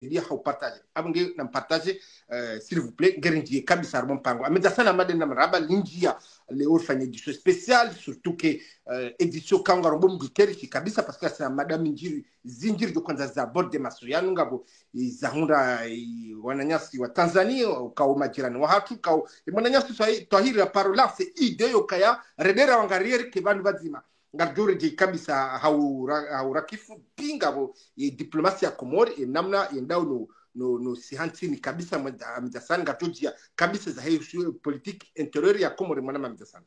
dia hau partage abnge nam partage s'il vous plaît ngerinji kabisa bon pango ameda sana made nam raba linjia le orphan édition spéciale surtout que édition kanga rombo mgikeri kabisa parce que c'est madame njiri zinjiri de kwanza za bord de masoyanu ngabo zahunda wananyasi wa Tanzania kwa majirani wa hatu kwa wananyasi twahiri parola c'est idée yokaya redera wangarieri kibanu bazima ngarjore je kabisa haurakifu pingabo diplomatie ya Komori namna yendao no sihantini kabisa mjasani ngarjojia kabisa za hiyo politique intérieure ya Komori mwana mjasani.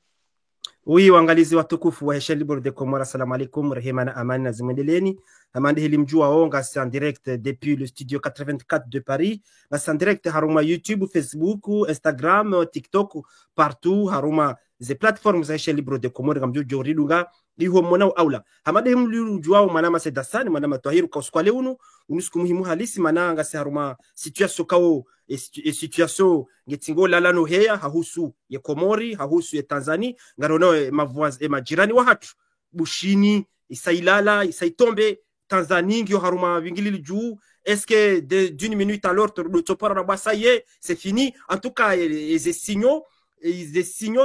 Oui, waangalizi watukufu wa Chaîne Libre de Comores, assalamu alaikum, rehema na amani na zimendeleni. Amande hili mjua onga c'est en direct depuis le studio 84 de Paris. Na c'est en direct haruma YouTube, Facebook, Instagram, TikTok, partout haruma ze plateformes za Chaîne Libre de Comores ngamjo joridunga iho mwana aula. Hamade hili mjua manama sedasani manama twahiru kauskale unusiku muhimu halisi mananga se haruma situation kao e situation ngetingo lala no heya hahusu ye Komori hahusu ye Tanzania ngarono mavoise majirani wa hatu bushini isailala isaitombe Tanzania ngio haruma vingili juu est-ce que d'une minute à l'autre le topara na basa ye c'est fini en tout cas les signaux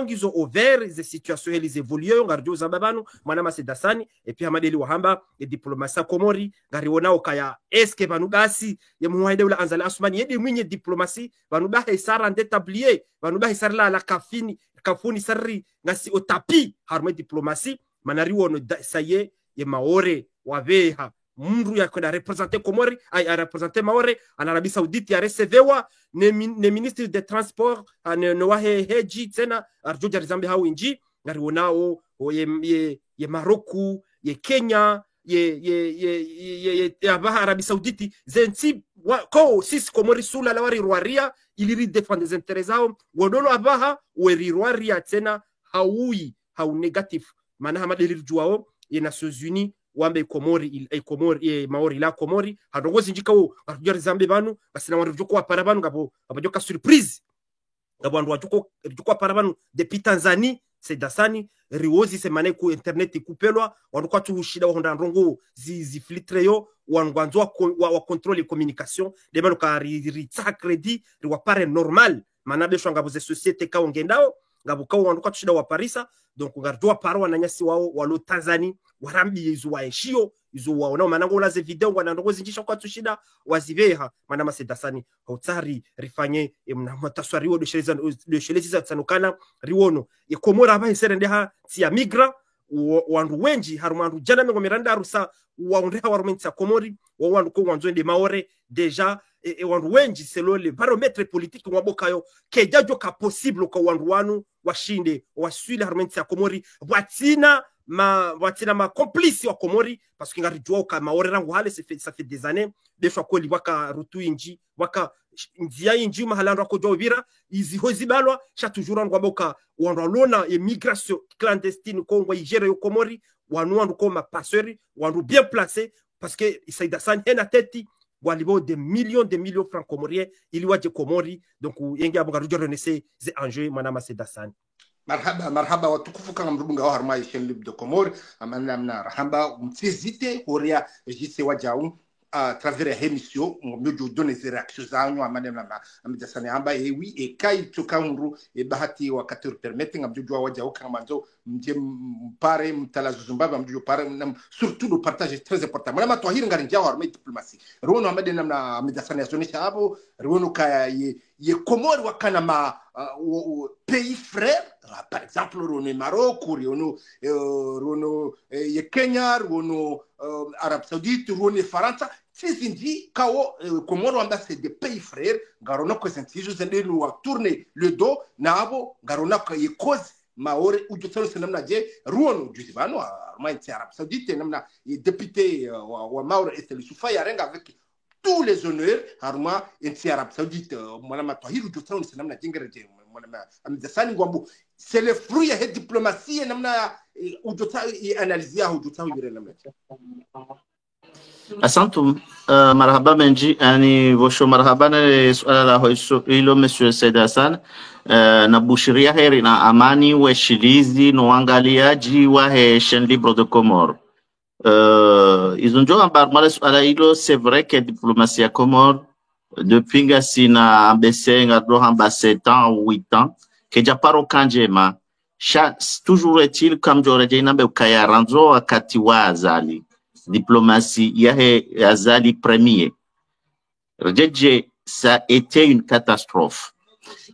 qu'ils ont ouvert les situations les évoluent ngarjo zababano mwana sedasani et puis hamadeli wahamba et diplomatie Komori ngariona okaya est-ce que banugasi ya muhaide ula anzala asmani yedi mwinye diplomatie banuba isara ndetablier banuba isara la kafuni sarri ngasi otapi harme diplomatie manariwo no saye ye maore waveha mru ya kwenda representer Komori a representer Maore en Arabie Saoudite ya recevewa ne ministre de transport no wahe heji tena arjoja rizambe hao inji ngariwonao ye Maroku ye Kenya ye Arabie Saoudite zensi ko sisi Komori sula la wari rwaria iliri défendre des intérêts zao wodolo abaha weri rwaria tena hau negatif mana hamadeli juao ye Nations Unies wambe Komori Maori la Komori hadongozi njikao arujari zambe banu basina wandu joko para banu ngabo abajoka surprise ngabo wandu joko para banu depuis Tanzania sedasani riwozi semane ku internet kupelwa wandu kwa tuhushida honda ndongo zi filtre yo wandu wa contrôle communication de banu ka ritsa credit riwa pare normal manabe shwa ngabo ze société ka ongendao ngabo ka wandu kwa tushida wa Parisa donc ngarjwa paro wananyasi wao walo Tanzania warambi izo wa enshio izo waona manango ulaze video ngwana ndongo zinjisha kwa tushida waziveha manama sedasani hotari rifanye mnamaswariwo de sheleza tsanukana riwono ye Komora aba iserendeha tia migra wandu wenji harumandu jana mengo miranda rusa waundeha warumentsa Komori wandu ko wanzwende Maore deja wandu wenji selon le baromètre politique wabokayo kejajo ka possible ko wandu wanu washinde waswile harumentsa Komori watina ma complice wa Komori parce que ngarijua ka Maore rangu hale ça fait des années des fois ko liwaka rutu inji waka ndia inji mahalando ko jovira izi hozibalwa cha toujours ngwaboka wanalona immigration clandestine Kongo igere yo Komori wanu koma passeurs wandu bien placés parce que isaida san hena teti walibo de millions francs comoriens iliwaje Komori donc yengi abungarujo renese ze enjeux manama sedasani. Marhaba watukufu kama mrubunga wa harma Chaîne Libre de Comores amana marhaba mtizite horia jise wajau à travers l'émission mmoja donne des réactions zangu amana amjasani amba oui et kai tukamru e bahati wakati permetting amjua wajau kama manzo mje mpare mtalazuzumba mjua pare surtout le partage très important mana twahiri ngarinja wa harma diplomatie rono amade namna amjasani asonisha hapo rono ka ye Komori wakana ma pays frères par exemple rono Maroc rono ye Kenya rono Arabie Saoudite rono Faransa sisi kao Komori wamba c'est des pays frères garono ko sentijo zende lu tourner le dos nabo garono ko ye cause Maore ujutalo namna je rono juzibano armainti Arabie Saoudite namna député wa Maore et le soufa yarenga avec tous les honneurs harma inti Arabie Saoudite mwana matahiru jutalo namna jingereje mwana amzasani ngwambu c'est le fruit de diplomatie namna ujutalo analysia ujutalo yire namna. Asantum marhaba menji ani vosho marhaba na swala la hilo Monsieur Said Hassan na bushiria heri na amani weshilizi no angaliaji wa Chaîne Libre de Comores ils ont déjà embarqué à la île, c'est vrai que la diplomatie à Comores, depuis que c'est na ambassadeur, a droit 7 ans ou 8 ans, que déjà pas au Kanjema, toujours est-il comme j'aurais dit, n'importe kaya ranzo à Katiwa Azali, diplomatie, yahe Azali premier. Rejeje, ça a été une catastrophe.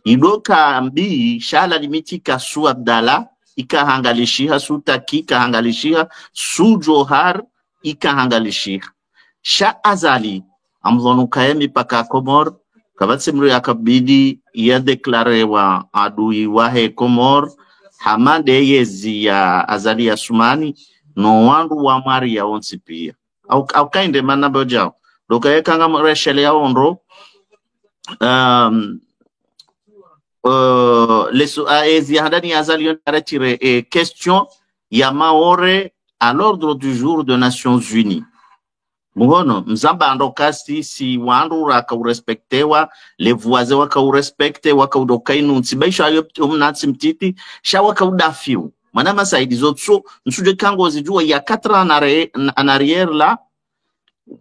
Iloka ambi, shala limiti kasu Abdallah, ikahangalishiha su Taki, ikahangalishiha su Johar, ikahangalishiha. Sha Azali, amzono kaemi paka Komor, kavatsemru yakabidi, ya deklare wa adui wahe Komor, hamande yezi ya Azali ya Sumani, no wandu wa mari ya onsi pia. Au kainde manabo jao. Doka yekanga mreshele ya onro, question Yamaore à l'ordre du jour des Nations Unies. Muhono, mzamba andokasi si wandu raka urespectewa, les voisins waka urespecte, waka udokainu, nsibaisha yopti mtiti, sha waka udafiu. Manama saidi zotso, nsuje kango zijua ya 4 ans en arrière là,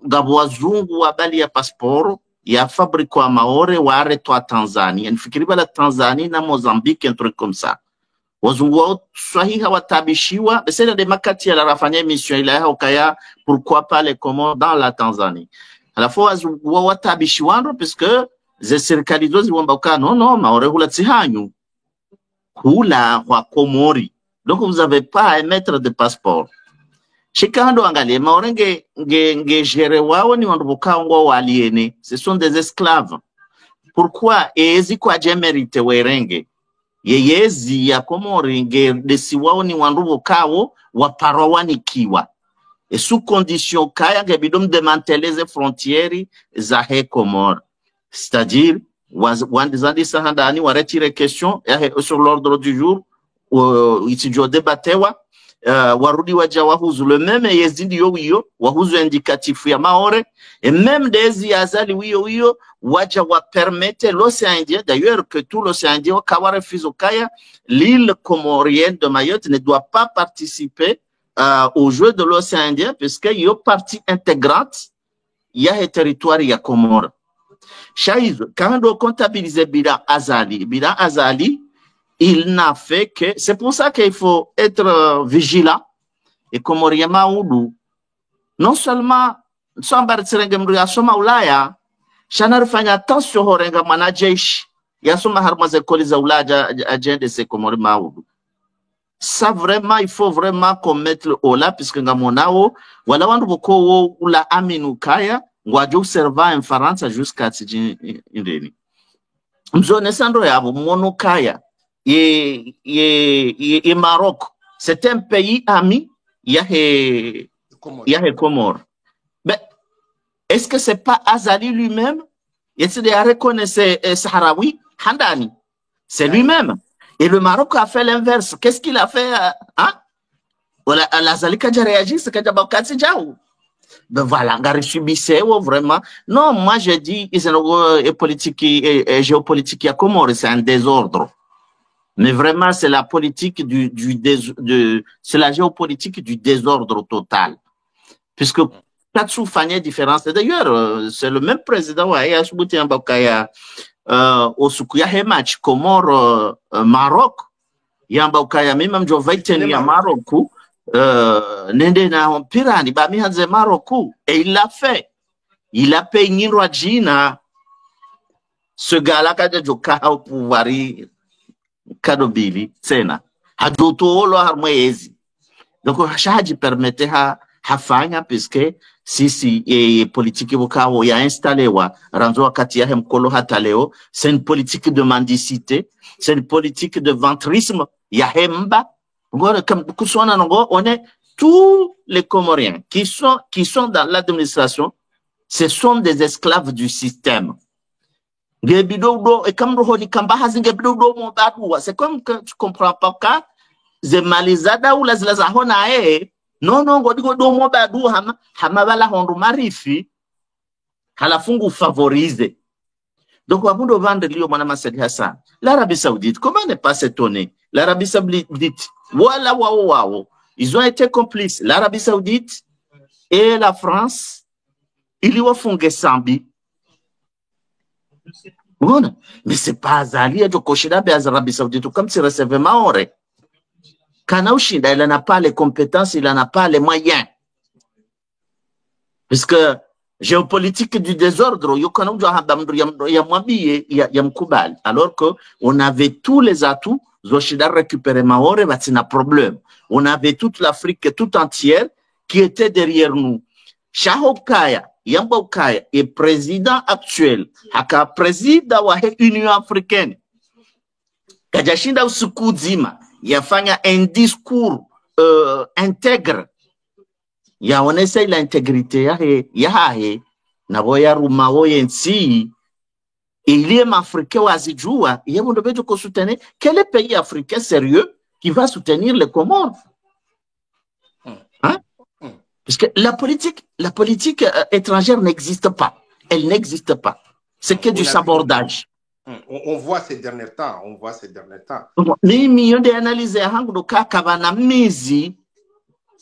gabwazungu wabali ya passport, ya fabrico a Maore wareto a Tanzania. Nifikiriba la Tanzania na Mozambique, un truc comme ça. Wazungu wao swahiha watabishiwa, beseda de makati ya la rafanya mission ila ya ukaya, pourquoi pas les Comores dans la Tanzanie. À la fois wazungu wao watabishiwando, puisque ze serikali zozi wamba uka, non, Maore hula tsihanyu. Hula wa Komori. Donc vous n'avez pas à émettre de passeport. Chikando angalie, Maore nge jere wao ni wandubuka ngo waliene. Ce sont des esclaves. Pourquoi? Ezi kwa jemerite werenge. Yeyezi ya Komori nge desi wao ni wandubuka waparawani kiwa. Et sous condition kaya nge bidom démanteler frontières za he Komori. C'est-à-dire, wandizandi sahandani wa retire question sur l'ordre du jour, itijo debatewa, warudi waja wahuzu le même yezidi yo wahuzu indicatifu ya Maore, et même des Azali wiyo waja wa permettre l'océan Indien, d'ailleurs que tout l'océan Indien kaware fizokaya, l'île comorienne de Mayotte ne doit pas participer au jeu de l'océan Indien, puisque yo partie intégrante ya le territoire ya Comore. Chaïz, quand on comptabilise Bila Azali, il n'a fait que... C'est pour ça qu'il faut être vigilant. Et comme Oriama Oudou, non seulement, Sambar Tserengemria Soma Ulaya, Shanar Fanya attention Horenga Manajesh, Yasoma Harmaze Koliza Ulaja Agenda se Komorima Oudou. Ça vraiment, il faut vraiment qu'on mette le haut là, puisque Ngamonao, Wala Wanduboko Ula Aminu Kaya, Ngwajo serva en Faransa jusqu'à Tijin Indeni. Mzone Sandro Yabo, Monokaya. Et Maroc, c'est un pays ami, il y a Comores. Mais est-ce que c'est pas Azali lui-même? Est-ce qu'il a reconnu Sahraoui? Handani. C'est lui-même. Et le Maroc a fait l'inverse. Qu'est-ce qu'il a fait? Hein? Voilà, l'Azali qui a réagi, c'est qu'il a fait Djaou. Ben voilà, vraiment. Non, moi je dis, géopolitique à Comores, c'est un désordre. Mais vraiment, c'est la politique c'est la géopolitique du désordre total. Puisque, Katsou Fanya différence. D'ailleurs, c'est le même président, au Sukuya Hemach, Comore, Maroc, Yambakaya, même je vais tenir à Maroc, Nende na Pirani, Bami Hanze Maroc, et il l'a fait. Il a payé Nirwajina, ce gars-là, qui a joué au pouvoir. Kadobili tena hajotoolo harmoezi donc shaji permettre hafanya puisque sisi politique bokao ya installé wa ranzo wakati ya mkolo hata leo, c'est une politique de mendicité, c'est une politique de ventrisme ya hemba ngora comme kusona ngo on est tous les Comoriens qui sont dans l'administration, ce sont des esclaves du système. C'est comme que tu comprends pas que c'est malizada ou la zilazahona non godigo do mo badu hamabala hondu marifi halafungu favoriser. Donc wabundo vendre lio mwana Masadi Hassan. L'Arabie Saoudite, comment ne pas s'étonner? L'Arabie Saoudite, voilà, ils ont été complices. L'Arabie Saoudite, et la France iliwafunge sambi. Unaona? Mais c'est pas azali ajo koshida be Arabie Saoudite comme si recevait Maore. Kana ushinda, il n'a pas les compétences, il n'a pas les moyens. Parce que géopolitique du désordre, alors que on avait tous les atouts, Zoshida récupérer Maore, batina problème. On avait toute l'Afrique tout entière qui était derrière nous. Shahokaya, Yambokaya est président actuel, haka président wa Union africaine. Kajashinda usukuzima, yafanya un discours intègre. Yaonesa l'intégrité yahe na boya rumao yensi il africain wazijua yebo ndo bejo ko soutenir quel pays africain sérieux qui va soutenir les Comores, hein? Parce que la politique étrangère n'existe pas, elle n'existe pas, c'est que du sabordage. On voit ces derniers temps, ni million d'analyse hangu do kaka na mizi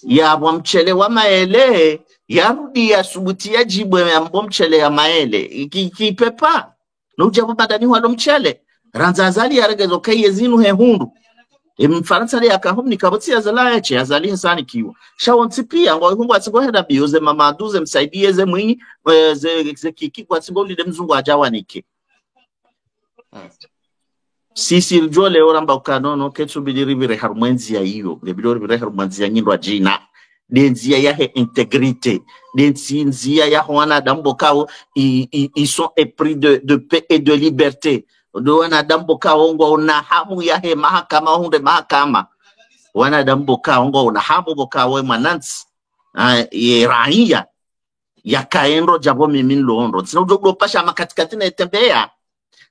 ya mchele wa maele yarudi ya subuti ya jibwe ya mchele ya maele kipepa nujabu badani wa mchele ranzazali ya regezo kai yezinu he hundu mfaransa le akahumni kabotsi azala yache azali hasani kiwa shawonti pia ngo hungu atsingo heda bioze mama duze msaidie ze mwinyi ze kiki kwa tsingo lide mzungu ajawanike. Sisi jole oramba ukanono ketsu bidiri bire harmwenzi ya iyo bidori bire harmwenzi ya nyindwa jina denzia ya he intégrité denzia ya wana dambo kao ils sont épris de paix et de liberté do wana dambo kao ngo na hamu ya he mahakama hunde mahakama wana dambo kao ngo na hamu bokawe manansi ye raia ya kaendo jabo mimi londo sino jogo pasha makatikati na tembea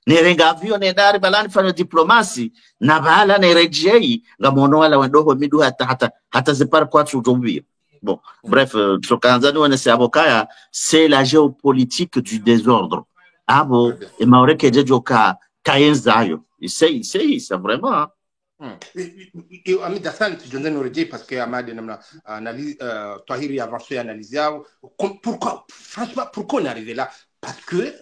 nerenga vio ne dari balani fanya diplomasi na bala ne rejei ngamono wala wendoho midu hata zipar kwa tujobir. Bon, bref, c'est la géopolitique du désordre. Ah bon, et Maure Kejejoka Kayenzayo. C'est vraiment. Et Amid Hassan, tu viens de nous redire parce que Amad analyse, Tahiri avancé analysé. Pourquoi, franchement, pourquoi on est arrivé là? Parce que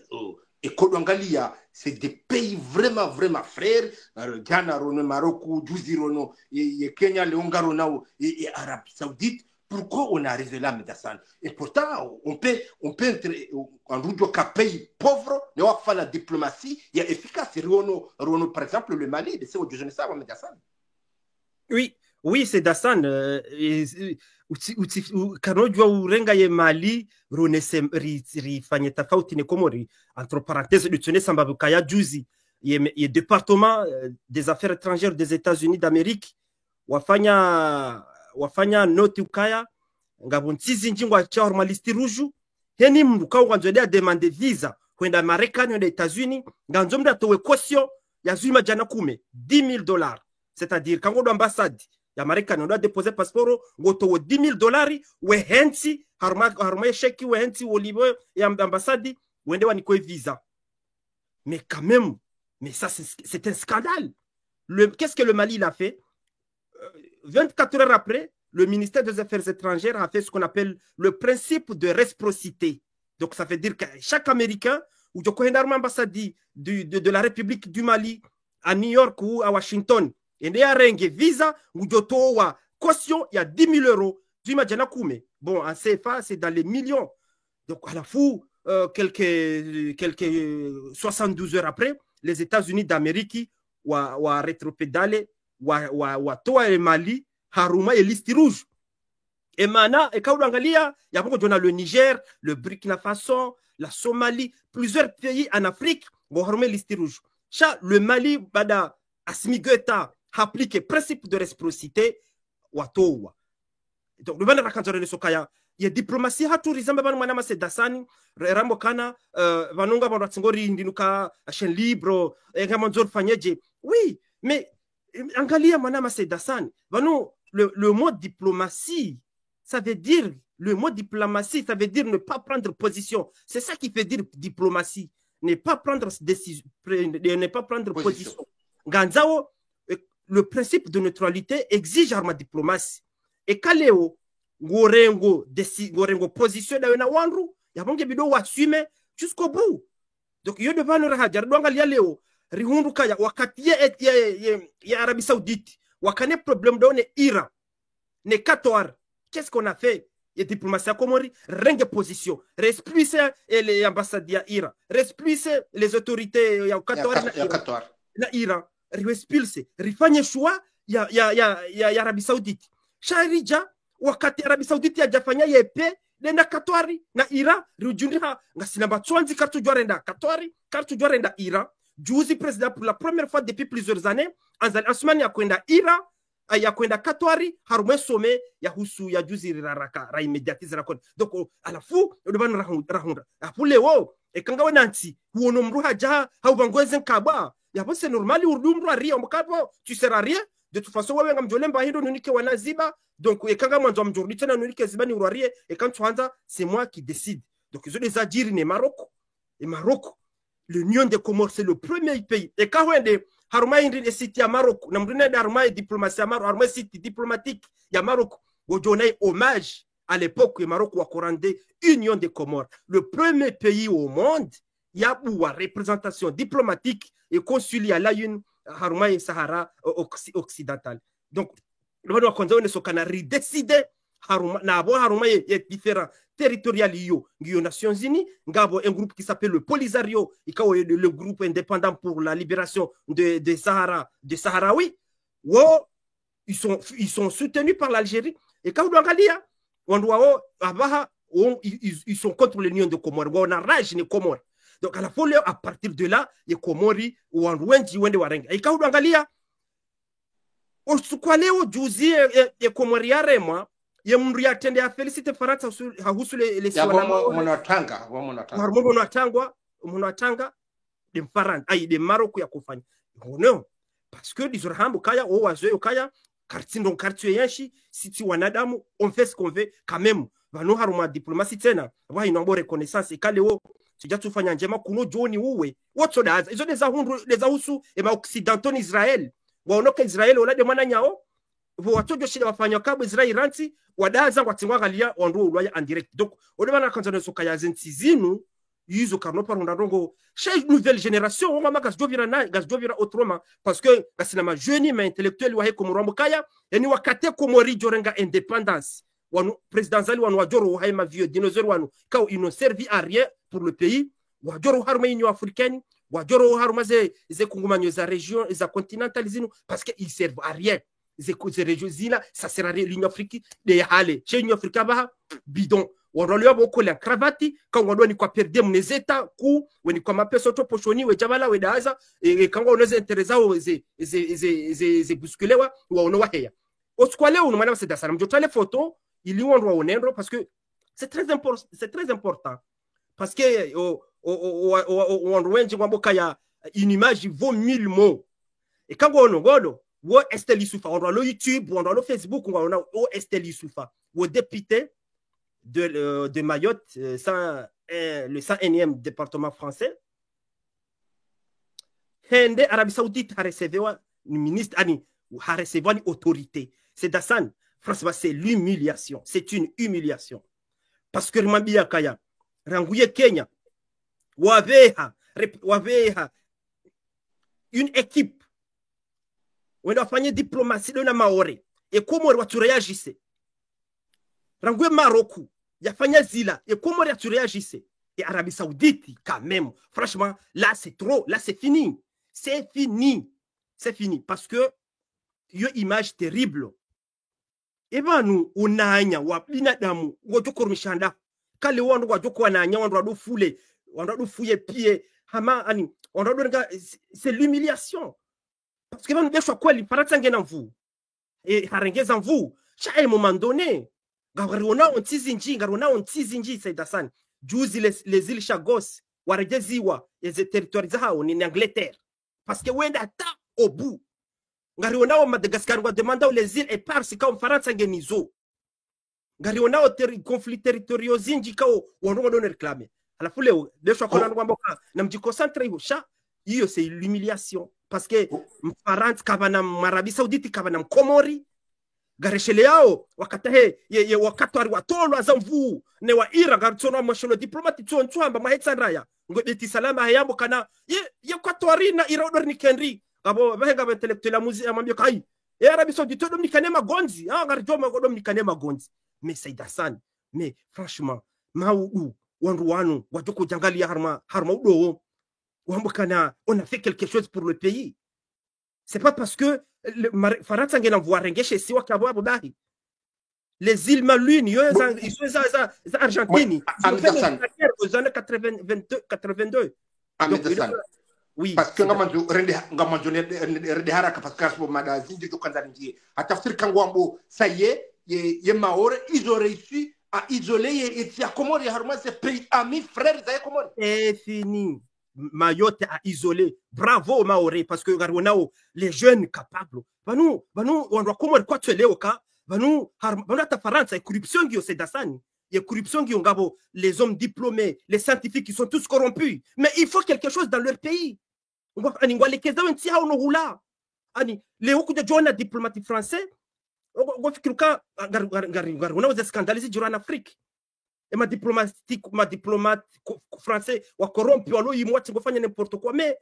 et Kolongalia, c'est des pays vraiment, vraiment frères. Ghana, Rono, Maroc, Djouzi, Rono, et Kenya, le Hongarono et Arabie Saoudite. Pourquoi on est arrivé là, Médassan? Et pourtant, on peut entrer en un pays pauvre, mais on fait la diplomatie, il y a efficace. Rono, par exemple, le Mali, c'est au Djouzi, Médassan. Oui, c'est Dassan. Kanojua urenga ye Mali ronese rifanye tofauti ne Komori entre parenthèses dutune sambabu kaya juzi ye département des affaires étrangères des États-Unis d'Amérique wafanya noti ukaya ngabuntizi njingwa cha hormalisti ruju heni mbuka wanzolea demander visa kwenda Marekani na États-Unis nganzomda towe caution ya zuma jana kume $10,000, c'est-à-dire quand l'ambassade ya Marekani on doit déposer passeport ngoto $10,000 we henti harma cheki we henti olivo ya ambassade wende waniko visa. Mais quand même, mais ça c'est un scandale. Qu'est-ce que le Mali l'a fait? 24 heures après, le ministère des Affaires étrangères a fait ce qu'on appelle le principe de réciprocité. Donc ça veut dire que chaque Américain ou ambassade de la République du Mali à New York ou à Washington et il y a un visa ou wa caution, il y a $10,000 du Madjana Koumé. Bon, en CFA, c'est dans les millions. Donc, à la fou, quelques 72 heures après, les États-Unis d'Amérique ou rétropédalé, ou Toa et Mali, Haruma et liste rouge. Et maintenant, et quand on regarde, il y a beaucoup de le Niger, le Burkina Faso, la Somalie, plusieurs pays en Afrique, vont Haruma et liste rouge. Le Mali, Bada, Asmigeta, applique le principe de réciprocité watowa. Donc le bana rakanzore sokaya ya diplomatie haturizamba bana mwana mase dasani rambo kana vanunga bana tsingori ndinuka chaîne libre ngamanzor fanyeje. Oui, mais angalia mwana mase dasani vanu le mot diplomatie ça veut dire ne pas prendre position. C'est ça qui fait dire diplomatie, ne pas prendre décision, ne pas prendre position. Ganzao, le principe de neutralité exige arma diplomatie. Et Kaleo, ngorengo position dawe na wandu yabonge bido wasume jusqu'au bout. Donc yo devant le hajar dongalia leo rihundu kaya wakati ya Arabie Saoudite wakane problème donne Iran ne 14. Qu'est-ce qu'on a fait? Et diplomatie Comori, renge position, resplisse les ambassades ya Iran, resplisse les autorités ya Qatar na Iran, respulse, rifanye choix ya Arabie Saoudite. Sharija wakati Arabie Saoudite yajafanya yepe nenda Katwari na Iran rujundira ngasinamba twanzi kartu jwarenda Katwari kartu jwarenda Iran. Juzi président pour la première fois depuis plusieurs années Anzali Asmani ya kwenda Iran ya kwenda Katwari harume some ya husu ya juzi raraka ra immédiatiser la code. Donc alafu ndobana rahunda apule wo ekanga wananti huono mruha jaha haubangweze nkaba ya bo c'est normal urdumru aria mkabo tu seras rien de toute façon wewe ngamjolemba hindo nunike wanaziba donc ekanga mwanzo mjordi tena nunike zibani urarie et quand tu rentres c'est moi qui décide. Donc ils ont des adjiri ne Maroc et Maroc l'Union des Comores c'est le premier pays et quand on est haruma indi de site ya Maroc na mdune de haruma diplomatie ya Maroc haruma site diplomatique ya Maroc wojonai hommage à l'époque Maroc wa corandé Union des Comores le premier pays au monde ya une représentation diplomatique et consulaire à la une haruma et Sahara occidental. Donc le doit konza on so kana redécider haruma na abo haruma est différent territorial yo Nations Unies ngabo un groupe qui s'appelle le Polisario ikawo le groupe indépendant pour la libération de Sahraoui wo ils sont soutenus par l'Algérie et quand on regarde on doit abaha ils sont contre l'Union de Comores on arrange les Comores. Donc à la folie à partir de là les Comori ou en wenji wende warenga et quand on regarde on sukwaleo juzi et Comoriare moi ye mndu ya tende ya Felicite Faransa hahusu les siwana monatanga de Faransa ai de Maroc ya kufanya non parce que les Orhambo kaya o wazo kaya kartindo kartu yanshi siti wanadamu on fait ce qu'on veut quand même vano haruma diplomatie tena wa inombo reconnaissance kale wo tujatufanya njema kuno joni uwe wotso daza izo des ahusu et ma occidentaux Israël waonoka Israël ola de mwana nyao watojo shida wafanya kabo Israel ranti wadaza kwatingwa galia wandu ulwaya en direct. Donc odebana kanzana sokaya zentizinu yuzo karno parunda rongo chaque nouvelle génération on mama gasjovira autrement parce que gasina ma jeune mais intellectuel wa heko murambo kaya yani wakate ko mori jorenga indépendance wanu président zali wanu wajoro wa ma vieux dinosaure wanu ka ils n'ont servi à rien pour le pays wajoro harma union africaine wajoro harma ze kungumanyo za région za continentalisme parce que ils servent à rien. Ces régions-là, ça sera l'Union africaine de Hale. Chez l'Union africaine, bidon. On doit lui avoir la cravate, quand on doit nous perdre mon état, coup, on est comme un peu soto pochoni, ou jabala, ou daza, et quand on est intéressé, c'est bousculé, ou on a rien. Au squalé, on a c'est ça. Je vois les photos, il y a un droit au nègre, parce que c'est très important. Parce que, on doit une image, il vaut 1000 mots. Et quand on a ou Estelle Youssoufa, on doit le YouTube, on doit le Facebook, on doit le Estelle Youssoufa, ou député de Mayotte, le 101e département français. Hende Arabie Saoudite a recevé une ministre, a recevé une autorité. C'est Dassan. Franchement, c'est l'humiliation. C'est une humiliation. Parce que Mambia Kaya, Rangouye Kenya, Waveha, une équipe. On a fait une diplomatie de la Maore. Et comment on tu réagissais? Rangoué Maroc, il y a fait Zila. Et comment tu réagissais? Et Arabie Saoudite, quand même. Franchement, là, c'est trop. Là, c'est fini. C'est fini. C'est fini. Parce que, il y a une image terrible. Et bien, nous, on a un binadamu, on a un mishanda. Quand les gens on doit fouler, on doit fouiller pieds. C'est l'humiliation. Parce que même des fois quoi, les parents en vous et harengez en vous. Chaque moment donné, garona on tizinji, c'est Dassan. Juzi les îles Chagos, warejeziwa et les territoires zao en Angleterre. Parce que wenda ta au bout. Garona au Madagascar, on demande les îles et par si comme France ngenizo. Garona au conflit territoriaux zinji kao on doit réclamer. À la foule, des fois qu'on a n'amboka, n'amdi concentré au chat, c'est l'humiliation. Parce que Arabie Saoudite, Comori, gareshele yao wakatahe ye wakatwari watolo azamvu ne wa ira gartsona masholo diplomati tsontswamba mahetsanraya ngo beti salama hayambo kana ye kwatwari na ira odor ni kenri gabo bahenga ba intellectuel la musique amambio kai Arabie Saoudite dom ni kanema gonzi garjoma godom ni kanema gonzi mais Saïd Hassan mais franchement maou wandu wanu wajoko jangali harma udo wambo kana on a fait quelque chose pour le pays. C'est pas parce que Faransa ngena voir rengeshe siwa kabwa bobahi les îles Malouines ils sont Argentine aux années 82. Oui, parce que ngamanjo rende haraka parce que mada zindi jokanza ndiye atafsiri kangwambo ça y est ye Maore ils ont réussi à isoler et à Comores harma c'est pays amis frères des Comores. C'est fini. Mayotte a isolé. Bravo Maoré parce que garwonao les jeunes capables. Banu on doit comment quoi tu es oka banu ta Faransa et corruption qui c'est dasani. Il y a corruption qui ngabo les hommes diplômés, les scientifiques qui sont tous corrompus. Mais il faut quelque chose dans leur pays. On va ani ngwale keza wentia ono hula. Ani les hauts de journal diplomatique français. On fait que garwonao des scandalisés durant en Afrique. Et ma diplomate français wa corrompu alo yimwa tingofanya n'importe quoi mais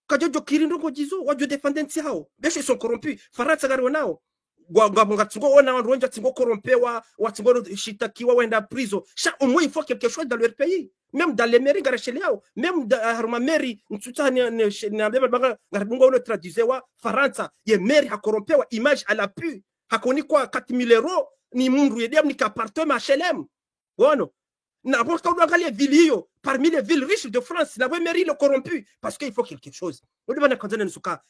kajojo kirindo ko jizo wajo defendensi hao besho sont corrompus Faransa gari wanao ngabonga tingo ona ronja tingo corrompewa wa tingo shitakiwa wenda prison au moins il faut quelque chose dans leur pays même dans les mairies garacheli hao même harma mairie ntutani na beba banga garibunga ono traduise wa Faransa ye mairie ha corrompewa image à l'appui hakoni kwa 4000 € ni mundu yedem ni appartement HLM. Bueno, parmi les villes riches de France, la mairie le corrompu parce qu'il faut quelque chose.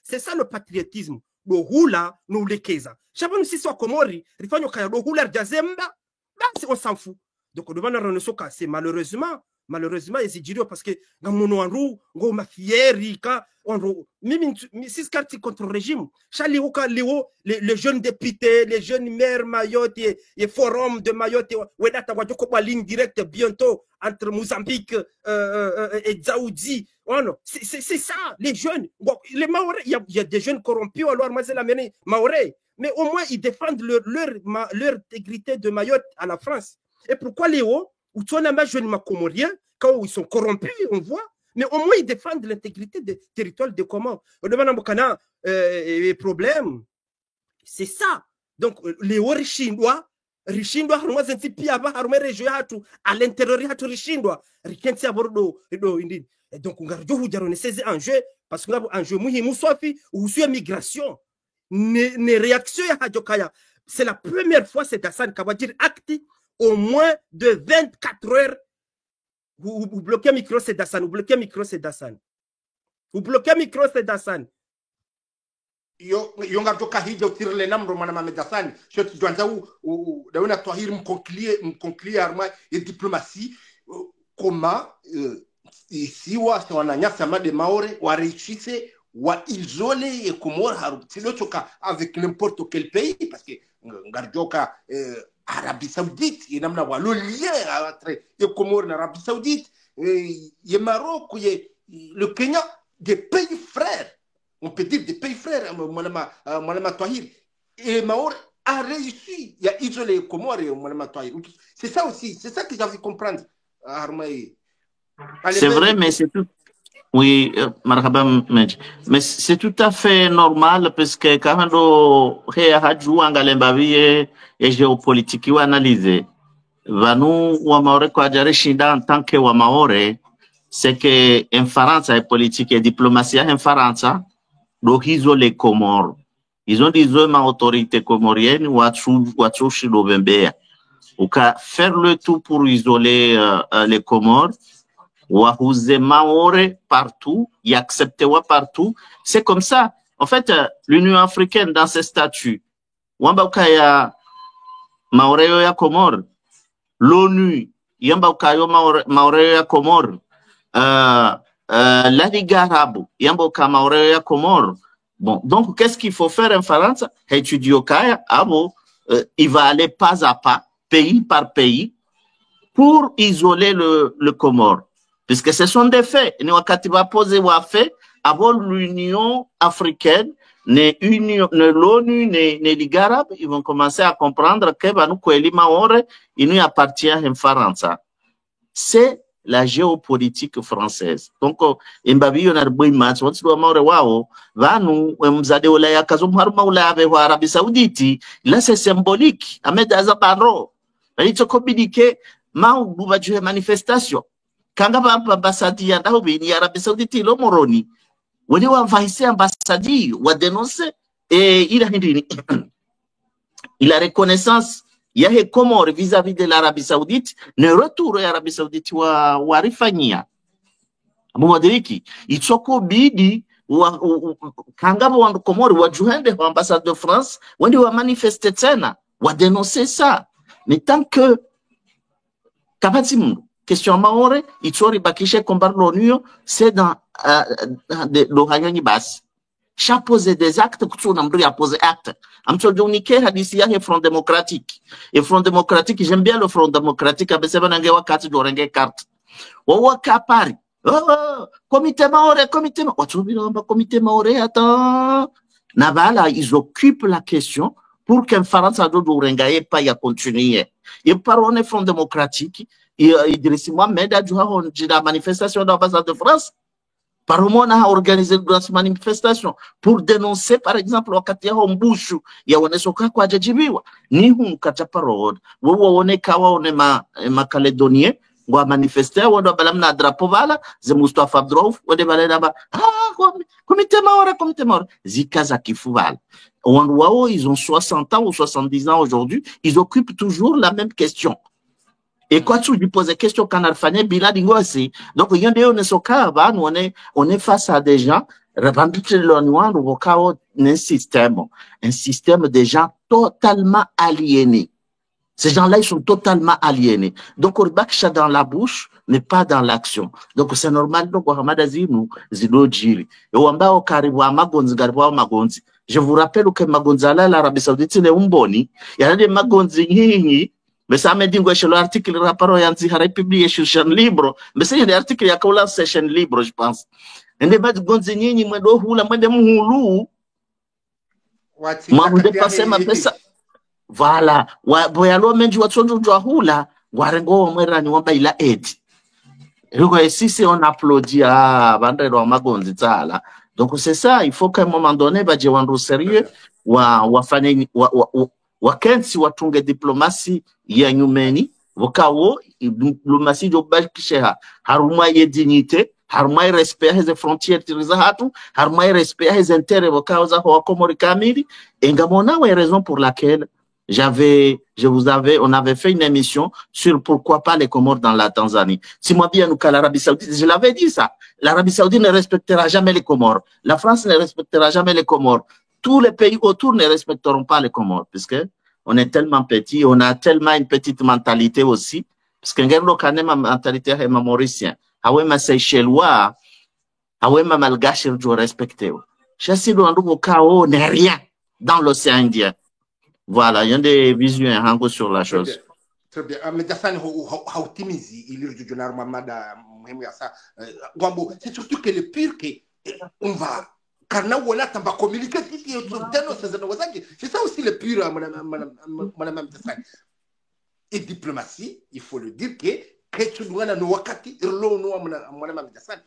C'est ça le patriotisme. Le hula, nous les keza. Chabon si soit Komori, rifanyo kaya le hula jazemba, on s'en fout. Donc, c'est malheureusement, c'est dur parce que dans mon enrou, go ma fierica, même si c'est contre le régime, les jeunes députés, les jeunes maires Mayotte et forum de Mayotte, la ligne directe bientôt entre Mozambique et Dzaoudi. C'est ça, les jeunes. Les Maorais, il y a des jeunes corrompus, alors moi c'est la Maorais, mais au moins ils défendent leur intégrité de Mayotte à la France. Et pourquoi les hauts, ou tu as un jeune Comorien, quand ils sont corrompus, on voit, mais au moins ils défendent l'intégrité des territoires de Comores. On demande à les problèmes, c'est ça. Donc les hauts richindois, à l'intérieur, et donc on a ces enjeux, parce qu'on a un enjeu ou sur migration, les réactions, c'est la première fois c'est Hassan qui va dire acte au moins de 24 heures. Vous bloquez le micro, c'est Dassan. Vous bloquez le micro, c'est Dassan. Vous bloquez le micro, c'est Dassan. Yo ngarjo kahija utire le namro mana Dassan. Je te dois ou dauna tohir m'conclier arma et diplomatie comment ici wa wananya sama de Maore wa réussissent wa isoler et comment harutsilochoka avec n'importe quel pays parce que ngarjo ka Arabie Saoudite, il y a le lien entre les Comores et l'Arabie Saoudite, le Maroc, le Kenya, des pays frères. On peut dire des pays frères, Malama Touahir. Et Maor a réussi à isoler les Comores et Malama Touahir. C'est ça aussi, c'est ça que j'avais comprendre. C'est vrai, mais c'est tout. Oui, mais c'est tout à fait normal parce que quand on a et géopolitique ou analysé, Vanou ou Maore quoi Shinda en tant que Maore, c'est que en France et politique et diplomatie en France, donc ils ont les Comores, ils ont des hommes autorité comorienne ou à Chilobembe, ou qu'à faire le tout pour isoler les Comores. Wahouze Maore partout, y accepte partout. C'est comme ça. En fait, l'Union africaine dans ses statuts, Wambakaya Maore ya Comore, l'ONU, Yambakayo Maore ya Comore, la Ligue arabe, Yambaka Maore ya Comore. Bon, donc qu'est-ce qu'il faut faire en France? Étudier au Kaya, il va aller pas à pas, pays par pays, pour isoler le Comore. Puisque ce sont des faits. Nous avons posé des faits avant l'Union africaine, l'ONU, ni Ligue arabe, ils vont commencer à comprendre que nous Maore, il nous appartient à Faransa. C'est la géopolitique française. Donc, Mbabi yon arboy match, what's do Maore wao, vanu, mzade ulaya kazum harma ulaya wa Arabie Saoudite, là c'est symbolique. Ahmed Azaparo, il te communiqué, ma ou bouba manifestation. Kanga ba ambassadi ya ndahobi ni Arabie Saoudite lo moroni. Wali wa vaisi ambassadi wa dénoncer et il a reconnaissance il y a Comores vis-à-vis de l'Arabie Saoudite ne retour à l'Arabie Saoudite wa rifanyia mwadiriki itoko bidi wa kangabo wa Comores wa juhende wa ambassade de France wandi wa manifester tena wa dénoncer ça mais tant que kabati mundu question maore itori bakishe combat l'ONU c'est dans l'Ohanyani bas cha poser des actes kutsuna mdu ya poser acte amtodonike hadisi ya Front démocratique et Front démocratique j'aime bien le Front démocratique abeseba nange wakati dorenge carte wa kapari comité maore watu bilomba comité maore attends na bala ils occupent la question pour qu'un Faransa do dorengaye pas ya continuer et parone Front démocratique Idrissi Mohamed a joué la manifestation de l'ambassade de France. Par moment, on a organisé une grosse manifestation pour dénoncer, par exemple, wakati ya Mbushu, ya wanesoka kwa jajibiwa. Ni kata parole. Wewe one kawa one ma Calédonien, wa manifester, wanda balamna drapeau vala, ze Mustafa Abdrouf, wende balena ba, comité maore. Zika za kifu vala. Wao, ils ont 60 ans ou 70 ans aujourd'hui, ils occupent toujours la même question. Et quand tu lui poses des questions, quand on bilan d'ingossi, donc il y a des on est face à des gens, un système de gens totalement aliénés. Ces gens-là, ils sont totalement aliénés. Donc, on bakcha dans la bouche, mais pas dans l'action. Donc, c'est normal, donc, je vous rappelle que Magonzala, l'Arabie Saoudite, c'est un boni. Il y a des Magonzi, mais ça me dit que l'article rapport yanzi haray publié sur chaîne libre mais c'est des articles ya kaula c'est chaîne libre je pense ende ba gonzi nyinyi mwendo hula mwende muhulu mwa dépenser ma pesa voilà wa boyalo menji watsonjo jwa hula ngwarengo mwera ni wamba ila aid ruko ici on applaudit bandero magonzi tsala donc c'est ça il faut qu'à un moment donné ba je wandu sérieux wa fane wakensi watunge diplomasi ya nyumeni wakawo diplomasi jo bakisha haruma ye dignité haruma respect les frontières tiriza hatu haruma respect les intérêts wakawo za wa Komori kamili engamona wa raison pour laquelle on avait fait une émission sur pourquoi pas les Comores dans la Tanzanie. Si moi bien nous qu'à l'Arabie Saoudite, je l'avais dit ça. L'Arabie Saoudite ne respectera jamais les Comores. La France ne respectera jamais les Comores. Tous les pays autour ne respecteront pas les Comores, puisque on est tellement petit, on a tellement une petite mentalité aussi, parce que nous avons une mentalité mauricien. Awe ma Seychellois, awe ma Malgache, je respecte. Chassis de l'endroit où n'est rien dans l'océan Indien. Voilà, il y a des visions hein, sur la chose. Très bien. Mais Dassane, hautimizi, il est du journal Mamada, c'est surtout que le pire qu'on va. Car nous, on a communiqué, c'est ça aussi le pire, madame Dassane. Et diplomatie, il faut le dire que tu dois nous wakati, madame Dassane.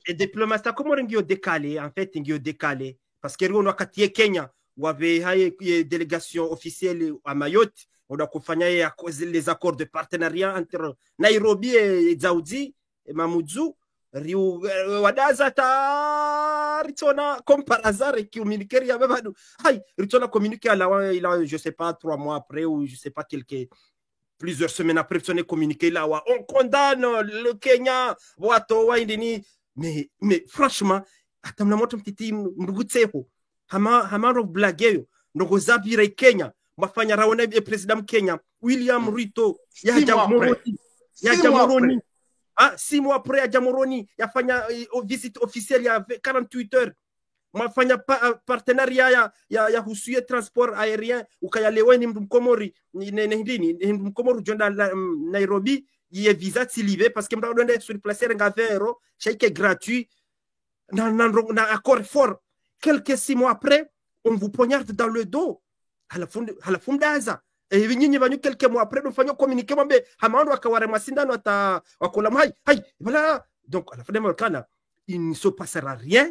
Et diplomatie, comment on a décalé, en fait, on a décalé. Parce que nous avons Kenya, où avait une délégation officielle à Mayotte, on a fait les accords de partenariat entre Nairobi et Dzaoudzi et Mamoudzou. Rio Wadaza ta Ritona comme par hasard et qui communiquait il y avait Ritona communiqué il a je sais pas 3 mois après ou je sais pas plusieurs semaines après Ritona communiqué là on condamne le Kenya mais franchement atamna moto mtiti mrugutseho hama blague ndo zabire Kenya mafanya raona ya president Kenya William Ruto ya Jamhuri 6 mois après à Jamoroni, il y a fait une visite officielle il y a 48 heures. Il y a partenariat, il y a un transport aérien, ou il y a les Komori, Nairobi, il y a visa s'il parce que je suis sur place, c'est gratuit, na accord fort. Quelques 6 mois après, on vous poignarde dans le dos. À la fin d'aza. Et nyinyi vanyu quelques mois après, nous faisons communiquer mambe hamando akaware masindano ata wakola hai voilà. Donc à la fin de Morkana, il ne se passera rien.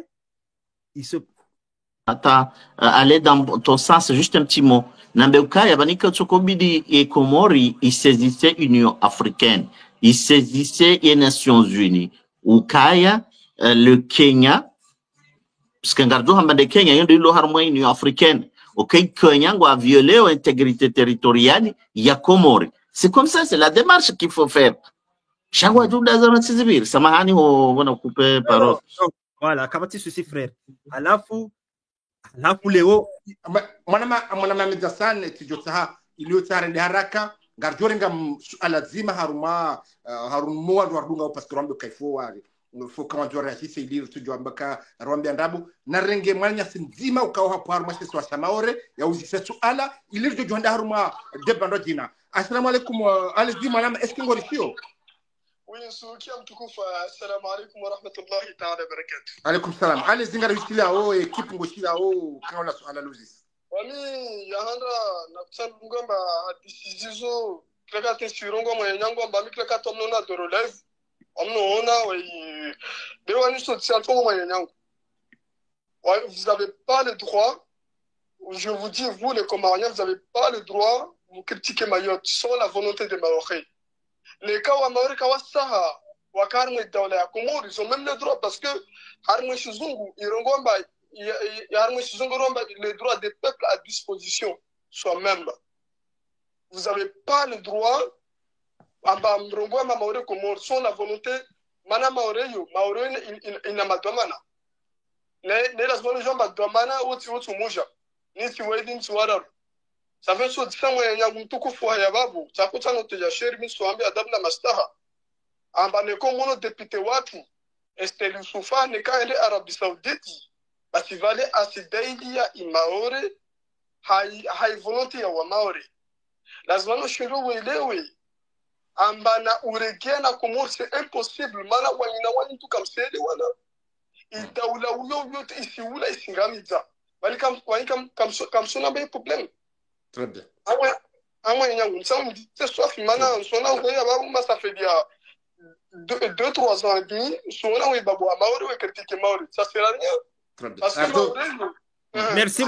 Attends, aller dans ton sens, juste un petit mot. Nambeuka, Yabanika Tsokobidi et Komori, ils saisissaient l'Union africaine, ils saisissaient les Nations unies. Ukaya, le Kenya, parce qu'un gardou de Kenya, il y a l'Union africaine. Ok, Kenya a violé l'intégrité territoriale, il y a Komori. C'est comme ça, c'est la démarche qu'il faut faire. Chaque fois, tout dans un civil, ça m'a dit, on va couper parole. Voilà, kabati ceci frère. Alafu leo mwanama medasane tijota iliyotare ndi haraka garjorenga alazima harumwa wadunga parce que rambe kaifo wale faut quand tu réagis il dit tu ambaka rambe ndabu na renge mwanya sinzima ukawa hapo haruma sisi wa samaore ya uzisetu ala ilirjo jonda haruma debando jina. Assalamu alaikum alazima mwanama est-ce que ngorishio وينسوكي متكوفة السلام عليكم ورحمة الله تعالى وبركاته. عليكم السلام. على زنجر يشتري أو كيف نقول أو كنا سؤال لوزيس. ومي يهاندرا نقصان نقوم بديسيزو كذا تسيرونغو ما ينعقوم بامي كذا تمنونا دورلايف أمنو هنا وي بيواني سوتسيالتو ما ينعقوم. Vous n'avez pas le droit, je vous dis vous les Comoriens, vous n'avez pas le droit de vous critiquer Mayotte sans la volonté des Maoris. Les cas où Maori Kawasaha, Wakarme Daula ya Komori, ils ont même le droit parce que Harme Shizungu, Irongomba, Harme Shizungoromba, les droits des peuples à disposition soi-même. Vous n'avez pas le droit, Amba Mrongoma Maori Komori, sans la volonté, Mana Maoreyo, Maoreyo, il n'a pas de mana. Les raisons gens Domana ou Tiotu Muja, ni Tiwedin Tuadar. Ça fait so disamo ya mtukufu ya babu chakuta no te yasheri miswambi adabna mastaha amba ne ko mono député watu esteli sufa ne ka ile Arabie Saoudite basi vale asidaidi ya imaore hai volonté ya wa maore lazima no shiru welewe amba na uregena komor c'est impossible mana wanyina wani tu kamseli wala idawla uyo yote isiula isingamiza bali kam sona be problème. Très bien. Ça fait bien 2-3 ans et demi. Ça sert à rien. Très bien. Merci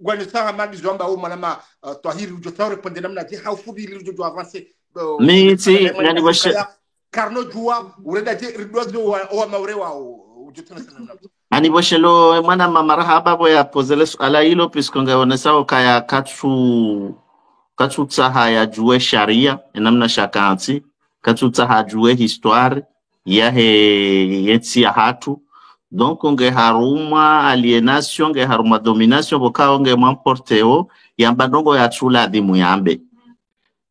Gwanisa Mali Zomba ou Malama Tahir Jotao répondait namna dit how food il doit avancer. Mais si nani washe Carno Jua ureda je ridozo wa maurewa o jotona sana. Ani washelo mwana marhaba boya pozele ala hilo piskonga wanasao kaya katsu tsaha ya jue sharia namna shakanti katsu tsaha jue histoire ya he yetsi ya hatu. Donc onge haruma alienation nge haruma domination boka onge mamporteo yamba ndongo ya chula dimu yambe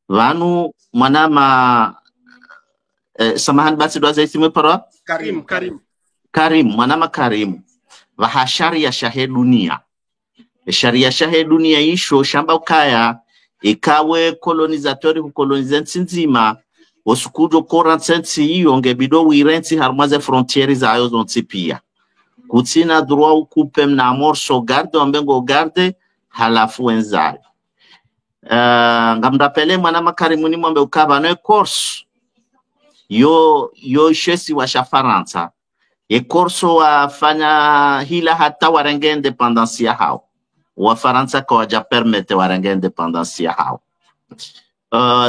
vanu mwanama samahan basi doaza isime parwa Karim mwanama Karim vaha sharia shahe dunia sharia shahe dunia isho shamba ukaya ikawe colonisateur kukolonize nzima osukujo koransensi hiyo ngebido wirensi harmaze frontiere zayo zonti pia kutina droit ukupe na morso garde ambengo garde halafu wenzayo ngamdapele mwana Makarimu ni mwambe ukaba no course yo shesi wa shafaransa korso wafanya hila hata warenge independence ya hao wa Faransa kwa waja permete warenge independence ya hao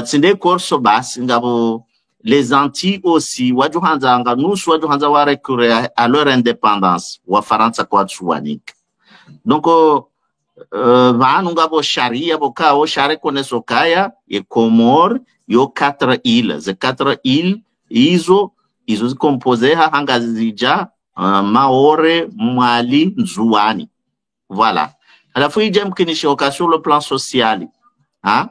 tsinde korso basi ngabo les Antilles aussi wajuhanza nga nusu wajuhanza wa recourir à leur indépendance wa Faransa kwa tsuwanik donc vanu ngabo sharia bokao share koneso kaya e Comore yo 4 îles ze 4 îles izo composé hanga zija Maore Mwali Nzuani voilà alafu ije mkinishoka sur le plan social hein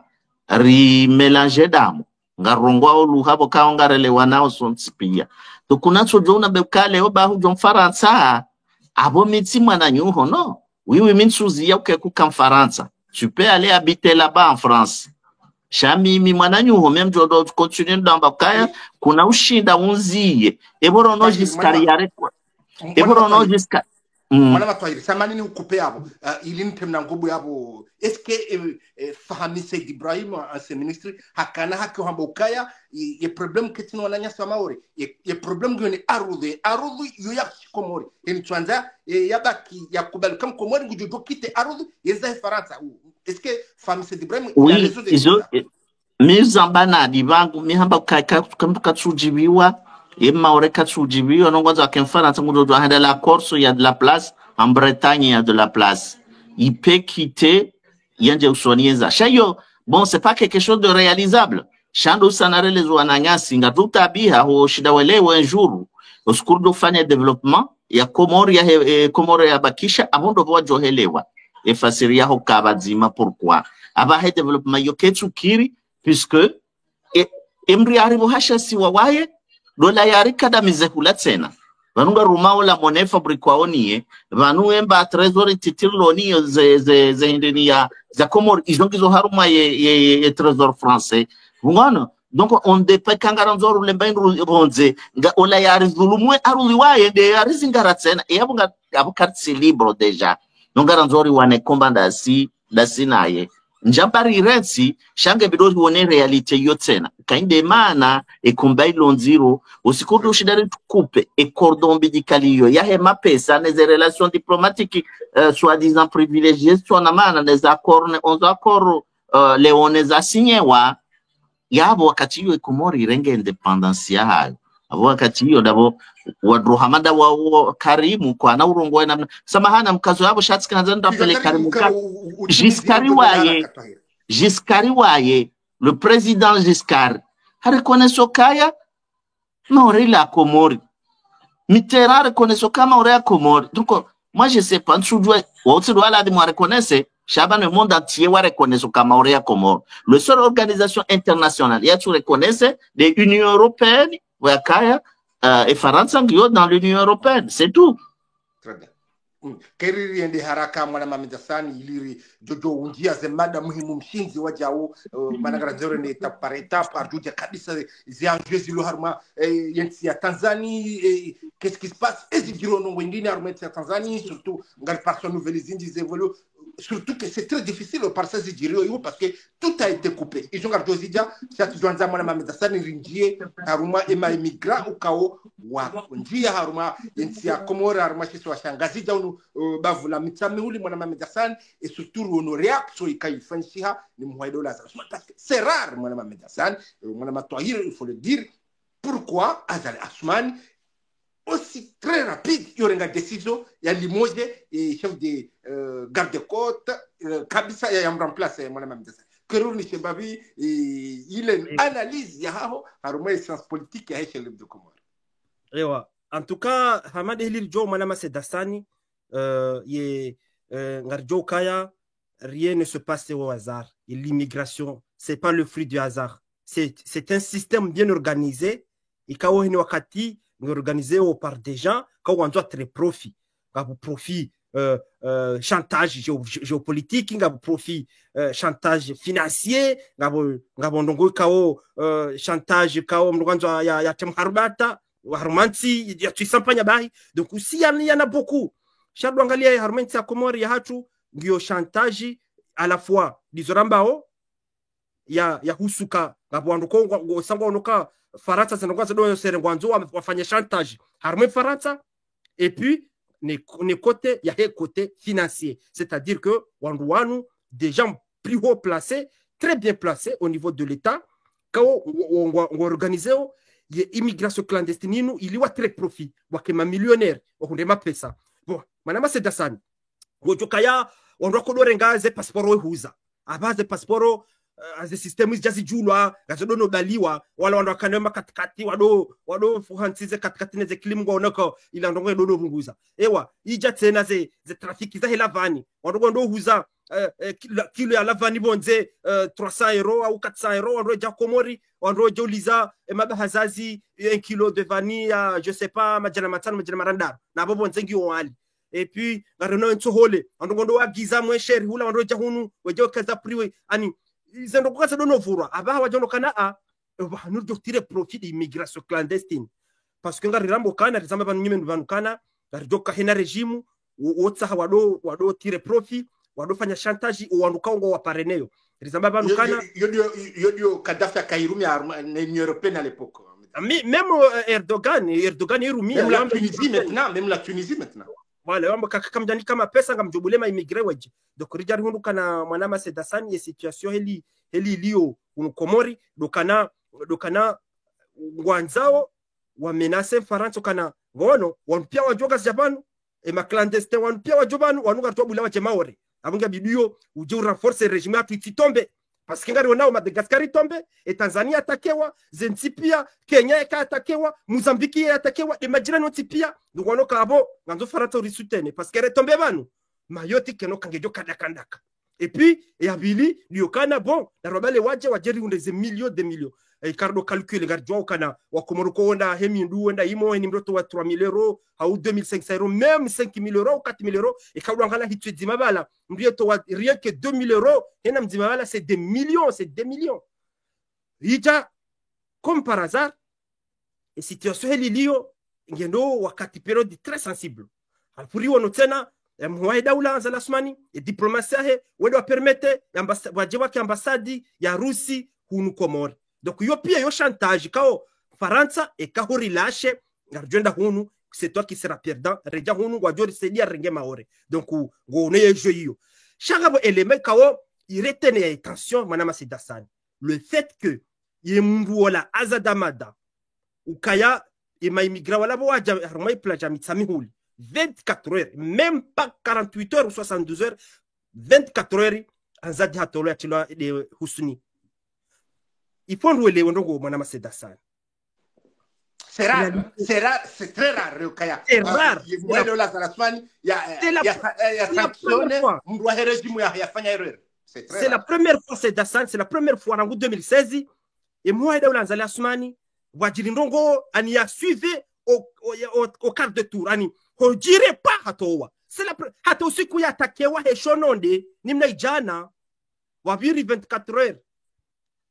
rimélanger damu ngarongwa oluhabo kaongarele wanao sontipia to kunacho jona bekale oba hujo Faransa abo mitsi mwana nyuho no Oui, oui, minsuzi ya ukeku kamfaransa. Tu peux aller habiter là-bas en France. Shami mi mwananyuho même jodo continue ndamba kaya kuna ushinda unziye. Eborono jiskari yare kwa. Eborono jiskari. Mwana matwahiri samani ni ukupe yabo ili nitemna ngubu yabo eske fahamise Ibrahim ancien ministre hakana haki hamba ukaya ye problem ketino wananyasa maori ye problem gyo ni arudhi yoya komori ni tuanza yabaki yakubali kama komori ngujojo kite arudhi yeza Faransa eske fahamise Ibrahim oui izo mizambana divangu mihamba kaka katsujibiwa maori katsujibiwa nongoza kemfaransa ngujojo handa la Corse il y a de la place en Bretagne il y a de la place il peut quitter yanje usonieza shayo bon c'est pas quelque chose de réalisable shando sanare les wananyasi ngatuta biha ho shida welewe njuru oskurdo fanya development ya Komori ya bakisha abondo bojohelewa efasiria ho kabazima pourquoi aba he development yo ketsukiri puisque emri aribo hasha si wawaye dola yari kada mizekula tena vanunga rumao la monnaie fabrique waonie vanu emba trésor titirloni ze indenia za Komori izongizo haruma ye trésor français ngona donc on dépend kangaranzoro lembainru bonze nga ola yari zulumwe aruliwaye de yari zingara tena yabunga abukatsi libre déjà nongaranzori wane kombanda si naye njambari rensi shange bidozi wone realite yotena kainde mana e kombai lonziro osikudu shidari tukupe e cordon ombilical yo yahe mapesa les relations diplomatiques soi-disant privilégiées sona mana les accords leoneza signewa yabo wakati yo Komori renge independence yayo abo wakati yo dabo wadrohamada wa Karimu kwa na urongo na samahana mkazo yabo shatsi kanazanda pele Karimu Giscard waye le président Giscard a reconnaissé kaya maori la Komori Mitterrand reconnaissé kama maori la Komori donc moi je sais pas nsujwe wote doala de moi reconnaissre Chaban le monde entier wa reconnaître kama maori la Komori le seule organisation internationale ya tu reconnaître de l'Union européenne wa kaya et Faransa ngio dans l'Union européenne c'est tout. Très bien. Keriri ende haraka mwana mamedasani iliri jojo unjia zemada muhimu mshinzi wajao managara zero ne tapareta parjuja kabisa zianjwe zilo haruma yensi ya Tanzanie qu'est-ce qui se passe ezigiro no wengine haruma ya Tanzanie surtout ngal personne nouvelle zinji zevolo surtout que c'est très difficile au passage d'Irio parce que tout a été coupé. Ils ont gardé Zidia, ça tu dois dire moi ma médecine ringier haruma ema immigrant au kao wa njia haruma yensia Komori haruma chez soi shangazi jaunu bavula mitame uli moi ma médecine et surtout honorer so ikaifansiha ni mwaïdo la parce que c'est rare moi ma médecine moi ma tohir il faut le dire pourquoi Azali Assoumani aussi très rapide, il y aura une décision, il y a Limoges et chef de garde-côte, Kabisa, il y a un remplaçant, mon ami. Kerou Nishebabi, il a une analyse, il y a un sens politique, il y a un livre de Komori. En tout cas, Hamad Elir Joe, Manama Sedassani, Ngarjo Kaya, rien ne se passe au hasard. Et l'immigration, ce n'est pas le fruit du hasard. C'est un système bien organisé. Et quand on est wakati, organisé par des gens qui ont très profit. Profit chantage géopolitique, profit chantage financier, chantage ya temharbata, harmanti, ya tuisampanya bahi. Donc aussi il y en a beaucoup. Chaque angalia ya harmanti ya Komori ya hatu ngio chantage à la fois dizorambao ya husuka ngabo sangwa onoka Faransa c'est donc serengwanzo wafanya chantage harme Faransa et puis ne côté il y a un côté financier, c'est-à-dire que wanduanu des gens plus haut placés, très bien placés au niveau de l'État quand on organise l'immigration clandestine il y a très profit wakema millionnaire wakundema pesa bon manama c'est dasani wojokaya on kodorenga ze passeport wehuza abaze passeport as the system is just julwa gazodo no baliwa wala wando kanema katikati wado fuhansize katikati neze klimu onako ila ndongo do runguza ewa ija tena ze trafiki za hela vani wando ndo huza kilo ya lavani bonze 300 euro au 400 euro wando ja Komori wando joliza mabahazazi 1 kilo de vani ya je sais pas majana matano majana marandaro na bobo nzengi wali et puis gareno ntohole andogondo wagiza mwesheri hula wandoja hunu wajo kaza priwe ani zendo kwasa dono vura aba wajono kana a nous devons tirer profit de l'immigration clandestine parce que ngari rambo kana rizamba banu nyime ndubanu kana ngari joka hena regime wotsa wado tirer profit wado fanya chantage uanduka ngo wa pareneyo rizamba banu kana yodio Kadhafi akairumi l'Union européenne à l'époque. Même Erdogan irumi même la Tunisie maintenant. Voilà, wambo kakamjani kama pesa ngamjobule ma immigré waje. Donc rijari hundu kana mwanama sedasani ye situation heli ilio Komori dokana ngwanzao wa menace Faransa kana ngono wanpia wajoga Japan e ma clandestin wanpia wajobanu wanuga tobula wache maore. Abunga bidio uje renforcer régime atu itombe parce que ngari wanao Madagascar tombe et Tanzania atakewa Zentipia Kenya atakewa Mozambique atakewa de majirani otipia donc wanoka abo nganzo Faransa urisutene parce que retombe banu mayoti keno kangejo kadakandaka et puis et abili liokana bon na robale waje wajeri des millions de millions et cardo calcule garjo kana wa Komoroko wenda hemindu wenda imo ni mroto wa 3000 euros au 2500 euros même 5000 euros ou 4000 euros et quand on a hitu dimabala mrieto wa rien que 2000 euros hena mdimabala c'est des millions ija comme par hasard et situation helilio ngendo wakati période très sensible alpuri wono tena mwae daula za lasmani et diplomatie he wendo permettre wajewa ki ambassade ya Rusi hunu Komori. Donc yo pia yo chantage kao Faransa e ka horilashe ngarjenda hunu c'est toi qui seras perdant reja hunu wajori sedia renge maore. Donc go ne jeu yo chagabo element kao iretene attention manama Sedasani le fait que yembu wala azadamada ukaya et ma immigré wala bo waja harmai plaja mitsamihuli 24 heures même pas 48 heures ou 72 heures 24 heures anzadi hatolo atilo de husuni il faut rouler wondogo mwana Sedasani. C'est rare, c'est très rare le cas. C'est rare. C'est la première fois Sedasani, c'est la première fois en 2016 et moi daula nzali asmani wajirindongo ani ya suivi au quart de tour ani hojire pa hatowa. C'est la hato siku ya takewa heshononde nimna ijana wabiri 24 heures.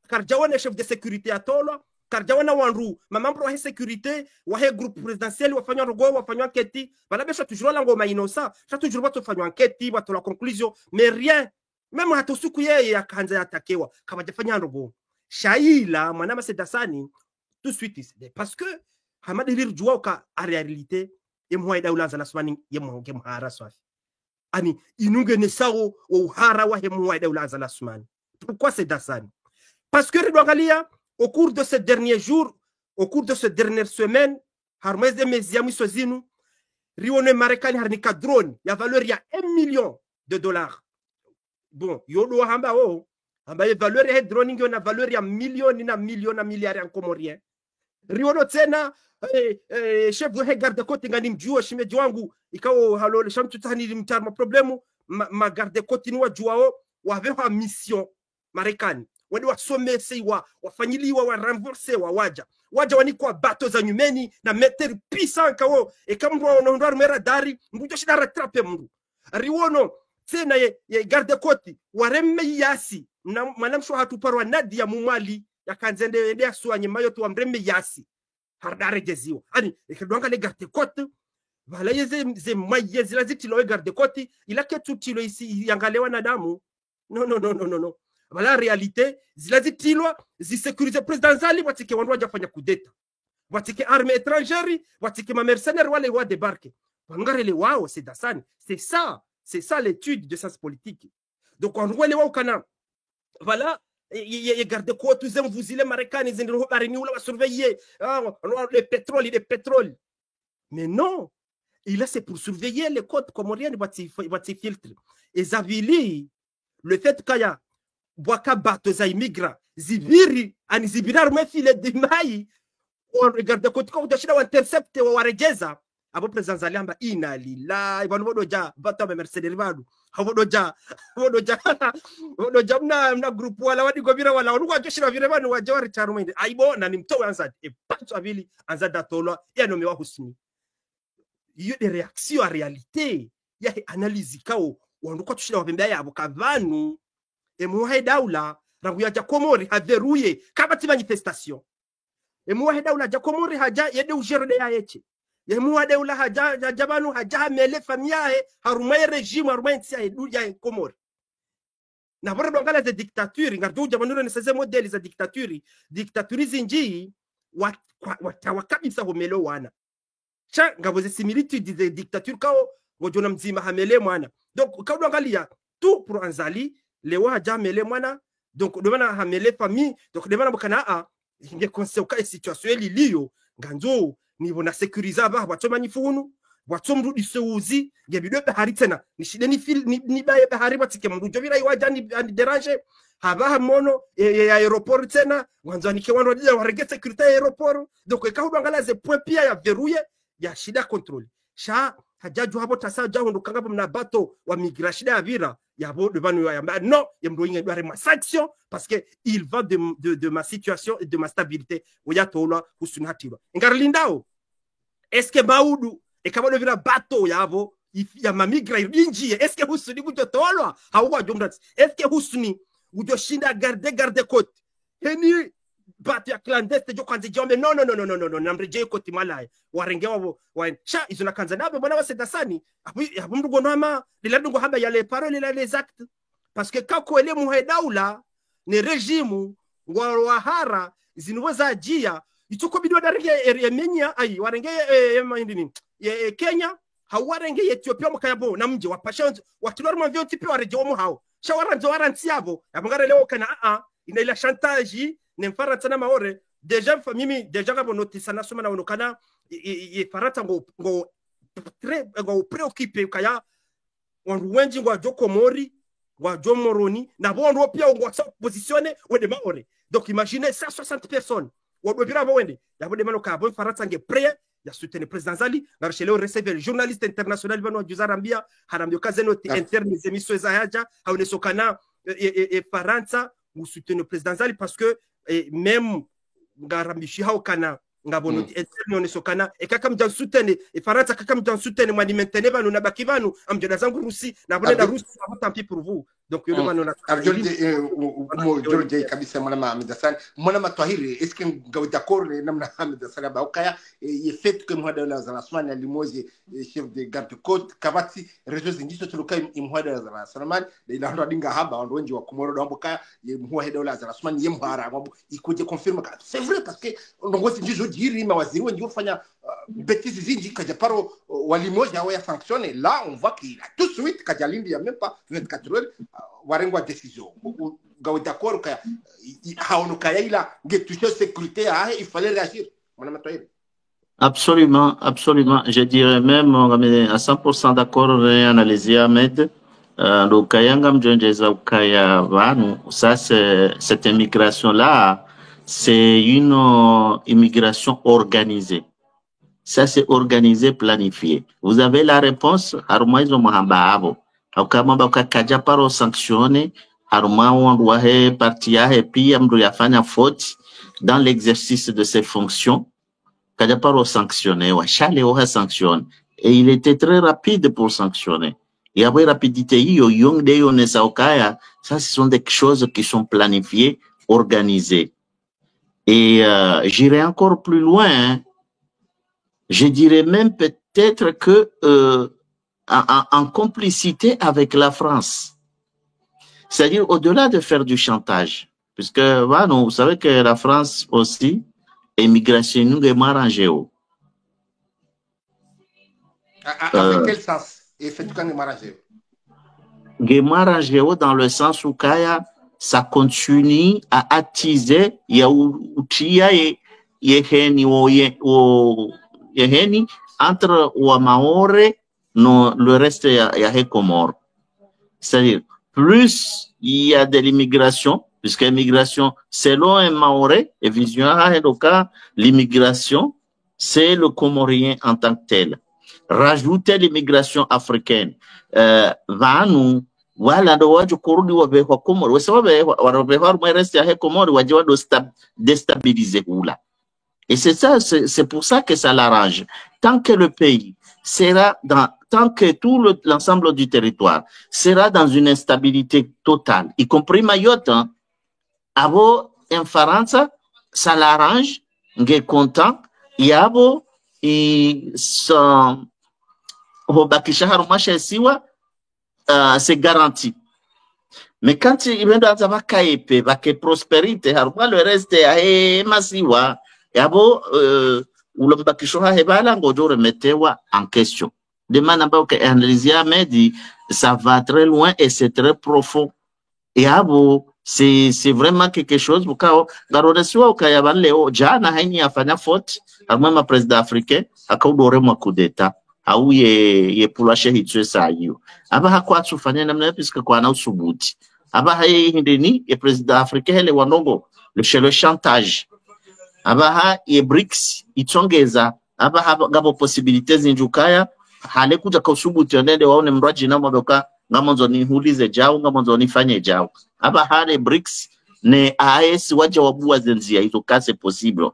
Karjawana chef de sécurité atolo karjawana wanru mamambro wa sécurité wa groupe présidentiel wafanya rogo wafanya enquête bala besha toujours la ngoma inosa ça toujours watu fanya enquête watu la conclusion mais rien même hata siku yeye akaanza atakewa kama jafanya rogo shaila mwanama Sedasani tout de suite parce que hamadi rirjua ka en réalité et moi daula za lasmani yemonge mhara swafi ani inunge ne sawo uhara wa moi daula za lasmani. Pourquoi Sedasani? Parce que au cours de ces derniers jours, au cours de ces dernières semaines, harmez de mes amis sozinu, rione marekani harnika drone, ya valeur ya $1 million. Bon, yolo hamba hamba valeur ya drone na valeur ya million na milliard en comorien. Riono tena chef de garde côte ngani mjuo shimeji wangu ikao halo shamtu tani mtarma problemu ma garde côte ni wajuao wavewa mission marekani wadi wasomese wafanyiliwa wa renforcer waja wanikwa bato za nyumeni na meteri pisa kao e kamru wanaondoa mera dari mbujo shida rattrape mru riwono tena ye garde côte waremme yasi na manamsho hatuparwa Nadia Mumali yakanzende ende aswanye mayo tu amremme yasi hardare jeziwa ani ikidonga le garde côte vala yeze maye zilaziti lo garde côte ilake tutilo isi yangalewa na damu no voilà réalité zilazitilwa zisécuriser président Zali watike wandu wajafanya kudeta watike armée étrangère watike ma mercenaires wale wa débarquer wangarele wao Sedasani c'est ça l'étude de sciences politiques. Donc on wale wao kana voilà ye garde côte zem vuzile marekani zindiro barini ula surveiller le pétrole mais non il a c'est pour surveiller les côtes comoriennes wati filtre et zavili le fait kaya Boaka bato za immigra zibiri ani zibirar mefile de mai on regarde kotika udashida wa intercept wa warejeza abo president Zaliamba ina lila ibanu bodoja bato ba Mercedes badu bodoja mna group wala wadi gobira wala uruko joshira vile banu wa jawari charumende aibo na nimtowe anza e pato avili anza datolo ya no mewa husni iyo de réaction à réalité ya analyse kao wanduka tushina wapembea yabo kavanu emuhe daula rangu ya Komori haveruye kabati manifestation emuhe daula ja Komori haja yede ujerde ya yeche emuhe daula haja jabanu haja mele famiae harumaye regime harumaye ntia edu ya Komori na bora dongala za dictature ngardu jabanuro ne seze modeli za dictature zinji watawakabisa homelo wana cha ngaboze similitude de dictature kao ngojona mzima hamele mwana donc kao dongalia tout pour anzali lewa haja mele mwana donc demana hamele famille donc demana bokana a nge konsequence situation eliliyo nganzo nibo na sécuriser ba batoma nifunu watomru diseuzi ngebido bahari tena nishide ni baye bahari batike mndu jovira iwaja ni déranger haba mono ya aéroport tena nganzo nike wano dia warege sécurité ya aéroport donc ka udangala ze point pia ya verrouille ya shida contrôle sha hajaju habo tasa jaho ndo kangabo na bato wa migration ya vira ya bo de banu ya non ya mdo inga bare ma sanction parce que il va de ma situation et de ma stabilité oya tola husuna hatiba ngarlindao est-ce que baudu e kama ndo vira bato yabo ya mamigra inji est-ce que husuni bujo tolwa hawa jomda est-ce que husuni bujo shinda garde côte heni bato ya clandeste jo kanze jombe non namreje côte malaya warenge wabo wa sha izuna kanza nabe bona waseda sani abu mndu gonoma liladu ngo hamba yale parole la les actes parce que kako ele muhedaula ne regime ngwa hara zinuweza ajia ituko bidwa darige emenya ai warenge ndini Kenya hawarenge Ethiopia mukayabo na mje wapasha watulora mavyo tipi wareje wo hao shawaranzo waranti yabo yabangara leo kana ina ila chantage ne mfara tana maore deja famimi deja ngabo notisa na soma na onokana farata ngo preoccupé kaya wandu wenji ngwa Komori ngwa Moroni na bondo pia ngwa positionner wende maore donc imaginez 160 personnes wado bira bo wende yabo de manoka bon farata nge prêt ya soutenir président Zali na rechele recevoir journaliste international bano juzarambia harambio kazeno interne des émissions za haja haonesokana Faransa ou soutenir président Zali parce que même ngarambishi haokana ngabono interne onesokana kaka mjan soutenir Faransa kaka mjan soutenir mwani maintenir bano na bakibanu amjona zangu Rusi na bonda Rusi tant pis pour vous donc yo demande na George kabisa mwana Ahmed Hassan mwana matwahiri est-ce que ngaw d'accord namna Ahmed Hassan ba okaya il fait que mwada la zanasman ya limoje chef de garde côte kabati réseaux zingiso tuluka imwada la zanasman ila ndo dinga haba ndo wengi wa Komoro ndo amboka mwada la zanasman yemhara ngabo ikuje confirme ka c'est vrai parce que ndo zingiso diri mawaziri wengi ufanya bêtises zingi kajaparo walimoja wa sanctionné là on voit qu'il a tout de suite kajalindi ya même pas 24 heures warengwa décision gawe d'accord ka haonuka ila ngetusho sécurité il fallait réagir mon ami. Absolument, je dirais même à 100% d'accord avec analyse Ahmed. Donc kayanga mjonjeza ukaya vanu ça cette immigration là c'est une immigration organisée. Ça c'est organisé, planifié. Vous avez la réponse harumaizo mahamba abo kama bakaja paro sanctionner haruma wahe partia et puis amdo yafanya faute dans l'exercice de ses fonctions kaja paro sanctionner wa chale wa sanctionne et il était très rapide pour sanctionner. Et après rapidité yo yong de yo ne saokaya, ça ce sont des choses qui sont planifiées, organisées. Et j'irai encore plus loin, hein. Je dirais même peut-être que en complicité avec la France. C'est-à-dire au-delà de faire du chantage, puisque vous savez que la France aussi, immigration nous est marangé. Avec quel sens? Effectivement, marangé dans le sens où Kaya, ça continue à attiser, il y a yeheni entre Maore le reste il y a Comores. C'est-à-dire plus il y a de l'immigration, puisque l'immigration selon un Maoré et vision l'immigration c'est le Comorien en tant que tel. Rajouter l'immigration africaine vanu wala ndo waju kurudi wa Komoro wasababu wa reste ya Komoro wajiwa déstabiliser hula. Et c'est ça, c'est pour ça que ça l'arrange. Tant que le pays sera tant que tout l'ensemble du territoire sera dans une instabilité totale, y compris Mayotte, hein. Abo en Faransa, ça l'arrange, il est content, yabo, et son, c'est garanti. Mais quand il vient dans la caïpe, avec prospérité, le reste est massiva, yabo, ou le bakishoha hebala, ngojo remettewa en question. Demande que Analysia m'a dit, ça va très loin et c'est très profond. Et abo, c'est vraiment quelque chose, bukao, garodesiwa ukayaban leo, jana haini afanya faute, ma président africain, akaudore mwa coup d'état, au ye pulashe hitwe sa yu. Aba hakwa tufanya namna puisque kwa na usubuti. Aba haye hindeni, ye président africain le wanongo, le chantage. Aba ha ye BRICS, itongeza, aba ha gabo possibilités zinjukaya, hale kuja kwa usubuti onende waone mraji na mwadoka, ngamonzo ni hulize jao, ngamonzo ni fanye jao. Aba hale BRICS, ne AES waja wabua zenzia, ito kase possible.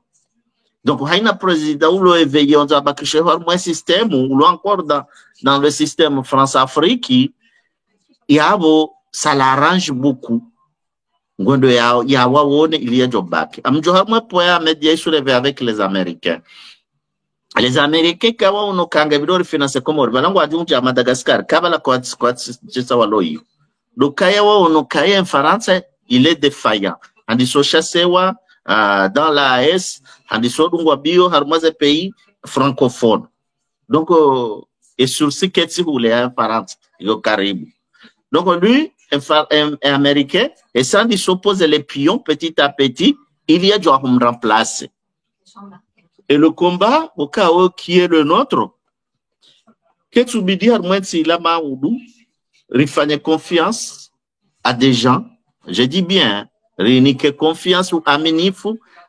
Donc, haina président ou le éveillé, on a bakishe un système, ou encore dans le système France-Afrique, yabo, ça l'arrange beaucoup. Ngondo ya wawone, il y a job back. Amjoha mwa poya media soulevé avec les Américains. Les Américains, kawa uno kanga vidori finance komori, balangu adjunja à Madagascar, kabala kwa jisa waloyi. Le kaya wa uno kaya en France, il est défaillant. Andiso chassewa, dans la AES, andiso dungwa bio, harmaze pays francophone. Donc, et sur ce qu'est-ce que les France, yo Caraïbes. Donc, lui, un Américain, et sans il s'oppose les pions petit à petit, il y a déjà un remplacer. Et le combat, au cas où qui est le nôtre, qu'est-ce que tu dis, Armand, si là-bas, il faut confiance à des gens, je dis bien, il faut confiance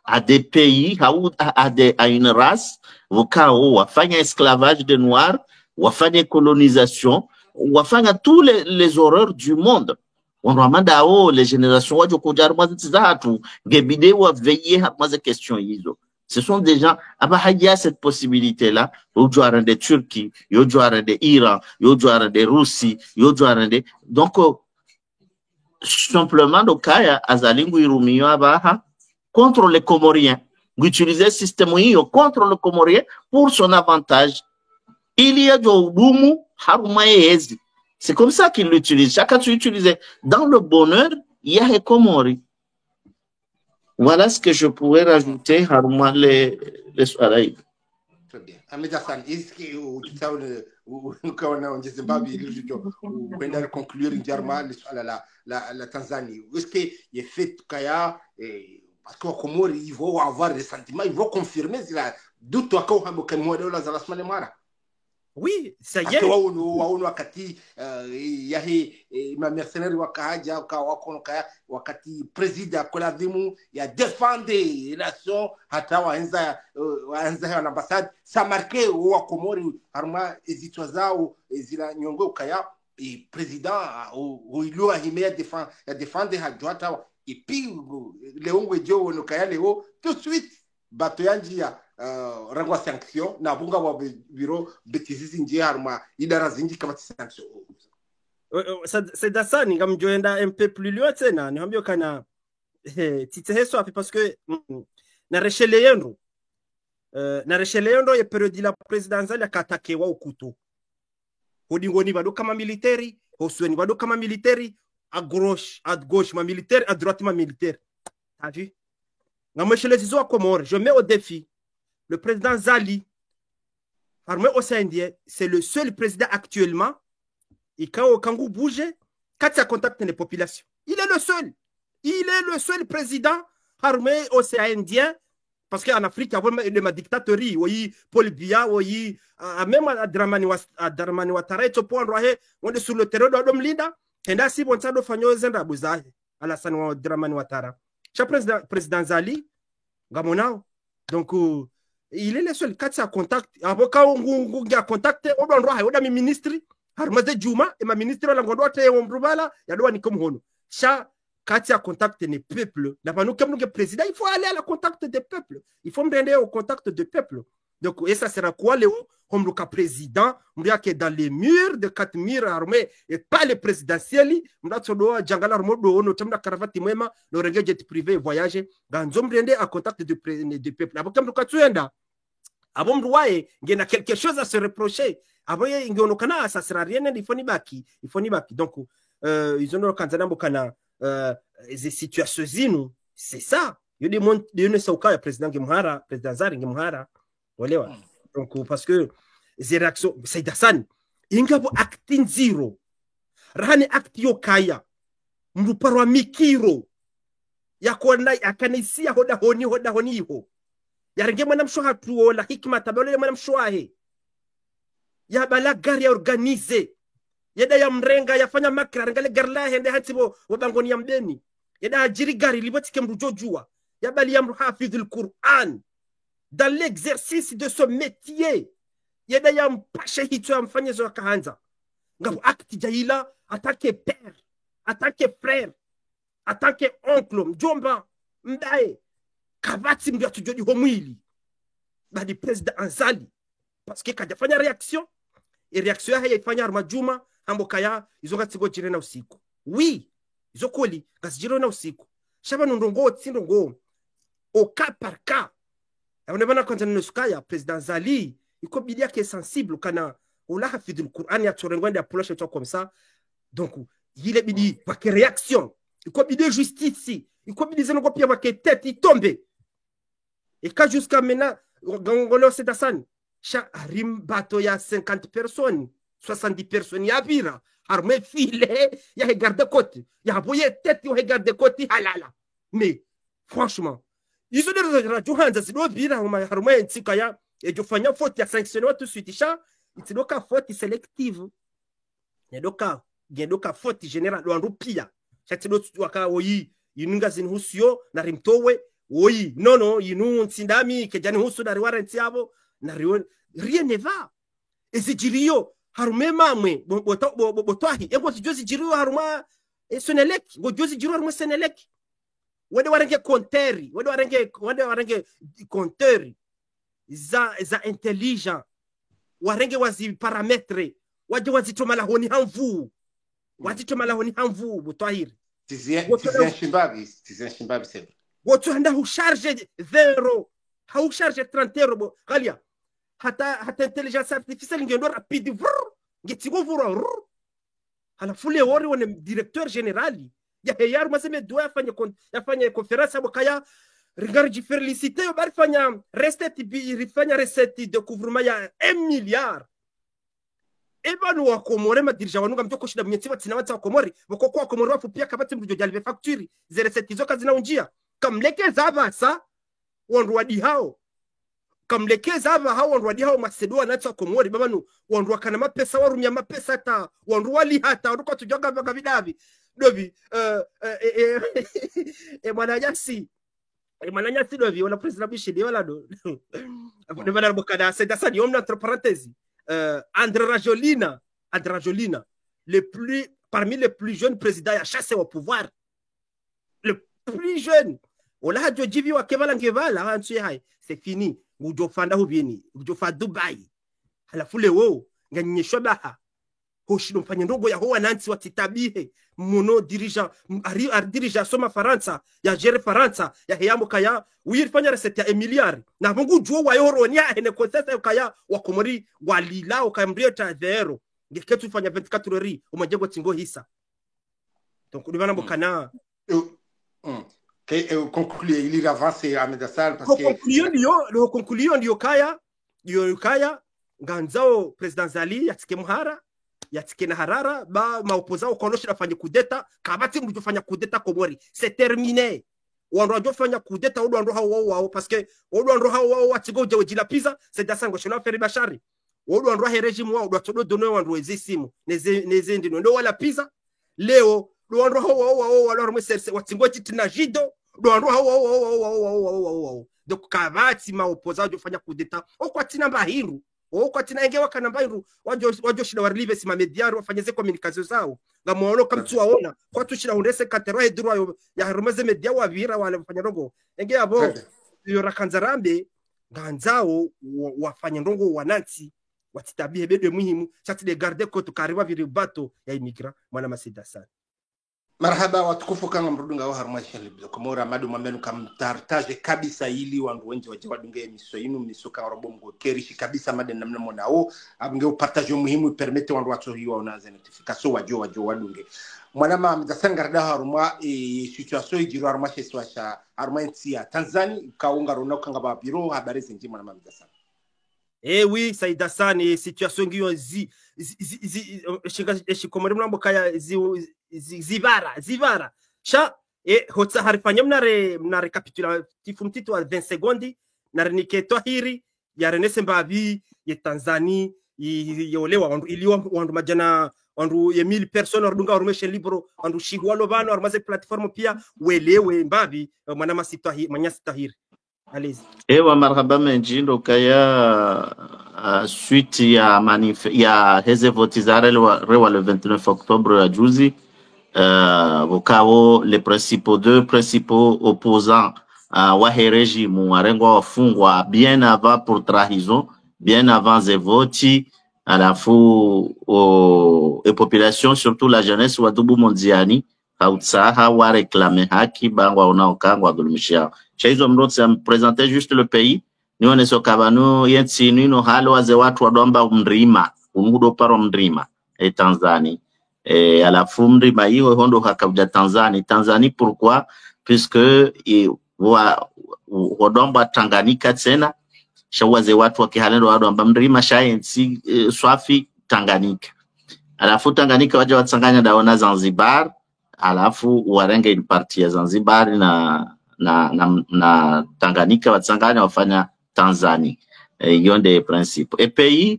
à des pays, à une race, au cas où il faut un esclavage de noirs, ou il faut une colonisation, ou il faut tous les horreurs du monde. On demande à les générations, ce sont des gens, il y a cette possibilité-là, il y a des Turquie, il y a des Iran, il y a des Russie, il y a des... Donc, simplement, le cas, Azalingu Irumio Abaha, contre les Comoriens, utiliser le système contre les Comoriens pour son avantage. Il y a du Oumu, Harumaezi. C'est comme ça qu'il l'utilise. Chacun l'utilise. Dans le bonheur, il y a les Comori. Voilà ce que je pourrais rajouter à les soirées. Très bien. Ahmed Hassan, est-ce que nous Zimbabwe, nous conclure la Tanzanie? Est-ce qu'il est fait Kaya, parce qu'au Comores, ils vont avoir des sentiments, ils vont confirmer d'où tu as oui, ça y est. Waono wakati yahe ma mercenaire wakahaja wako wakati president Koladimu ya défendre nation hata waanza na ambassade ça marqué wa Komori harma ezitwa zao zila nyongo kaya et président il a himea défendre hajota et puis leongo jo no kaya leo tout de suite bato yanjia rangwa sanction na bunga wa biro betizizi nje harma idara zinji kama sanction. C'est dasani comme joenda un peu plus loin tena niambio kana titeheso api parce que na recheleendo ya periodi la presidentielle akatakewa ukuto hodingoni bado kama military hosweni bado kama military à gauche ma militaire à droite ma militaire. T'as vu? Je mets au défi le président Zali, c'est le seul président actuellement, et quand vous bougez, quand ça contacte les populations, il est le seul. Il est le seul président armé océanien, parce qu'en Afrique, il y a une dictaterie, oui, Paul Biya, oui, même à Dramani Ouattara, on est sur le terrain de l'Omlinda, et là, si on s'en a fait, Alassane Dramani Ouattara. Chaque président Zali, Gamonao, donc il est le seul. Quand ça contacte, avocat on a contacté, on doit avoir un ministre, Harmaze Djouma, et ma ministre, on doit avoir un brubala, il y a un comme Hono. Chaque quand ça contacte les peuples, d'abord nous comme nous président, il faut aller à la contact des peuples. Il faut me rendre au contact des peuples. Donc, et ça sera quoi, Léo? Comme le cas président, on dit que dans les murs de 4 murs armés, et pas les présidentiels, on a dit que Djangala Armodo, nous sommes caravati même, le regret jet privé voyager, dans un à contact du peuple. Avant que tu aies avant de il y a quelque chose à se reprocher. Avant, il y a ça sera rien, il faut ni baki. Donc, ils ont des situations, c'est ça. Il y a des cas, le président Gimhara, président Zari Gimhara, voilà. Donc, parce que les réactions, c'est Dassan, il y a un acte zéro. Rahane acte yokaya, mruparwa mikiro, ya kuona ya kanisia hoda honi ho. Ya renge mwana mshoha tuo la hikima tabole mwana mshoahe. Ya bala gari ya organize. Yada ya mrenga yafanya makra rengale garla hende hatibo wabangoni ya mbeni. Yada hajiri gari libotike mrujojua. Ya bali ya mruhafidh al-Qur'an. Dans l'exercice de ce métier. Yada ya mpashe hito ya mfanyezo wakahanza. Ngabu akti jaila atake père, atake frère, atake oncle, mjomba, mdae. Kabati mdu atujodi homwili. Badi president Anzali. Parce que kajafanya réaction. Et réaction ya ifanya armajuma. Hambokaya, izonga tigo jirena usiku. Oui, izokoli, kasi jirena usiku. Shaba nundongo, tsindongo. Au cas par cas. Aonebana kwanza nusukaya, president Anzali, iko bidia qui est sensible, kana, oula hafidul Qur'an ya tsorengwende ya pula cheto comme ça. Donc, il est bidi, wake réaction. Iko bidi justice. Iko bidi zenongo pia wake tête, il tombe. Et quand jusqu'à maintenant, Gangolo Sedasan, chaque rim bateau y a 50 personnes, 70 personnes, y a vira, armé filet, y a garde côté, y a boyé tête, y a garde côté, halala. Mais, franchement, ils ont des radios, c'est le vira, on m'a armé un tikaya, et je fais une faute, y a sanctionné tout de suite, c'est le cas faute sélective. Il y a le cas faute générale, ou en roupia. C'est le cas où il y a une gazine houssio, n'a rimtowe. Oui, non, inu tsindami kejani husu na riwarenti yabo na rien ne va. Ezi jirio harume mamwe botwahi ego jozi jirio haruma Senelek, go jozi jirio haruma Senelek. Wade warenge konteri, wade warenge konteri za intelligent. Warenge wazi parametre, wazi tomala honi hanvu. Wazi tomala honi hanvu botwahiri. Tizien Shimbabi c'est Wotu handa hucharge 0, hucharge 30 euro galia. Hata intelligence artificielle ngendo rapide ngetigo vura. Hala fule wori wone directeur général. Ya heyaru maseme doya fanya conférence abo kaya regarde félicité yo bari fanya recette de couvrement ya 1 milliard. Ebanu wa Komore madirija wanunga mtoko shida mnyeti batina wata wa Komori. Boko kwa Komori wafu pia kabati mrujo jalibe facture. Ze recette zo kazi na unjia. Kamlekeza basa wanruadi hao kamlekeza hao wanruadi hao Macedonia natsa Komori babanu wanruwa kana mapesa warumya mapesa ta wanruwali hata waruko tujoga baga bidabi dobi mwananyasi dobi wala president Bishidi wala do ne bana bokada c'est ça diom entre parenthèses André Rajolina parmi les plus jeunes présidents à chassé au pouvoir, le plus jeune. Ola hajo jivi wa kevala ngevala hansu hai c'est fini ujo fanda hubieni ujo fa Dubai halafu leo nganyeshwa baha hoshino mfanya ndogo ya hoa nansi watitabihe muno dirigeant dirigeant soma Faransa ya gere Faransa ya heyamo kaya uyirfanya recette ya Emiliari na mungu juo wa yoronia ene konsesa kaya wa Komori walila ukambriota zero ngeketu fanya 24 heures umajengo tingo hisa donc ulibana bokana conclure il avance à Medassal parce que le conclusion ndio kaya nganzao president Zali yatike muhara yatike na harara ba maopozao konosha nafanya kudeta kabati mjofanya kudeta Komori c'est terminé wanro fanya kudeta wanro hao parce que wanro hao watigo jila pizza c'est dasango shona feri bashari wanro regime wao dotodo donner wanro ezisimu neze ndino ndo wala pizza leo wanro hao wala mserse watingo chitina jido wanro hao donc kabati maopozao jofanya kudeta okwatina bahiru okwatina engewa kana bahiru wajo shida warlive sima mediaro wafanyeze communication zao ngamuono kamtu waona kwa tushira hundese katero hedro ya harumaze media wavira wale mfanya rogo enge abo yo rakanzarambe ganzao wafanya ndongo wanansi watitabie bede muhimu chati de garde koto kariwa vile bato ya imigra mwana masida sana. Marhaba watukufu kanga mrudunga wa haruma Shelibdo Komora madu mamenu kamtartaje kabisa ili wandu wenje wajewa dunga ya miso inu mnisoka robo mgo kerishi kabisa made namna mona o abnge upartaje muhimu permete wandu watu hiwa unaze notification wajo wadunge mwanama mdasanga rada haruma situation ijiru haruma sheswasha haruma nti ya Tanzania kaunga rona kanga ba biro habari zinji mwanama mdasanga. Oui, Saïda San, situation qui ont shikomori mlambo kaya zivara. Cha hotsa harifanya mna recapitulatif mtito wa 20 sekondi na reniketo hiri ya renese mbavi ya Tanzania yolewa wandu majana wandu ya 1000 personnes ordunga orumeshe libro wandu shigwalo bano armaze platform pia welewe mbavi mwanama sitahiri manyasitahiri. Allez-y. Ewa marhaba menjindo kaya suite ya heze votizare rewa le 29 octobre ya juzi vokao les deux principaux opposants wa régime warengwa wafungwa bien avant pour trahison, bien avant ze voti à la fou et population surtout la jeunesse wa dubu mondiani hautsaha wa réclamer haki bangwa unaokangwa dhulumishia. Chaizo mrotsi présenter juste le pays nione sokabanu yetsi nino halo waze watu wadomba mrima umudo paro mrima Tanzanie à la mrima hiyo hondo hakabuja Tanzanie pourquoi puisque wadomba Tanganyika tena shawaze watu wakihalendo wadomba mrima shayensi swafi Tanganyika alafu Tanganyika waje watsanganya daona Zanzibar alafu warenge in partie ya Zanzibar na Tanganyika watsanganya wafanya Tanzania hiyo ndio principe et pays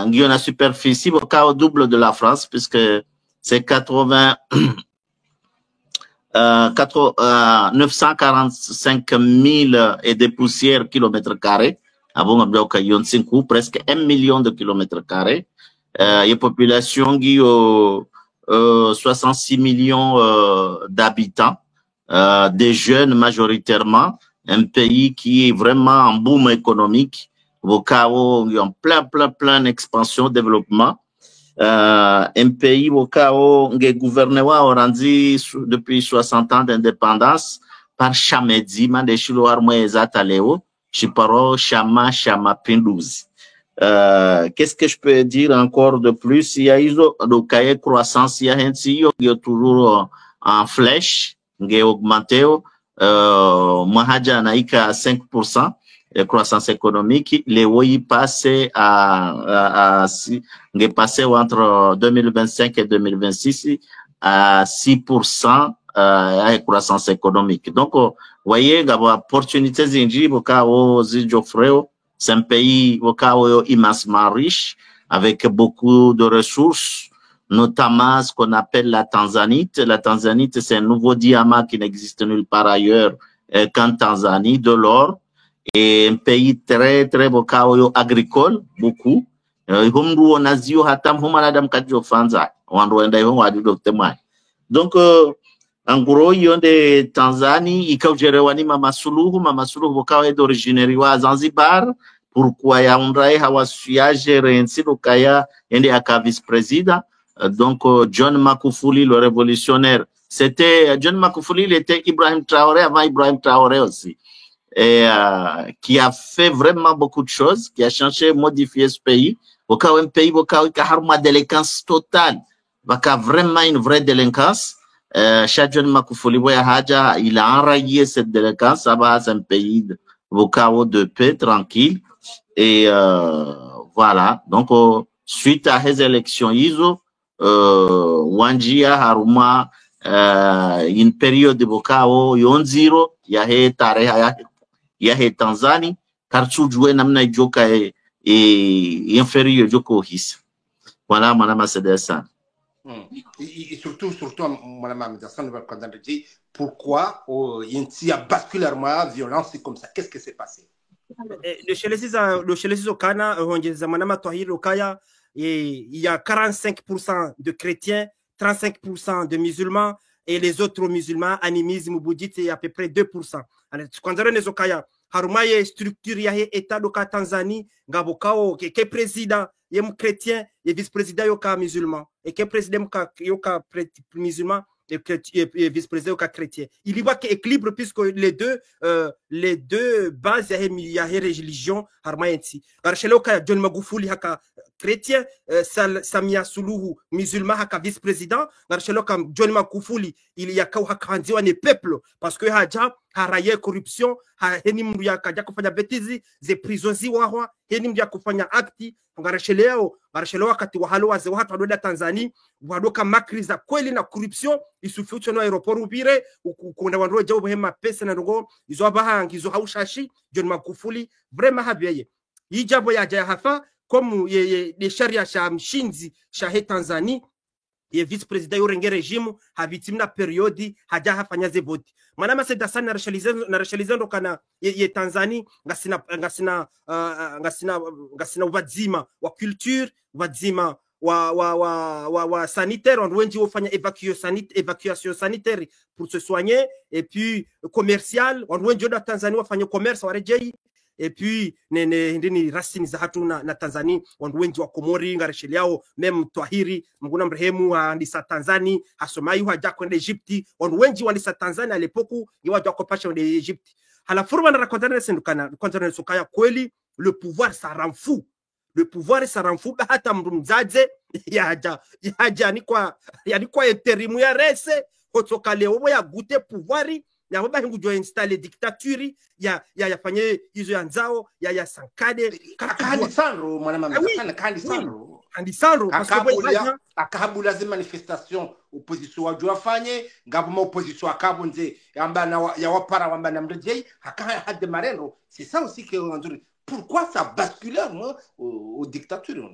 ndio na superficie au double de la France puisque c'est 945 000 et des poussières kilomètres carrés avant bloca yon 5 presque 1 million de kilomètres carrés et population qui 66 millions d'habitants, des jeunes majoritairement, un pays qui est vraiment en boom économique, au cas où il y a plein d'expansion, développement, un pays au cas où il gouverné rendu depuis 60 ans d'indépendance par Chamedi, Mandeshilo Armoeza Taleo, Chiparo Chama Pinduzi. Qu'est-ce que je peux dire encore de plus? Il y a le cahier croissance, il y a toujours en flèche, il y a augmenté, Mahaja naika 5%, de croissance économique, les OI passé passé entre 2025 et 2026 à 6%, de croissance économique. Donc, vous voyez, il y a des opportunités c'est un pays immensement riche, avec beaucoup de ressources, notamment ce qu'on appelle la tanzanite. La tanzanite, c'est un nouveau diamant qui n'existe nulle part ailleurs qu'en Tanzanie, de l'or, et un pays très agricole, beaucoup. Donc, en gros, il y a des Tanzanie, ikaujérewani Mama Suluhu wakawa est originaire wa Zanzibar, pourquoi ya undrae hawasiaje rensi lokaya ende aka vice-président. Donc, John Magufuli, le révolutionnaire, c'était, John Magufuli, il était Ibrahim Traoré avant Ibrahim Traoré aussi. Et, qui a fait vraiment beaucoup de choses, qui a changé, modifié ce pays. Wakawa un pays, wakawa harma délinquance totale. Wakawa vraiment une vraie délinquance. John Magufuli il a enrayé cette délinquance, ça va, c'est un pays de paix, tranquille. Et voilà, donc suite à ces élections ISO, Wanjia Haruma, une période de Bokao, Yonziro, Yahe Tareha, Yahe Tanzanie, Karchu joué Namna Joka et inférieur Joko His. Voilà, madame Sedessa. Et surtout, Mme Amidassan, pourquoi il y a particulièrement violence comme ça? Qu'est-ce qui s'est passé? Le Chelesizo Kana, il y a 45% de chrétiens, 35% de musulmans, et les autres musulmans, animisme, bouddhiste, c'est à peu près 2%. Quand on est harumaye structure ya he etat do ka Tanzanie ngabo kao ke president yem chrétien et vice-président yoka musulman et que président yoka musulman et vice-président yoka chrétien. Il y va que équilibre puisque les deux bases ya religion harmayensi. Garsheloka John Magufuli haka chrétien, Samia Suluhu musulman haka vice-président. Garsheloka John Magufuli il y a ka hakanziwa ne peuple parce que haja haraye corruption heni mndu ya kaja kufanya betizi ze prisonzi wahwa heni mndu ya kufanya akti ngarasheleo wakati wahalo waze watu wadoda Tanzania wadoka makri za kweli na corruption isuficho no aeroport ubire ukunda wandoe jawo hema pesa na ngo izo abahangi izo haushashi John Magufuli vraiment habiyeye ijabo ya jaya hafa comme ye sharia sha mshinzi sha he Tanzania ye vice-président yorenge regime habitimna periodi haja hafanya ze vote manama seda sana na rashalizando kana ye Tanzania ngasina ubadzima wa culture ubadzima wa sanitaire on wenji ofanya évacuation sanitaire pour se soigner et puis commercial on wenji da Tanzania wafanya commerce wa rejei et puis ndini rasini za hatu na Tanzania wandu wengi wa Komori ngareshi yao mem Twahiri mguna mrehemu andisa Tanzania hasomai haja kwenda Egypti wandu wengi wandisa Tanzania alepoku yiwaja kopasha kwenda Egypti hala furuma na rakontana sendukana kontana sukaya kweli le pouvoir ça rend fou hata mrumzaze yaja ni kwa interimu ya rese kutoka leo ya gute pouvoiri ya baba hingu jo installe dictature ya fanye hizo ya nzao ya Sankade kandi sanro mwana mama kandi sanro parce que akabu lazima manifestation opposition wa jua fanye ngabo ma opposition akabunze yamba ya wapara wamba na mrejei hakaya hade mareno c'est ça aussi que nzuri pourquoi ça bascule aux dictatures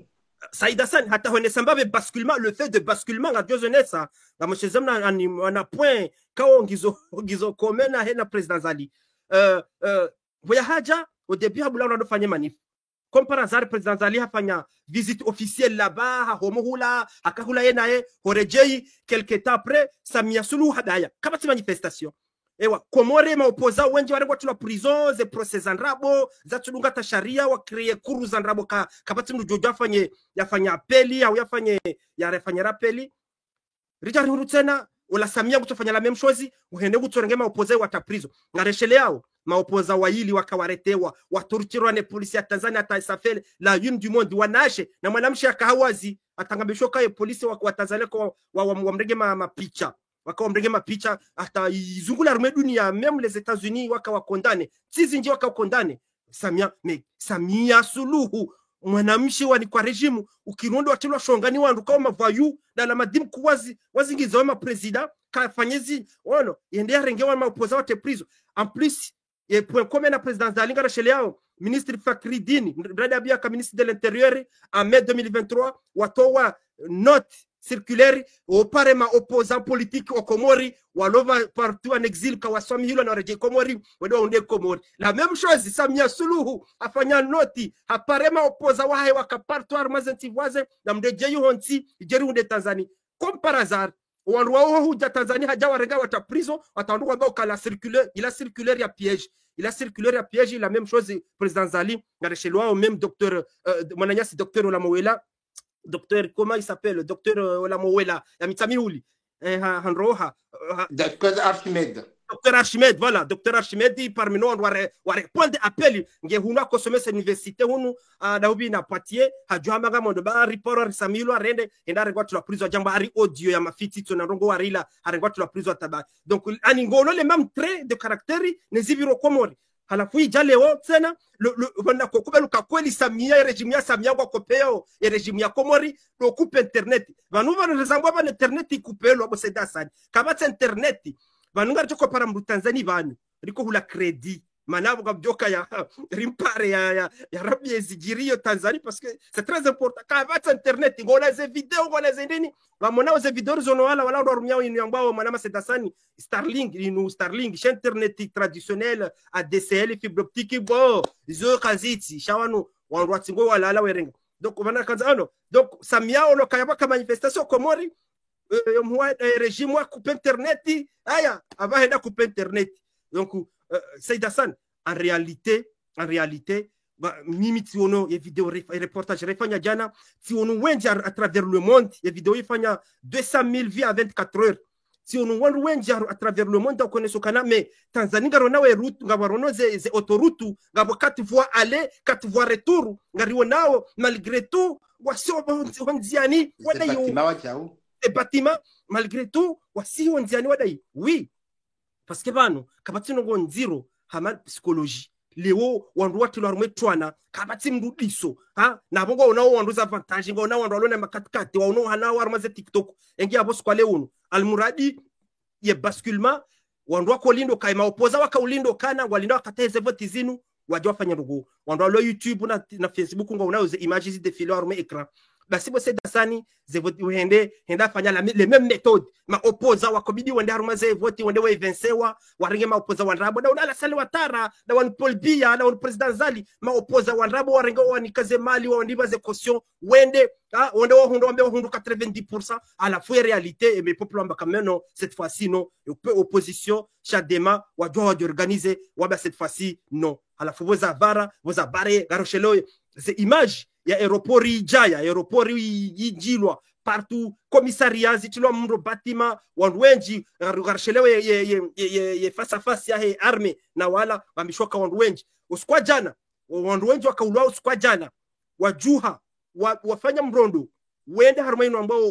Saïda San hata hone sambabe basculement le fait de basculement la diozenesa la mchezemna ana point kao ngizo komena hena president Zali voya haja au début habula ndo fanya manif comme par hasard president Zali hafanya visite officielle là-bas ha homohula akahula yenae horejei quelque temps après Samia Suluhu hadaya kama si manifestation ewa Komore maopoza wengi warengwa tula prison ze process andrabo za tulunga ta sharia wa créer kuru za andrabo kapati mjojo yafanya apeli au yafanya rapeli Richard Hurutsena wala Samia kutofanya la même chose uhende kutorenge maopoza wa ta prison ngareshele yao maopoza waili wakawaretewa waturchirwa ne polisi ya Tanzania ta safel la une du monde wanashe na mwanamshi akahawazi atangambishwa kae polisi wa Tanzania kwa wamrege mapicha wakaombrege mapicha hata izungula rume dunia même les États-Unis wakawakondane sisi nje wakakondane Samia Suluhu mwanamshi wani kwa rejimu ukirundo watilwa shongani wandu kama mavayu na la madimu kuwazi wazingiza wa president kafanyezi ono yende arengewa maopoza wote prison en plus et point comme na président Zalinga rachele yao ministre Fakhridini brada bia ka ministre de l'intérieur en mai 2023 watoa note circulaire au parlement opposant politique au Komori walova partout en exil kwa wasomi hilo na reje Komori wado unde Komori la même chose Samia Suluhu afanya noti ha parlement opposant wahe wakapartu armazenti voisin na mdeje yuhonti ijeri unde Tanzania comme par hasard wanruwa huja Tanzania hajawa renga wata prison watandu kwamba ukala circulaire il a circulaire ya piège la même chose président Zali ngareshelwa même docteur Mwananyasi docteur Olamowela docteur comment il s'appelle docteur Olamowela ya Mitamiuli Hanroha docteur Archimede voilà docteur Archimede parmi nous on doit répondre appel nge hunu consommer cette université hunu na ubi na patie hajua manga mondo ba report Samilo arende enda rengwa tula prison jamba ari audio ya mafiti tuna rongo warila arengwa tula prison tabaki donc aningolo les mêmes traits de caractère nezibiro Komori halafu ijaleo tena wana kokubelu kakweli Samia regime ya Samia kwa kopeo ya regime ya Komori do coupe internet vanu vana rezambwa ba internet ikupelo abo seda sana kabata internet vanu ngarjoko para mu Tanzania vanu riko hula credit manabo kabjoka ya rimpare ya rabi ezigirio Tanzania parce que c'est très important kabata internet ngona ze video ngona ze ndini vamona ze video zono wala ndo rumyao inu yambao manama seda sana Starlink chaîne internet traditionnelle ADSL fibre optique bo zo kaziti shawanu wanrwatingo wala werenga donc wana kanza ano donc Samia ono kayaba ka manifestation Komori régime wa coupe internet aya ava henda coupe internet donc Saïda San en réalité mimi tiono ya video reportage refanya jana tiono wengi à travers le monde ya video ifanya 200,000 vues à 24 heures tiono wengi à travers le monde connaissons kana mais Tanzanie garona we route ngabarono ze autoroute ngabo 4 voies aller 4 voies retour ngariwo nao malgré tout wasi onziani wadai les bâtiments malgré tout wasi onziani wadai oui parce que bano kabatino ngonziro hama psychologie leo wandu watu larumetwana kabati mrudiso ha na bongo unao wandu avantage ngo unao wandu alone makatikati wa unao hana warmaze TikTok engi abo kwa leo almuradi ye basculement wandu wako lindo kaima opoza waka ulindo kana walinda wakateze vote zinu wajua fanya rugo wandu alo YouTube na Facebook ngo unao ze images de filo arume écran basi bo c'est dasani ze vote henda fanya les mêmes méthodes ma opoza wakobidi wende arumaze vote wende we vencewa waringe ma opoza wanrabo na unala sali watara na wan Paul Biya na wan president Zali ma opoza wanrabo waringe wanikaze mali wandiba ze caution wende wende wahundo wambe wahundo 90% à la fois réalité et mes peuples amba quand même non cette fois-ci non opposition Chadema wajua organiser waba cette fois-ci non à la fois vous abare garochelo ces images ya aéroport Jaya aéroport yijilwa partout commissariat zitilo mro batima wanwenji garshelewe ye face à face ya arme na wala bamishoka wanwenji usikwa jana wanwenji wakaulwa usikwa jana wajuha wafanya mrondo wende harmaino ambao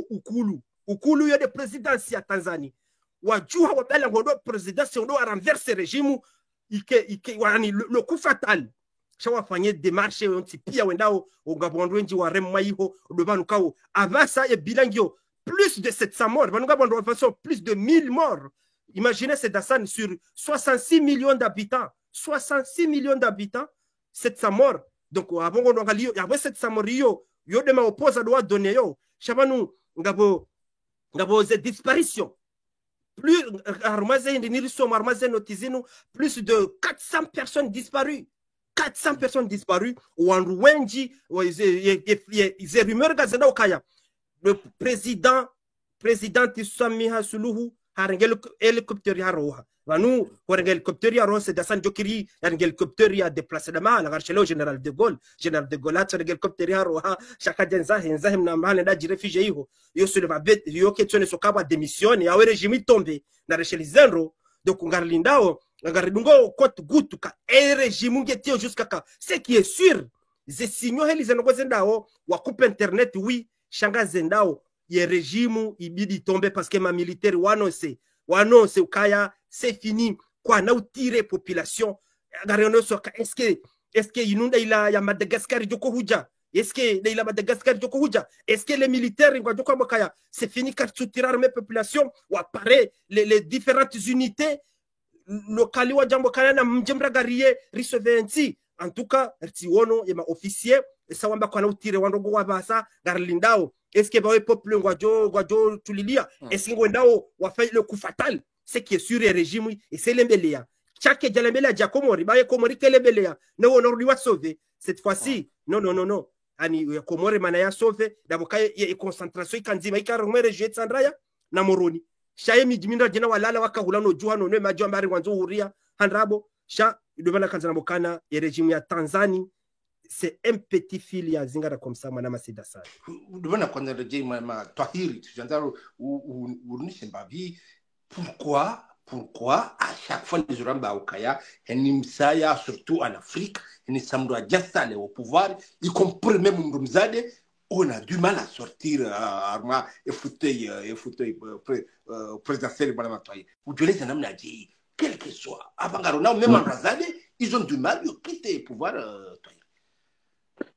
ukulu ya de presidency ya Tanzania wajuha wabala ngondo presidency ndo renverser régime ike wani le coup fatal shawafanye démarche onti pia wendao ongabondu wenji wa remma iho dobanu kawo avasa e bilangio plus de 700 morts banuga bondo façon plus de 1000 morts. Imaginez cette Dassan sur 66 millions d'habitants 700 morts. Donc avant on galio y avait 700 morts yo de ma oppose doit donner yo chabanu ngabo ze disparition plus armazen niliso armazen notizino plus de 400 personnes disparues. 400 personnes disparues wandu wenji ze rumeur gazenda okaya le président Samia Suluhu harengel hélicoptère yaroha vanu horengel hélicoptère yaro c'est Dassan Jokiri harengel hélicoptère ya déplacé de mal garchelo général de Gaulle a harengel hélicoptère yaroha chaka denza henza na mahane da réfugié hiho yo se va bet yo ketone sokaba démission ya régime tombé na rechelizendo donc ngarlindao ngaridungo kote gutu ka régime ngetio jusqu'à ka ce qui est sûr ze signaux helize ngo zendao wa coupe internet oui shanga zendao ye régime ibidi tomber parce que ma militaire wanose ukaya c'est fini quoi na utire population gareno soka est-ce que inunda ila ya Madagascar joko huja est-ce que les militaires ngwa mokaya c'est fini car soutirer mes populations ou apparaît les différentes unités locales wa jambo kana na mjemra garie risoventi en tout cas rtiwono yema officier sawamba kwa na utire wandogo wa basa garlindao est-ce que ba peuple ngwajo tulilia est-ce que ngwendao wa fait le coup fatal c'est qui est sur le régime et c'est l'embelea chaque jalembela ja komori ba komori kelebelea no wono wa sauver cette fois-ci non ani komori manaya sauver daboka ye concentration ikanzima ikaromere jet sandraya na moroni shaye mijiminda jena walala wakahula no juhano no majwa mbari wanzo huria handrabo sha idobala kanzana bokana ya régime ya Tanzanie c'est un petit fil ya zingara comme ça manama Dassan udobana kwanza régime ma tahiri tujanzaro urunishe mbavi pourquoi à chaque fois les Uramba Okaya enimsaya surtout en Afrique ni samdo ajastale au pouvoir y compris même Mzade on a du mal à sortir arma et fauteuil présidentiel bana matoyi ujole sana mnaji quel que soit abangarona même en Mzade ils ont du mal à quitter le pouvoir toya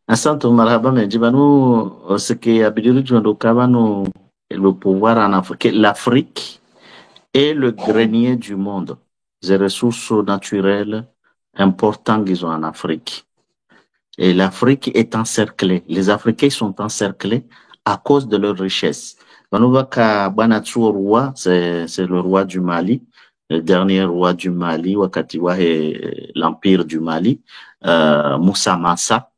Asante marhaba mejibanu ce qui abidiru jondo kabano le pouvoir en Afrique l'Afrique est le grenier du monde. Les ressources naturelles importantes qu'ils ont en Afrique. Et l'Afrique est encerclée. Les Africains sont encerclés à cause de leur richesse. C'est le roi du Mali, le dernier roi du Mali, Wakatiwa et l'Empire du Mali, Moussa Massa.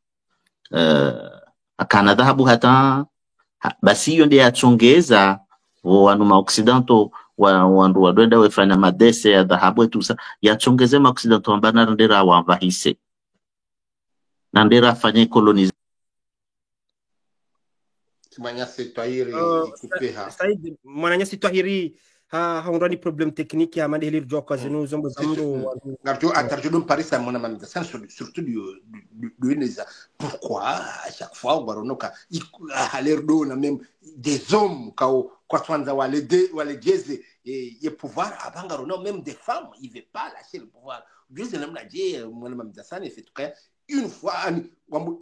À Canada, basi yonde ya chongeza wanuma occidentaux wandu wadwenda wefanya madese ya dhahabu et tout ça yachongeze maoccidentaux ambana ndera wavahise na ndera afanye colonize Manyasi Twahiri ikupeha Said Mwananyasi Twahiri haundani problem technique ya mande hilir joko zenu zombo zamdo Garjo atarjudum Paris à mon amamisation surtout du Neza. Pourquoi à chaque fois on baronoka à l'air d'eau on a même des hommes quoi soit wale jeze et pouvoir abangarono même des femmes il veut pas lâcher le pouvoir. Dieu c'est l'homme la dit mon amamisation et c'est tout cas une fois un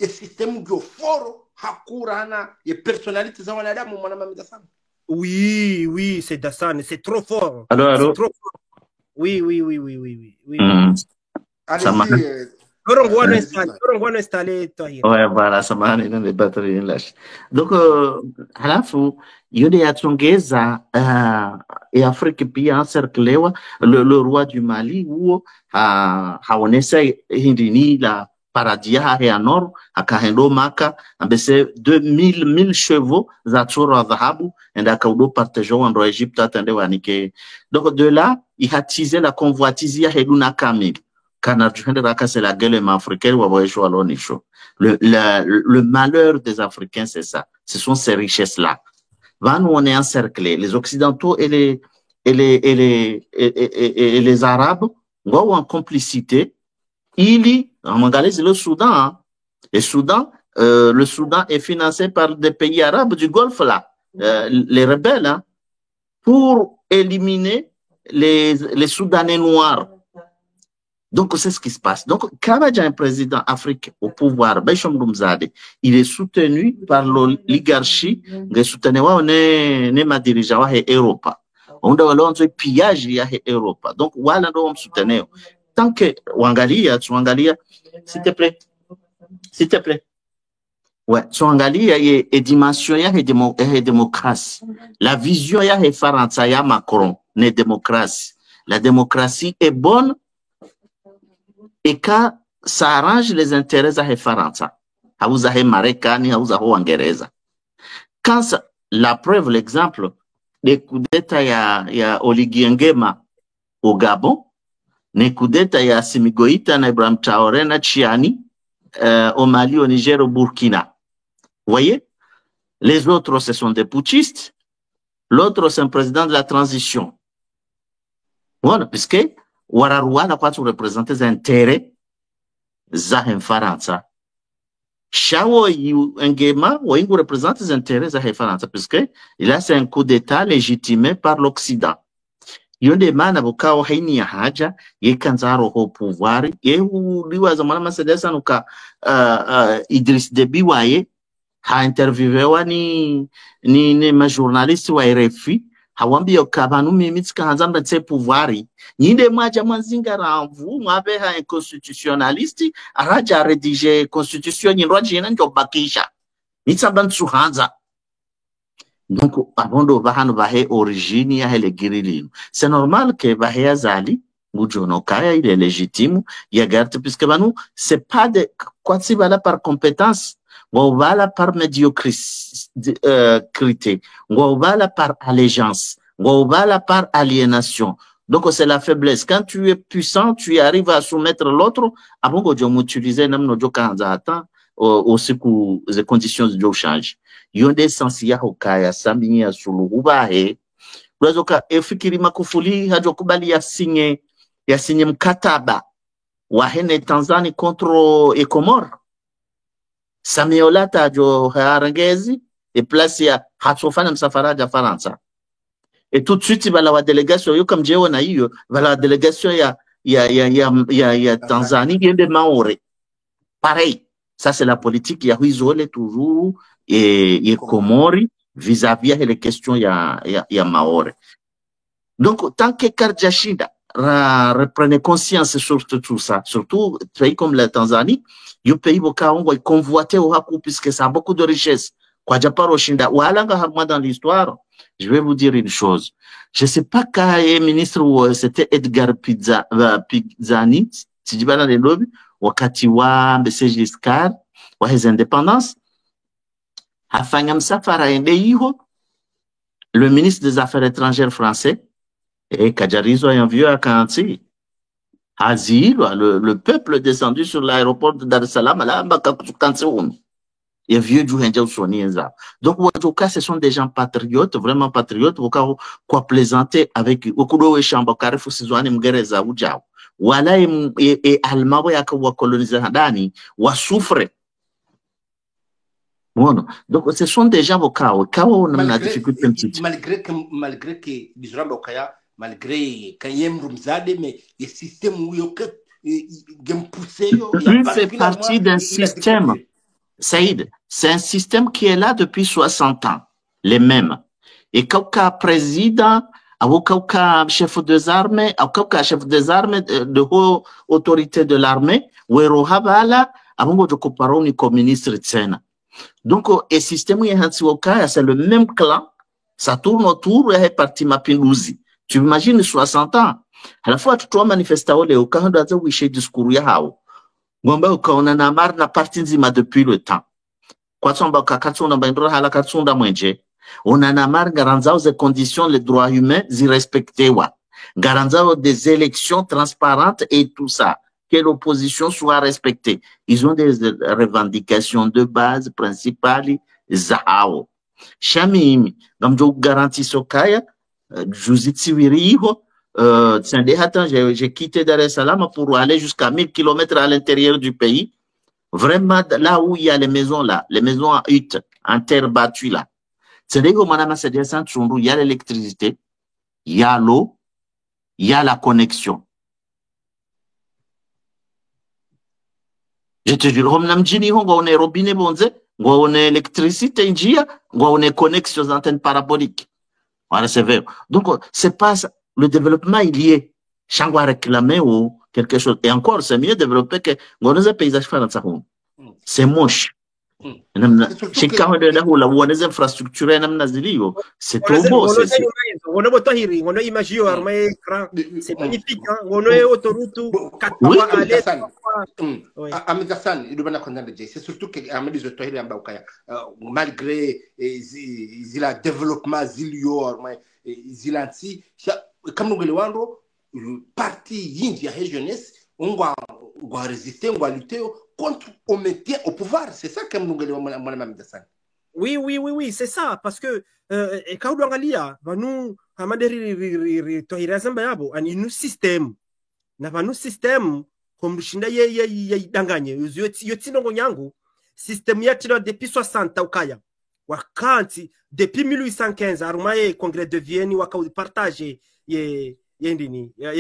système de fort hakurana et personnalité za wanadamu mon amamisation. Oui, c'est Dassan, c'est trop fort. Alors. Trop fort. Oui. Allez-y. On va installer Tahir. Ouais, voilà, samahani na batterie lâche. Donc halafu yule yatongeza e Afrika pia encerclewa le roi du Mali huo haonesa hindini la paradia ya nord akahendo maka ambese 1000 chevaux za tsoro dhahabu enda kaudo partageant en Égypte atende wanike. Donc de là il a teasé la convoitise ya heduna kamil. C'est la gueule africaine le malheur des Africains, c'est ça. Ce sont ces richesses-là. Nous, on est encerclés. Les Occidentaux et les Arabes ont en complicité. C'est le Soudan. Hein. Le Soudan est financé par des pays arabes du Golfe, là. Les rebelles, hein, pour éliminer les Soudanais noirs. Donc, c'est ce qui se passe. Donc, quand il y a un président africain au pouvoir, il est soutenu par l'oligarchie, il est soutenu par les dirigeants de l'Europe. On doit avoir un pillage de l'Europe. Donc, voilà, on soutenu. Tant que Wangalia, s'il te plaît. Ouais, Wangalia est dimension de démocratie. La vision de France, Macron, n'est démocratie. La démocratie est bonne. Et quand ça arrange les intérêts de France, quand la preuve, l'exemple, les coups d'État y a Oligui Nguema au Gabon, les coups d'État y a Assimi Goïta, Ibrahim Traoré, Tchiani, au Mali, au Niger, au Burkina. Vous voyez? Les autres, ce sont des putschistes. L'autre, c'est un président de la transition. Voilà, puisque Wararua n'a pas représenté les intérêts de France. Chao Nguema représente les intérêts de France, puisque là, c'est un coup d'État légitimé par l'Occident. Il y a des gens qui ont été haja, au pouvoir, et Idriss Déby a interviewé ni journaliste wa RFI. Hawambi okabanu mimitika hanzamba tse pouvoiri nyinde mwaja mwanzinga ramvu mwabe ha constitutionnaliste araja rédiger constitution nyindwaje yena njobakisha nitsamba ntsuhanza. Donc abondo bahano bahe origine ya hele girilino, c'est normal que bahe azali ngujono kaya il est légitime ya garte, puisque banu c'est pas de quoi si bala par compétence ou voilà par médiocrité, ou voilà par allégeance, ou voilà par aliénation. Donc c'est la faiblesse. Quand tu es puissant, tu arrives à soumettre l'autre. Avant que tu utilises même nos aussi pour les conditions de change. Il y a des sens ya hokaya sambinya suluhuba he. Unazoka efikiri Magufuli hajokubali ya sinye mkataba wa hene Tanzania contre les Comores. Samuelata jo harangezi et place ya hatsofana msafara ya Faransa. Et tout de suite il va la délégation yo comme jewe na hiyo va la délégation ya Tanzanie bien de Maoré. Pareil, ça c'est la politique ya isolé toujours et Comori vis-à-vis les questions ya Maoré. Donc tant que Kardjashida reprenez conscience sur tout ça, surtout pays comme la Tanzanie, le pays bokaongo est convoité au Haku puisque ça a beaucoup de richesses. Kwa Japaro Shinda, moi dans l'histoire, je vais vous dire une chose. Je sais pas quand est ministre ou c'était Edgar Pizzani, si je vais dans les lobbies, wakati wa Mbese Giscard, wa les indépendances, afanya msafara ende hiyo, le ministre des Affaires étrangères français, Et Kajarizo est un vieux à Kanti. Asile, le peuple descendu sur l'aéroport de Dar es Salaam, là, il y a vieux du Henja Sonienza. Donc, Wajoka, ce sont des gens patriotes, vraiment patriotes, quoi plaisanter avec eux. Okudo et Chambakare, Fusizouane, Mgereza, Oudjao. Wala et Almawa, Yaka, wa coloniser Hadani, wa souffre. Bon, donc, ce sont des gens au cas où on a une difficulté petite. Malgré que, disons, malgré quand il y a un rumzade, mais le système où il y a un poussé, il fait partie d'un système. Saïd, c'est un système qui est là depuis 60 ans, les mêmes. Et quand président, quand chef des armées, quand chef des armées de haute autorité de l'armée, ou Rohabala, avant de comparer comme ministre de Sénat. Donc, le système c'est le même clan, ça tourne autour et est parti Mapinouzi. Tu imagines 60 ans. À la fois, tu dois manifester au Léo, quand on doit dire discours, Gomba on en a marre na partie nzima depuis le temps. Kwa tsomba kakatunda bandora hala katsunda mwenje. On en a marre garanzao des conditions les droits humains irrespectewa. Garanzao des élections transparentes et tout ça. Que l'opposition soit respectée. Ils ont des revendications de base principales zao. Shamimi gamjo garanti sokaya juzitiwiriho. J'ai quitté Dar es Salaam pour aller jusqu'à 1000 km à l'intérieur du pays. Vraiment, là où il y a les maisons là, les maisons en hutte, en terre battue là. C'est-à-dire il y a l'électricité, il y a l'eau, il y a la connexion. Je te jure, on est robinet bonze, on est électricité, on est connexion aux antennes paraboliques. Voilà, c'est vrai. Donc, c'est pas ça. Le développement, il y est. Changwa réclamer ou quelque chose. Et encore, c'est mieux développé que dans un paysage français. C'est moche. C'est quand on a des infrastructures, c'est trop beau. C'est magnifique. On a autoroute. C'est surtout que malgré le développement zilansi comme nous le parti India et jeunesse on va résister, on va lutter contre au métier au pouvoir. C'est ça comme nous le oui, c'est ça parce que quand on regarde nous amaderi tohirazamba yabo ani nous système na vanu système comme shinda ye danganye yotinongo nyangu système yatino depuis 60 ukaya wakati depuis 1815 arumaye congrès de Vienne wakaudi partager ye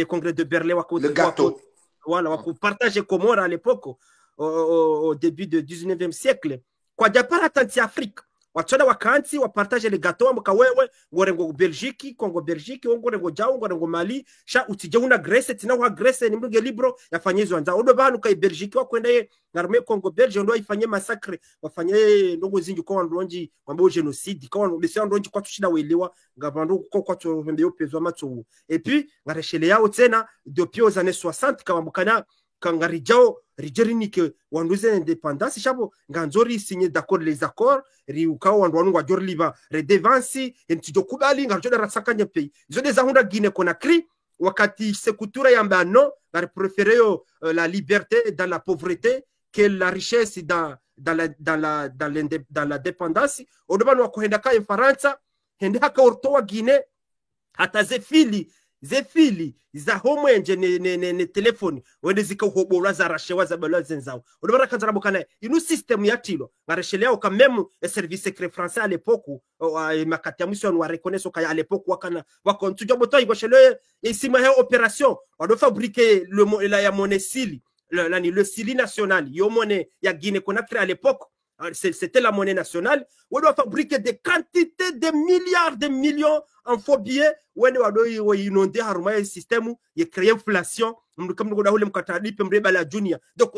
congrès de Berlin wakaudi le gâteau voilà wakaudi partager Comores à l'époque au début du 19e siècle kwa japara tanti Afrique watsoda wakanti wapartage le gâteau amka wewe ngorengo Belgique Congo Belgique ngorengo jao ngorengo Mali sha utije una Grèce tina wa Grèce ni mbuge libro yafanyizo anza odo banu kai Belgique wakwenda ye narme Congo Belge ndo ifanye massacre wafanye ndongo zinju kwa ndonji mambo génocide kwa ndese ndonji kwa tushida welewa ngabando kwa to mbeo pezo matso et puis ngareshele yao tena depuis aux années 60 kama mukana kangari jao rijerini ke wanduze indépendance chabo nganzori signé d'accord les accords riuka wandu wa jorliva redevance entijo kubali ngarjoda rasakanya pays zo des ahunda Guinée Conakry wakati sekutura yamba no la préférer la liberté dans la pauvreté que la richesse dans la dépendance odobano wakohenda ka Faransa hende haka ortoa Guinée hata zefili za homwenje ne telefoni wende zikahobora za rashewa za balozen zao odobara kanzara bokana inu system yatilo ngareshelea ka même service secret français à l'époque makati ya mission wa reconnaissance ka à l'époque wakana wakontuja boto igoshele isima he opération wado fabriquer la monnaie sili le sili national yo monnaie ya Guinée Conakry à l'époque c'était la monnaie nationale. On doit fabriquer des quantités de milliards, de millions en faux billets. On doit inonder un système et créer inflation. Comme nous avons dit, donc,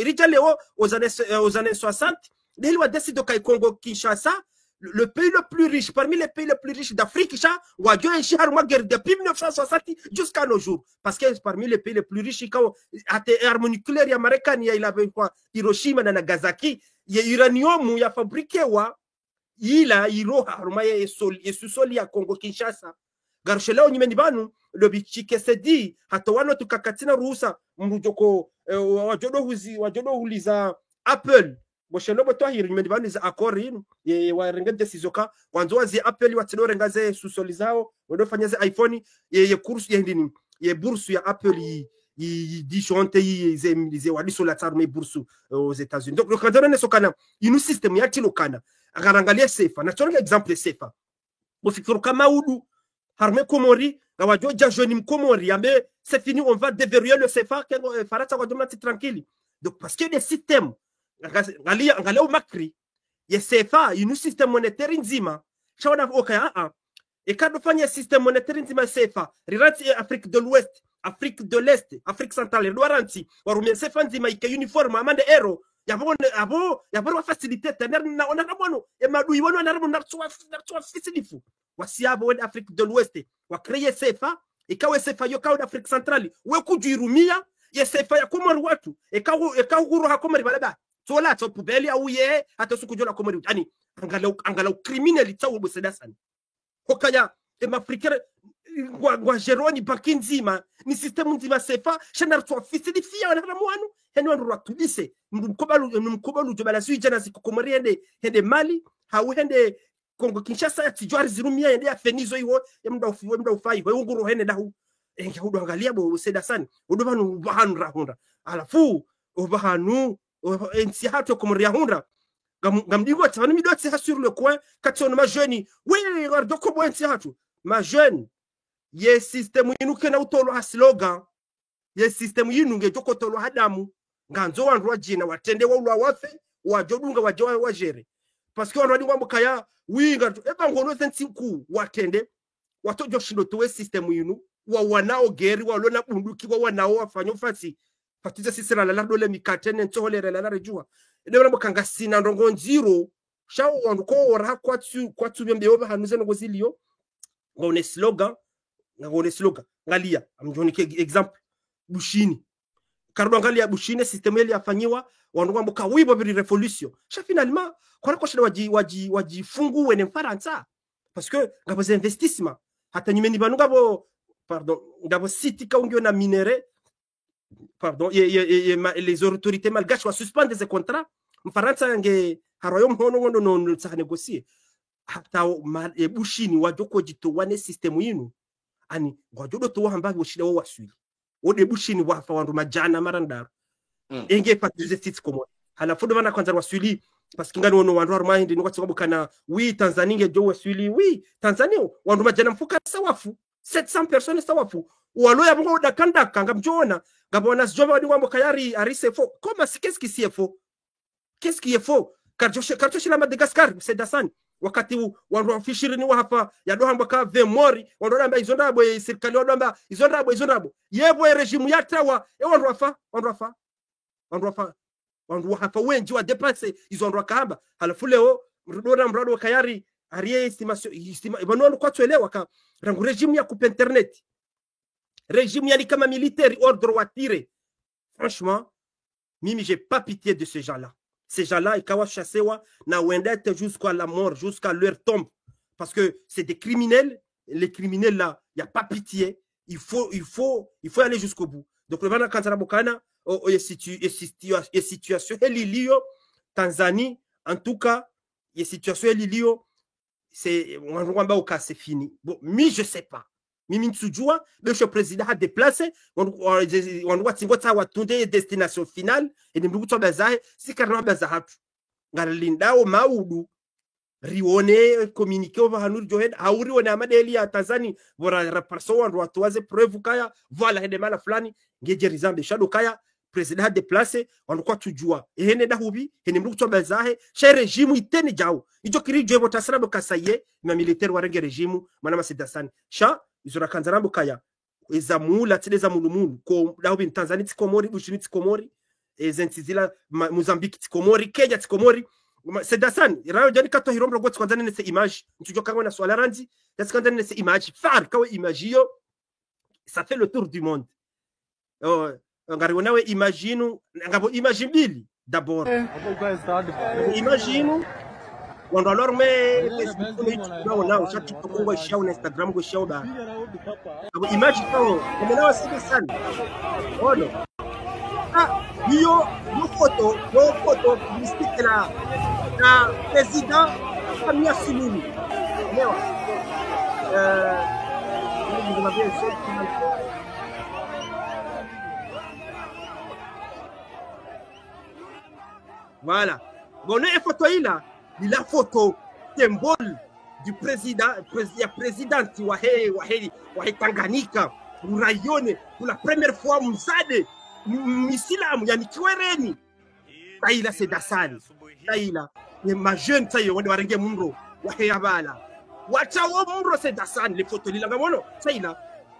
aux années 60, il a décidé que Congo Kinshasa, le pays le plus riche, parmi les pays les plus riches d'Afrique, depuis 1960 jusqu'à nos jours. Parce que parmi les pays les plus riches, il y a des armes nucléaires américaines, il y a Hiroshima et Nagasaki, il y a uranium, il y a fabriqué, il y a Hiro, il y a sous-sol, il y a Congo Kinshasa. garushelao nyimeni banu lobichike sedi hata wano tukakatina ruhusa mrujoko wajodo huliza Apple boshelo boto hiri nyimeni banu za akori warenge desizoka wanzo wazi Apple watidore ngaze susolizao wadofanya ze iPhone ye kursu ye ndini ye bursu ya Apple disjonte ze wadiso la tarme bursu aux États-Unis. Donc le cadre ne sokana inu system ya tilokana akarangalia sefa na chonga exemple sefa bofikuru kama udu harme Komori gawajo jajoni mkomori ambe c'est fini on va déverrouiller le sefa que farata kwa domna tranquille. Donc parce que des systèmes ngalia makri ye sefa inu système monétaire nzima chawana okaya et quand fanya système monétaire nzima sefa rirati Afrique de l'Ouest Afrique de l'Est, Afrique centrale, Loiranti, warumia sefa nzima ike uniforme amande ero, yabo wa facilité tener na onaramono, e madui wano onaramo nartwa fisilifu. Wasiabo wende Afrique de l'Ouest, wa créer sefa, ikawe sefa yoka wende Afrique centrale, weku juirumia, ye sefa ya komori watu, ikawu guru ha komori balaba. Tola to pubeli au ye, hata suku jola komori. Ani, angalau criminel itawu bosedasani. Hokaya, Africaine gwa jeroni bakinzima ni system nzima sefa shana to fisilifia wana mwanu heno ndo ratulise mkobalu jobala sui jana sikukomori hende Mali hawe hende Kongo Kinshasa ya tijwari zirumia hende afenizo iwo mda ufai we unguru hende dahu hudu angalia bo seda sana hudu banu bahanu rahunda alafu bahanu ensi hato komori rahunda gamdigo tsani midotsi sur le coin katsono ma jeune oui gardo ko bo ensi hato ma jeune ye system yinu kena utolo ha slogan ye system yinu ngejoko tolo hadamu nganzo wandu wajina watende wa wafe wajodunga wajowa wajere parce que wandu ngwambo kaya winga eba ngono sensi ku watende watojo shindo to system yinu wa wanao geri wa lona bunduki wa wanao wafanyo fasi fatiza sisira la dole mikatene ntoholere la rejua ede bambo kanga sina ndongo nziro shawo wandu ko ora kwatu byembe yoba hanuze ngo zilio ngone slogan ngalia amjoni ke exemple Bushini kardo ngalia Bushini system ile yafanyiwa wandu kwamba kawibo bi revolution sha finalement kwa shida wajifungue ne Faransa parce que ngabo za investissement hata nyimeni banu ngabo city ka ungio na minere les autorités malgaches wa suspendre ces contrats Mfaransa nge haroyom hono no sa négocier hata Bushini wajoko jito wane system yinu ani ngojodo to hamba boshida wo wasuli ode Bushini wafa wandu majana marandaro enge patize sits komo hala fodo bana kwanza wasuli parce que ngani wono wandu armahindi ngo tsabo kana oui Tanzanie nge jo wasuli oui Tanzania wandu majana mfuka sawafu 700 personnes sawafu walo ya ngo dakanda kanga mjona ngabona sjoba wadi wambo kayari arise fo koma qu'est-ce qui est faux kartoshi la Madagascar c'est dasani wakati wandu afishirini wa hapa ya dohamba ka vemori wandu amba izondabo serikali wandu amba izondabo yebo regime yatawa wandu hapa wengi wa dépenser izondwa kahamba halafu leo mrado kayari arie estimation bano kwa tuelewa ka rangu regime ya coupe internet regime yani kama militaire ordre watire franchement mimi j'ai pas pitié de ces gens-là. Ces gens-là, ils kawa chassewa na wendete jusqu'à la mort, jusqu'à leur tombe. Parce que c'est des criminels. Les criminels là, il n'y a pas pitié. Il faut aller jusqu'au bout. Donc le bana kanzara bokana, situation elilio Tanzanie, en tout cas, il y a situation elilio, c'est c'est fini. Bon, mais je sais pas. Mimi Nsujua, le président a déplacé, on doit tingoza watunde destination finale, et nimbuto bazahe, si karna bazahatu. Ngalinda o maudu, rione, communiqué over hanur johen, hauri wana amadeli ya Tanzanie, vora raparso wandu watuwaze preuve kaya, voilà hede mala flani, ngeje rizambe shadow kaya, président a déplacé, on doit tujua. Et hene da hubi, hene mbuto bazahe, chez régime itene jao. Ijo kiri joe botasara bokasaye, ma militaire warenge régime, manama sedasani. Sha, izora kanzarambo kaya ezamula tsileza mulumulu ko dawo in Tanzania tsikomori Bushini tsikomori ezentizila Mozambique tsikomori Kenya tsikomori sedasani rayo jani kato hirombo gotsi kwanza nene se image ntujo kangwa na swala ranzi yatsikwanza nene se image far kawe image yo ça fait le tour du monde ngari nawe imagine ngabo image mbili d'abord imagine wando alors mais Facebook no YouTube no na usha TikTok ngo shau na Instagram ngo shau da abo image to umeelewa sisi sana ono hiyo photo publicité la président Samia Suluhu leo voilà bon et photo ila ni la photo symbole du présidente wa Tanganyika uraione pour la première fois mzade Misilamu yani kiwereni taila sedasani taila ni majeune tayo wende warenge mumro waheyabala wachawo mumro sedasani le photo lilanga mono taila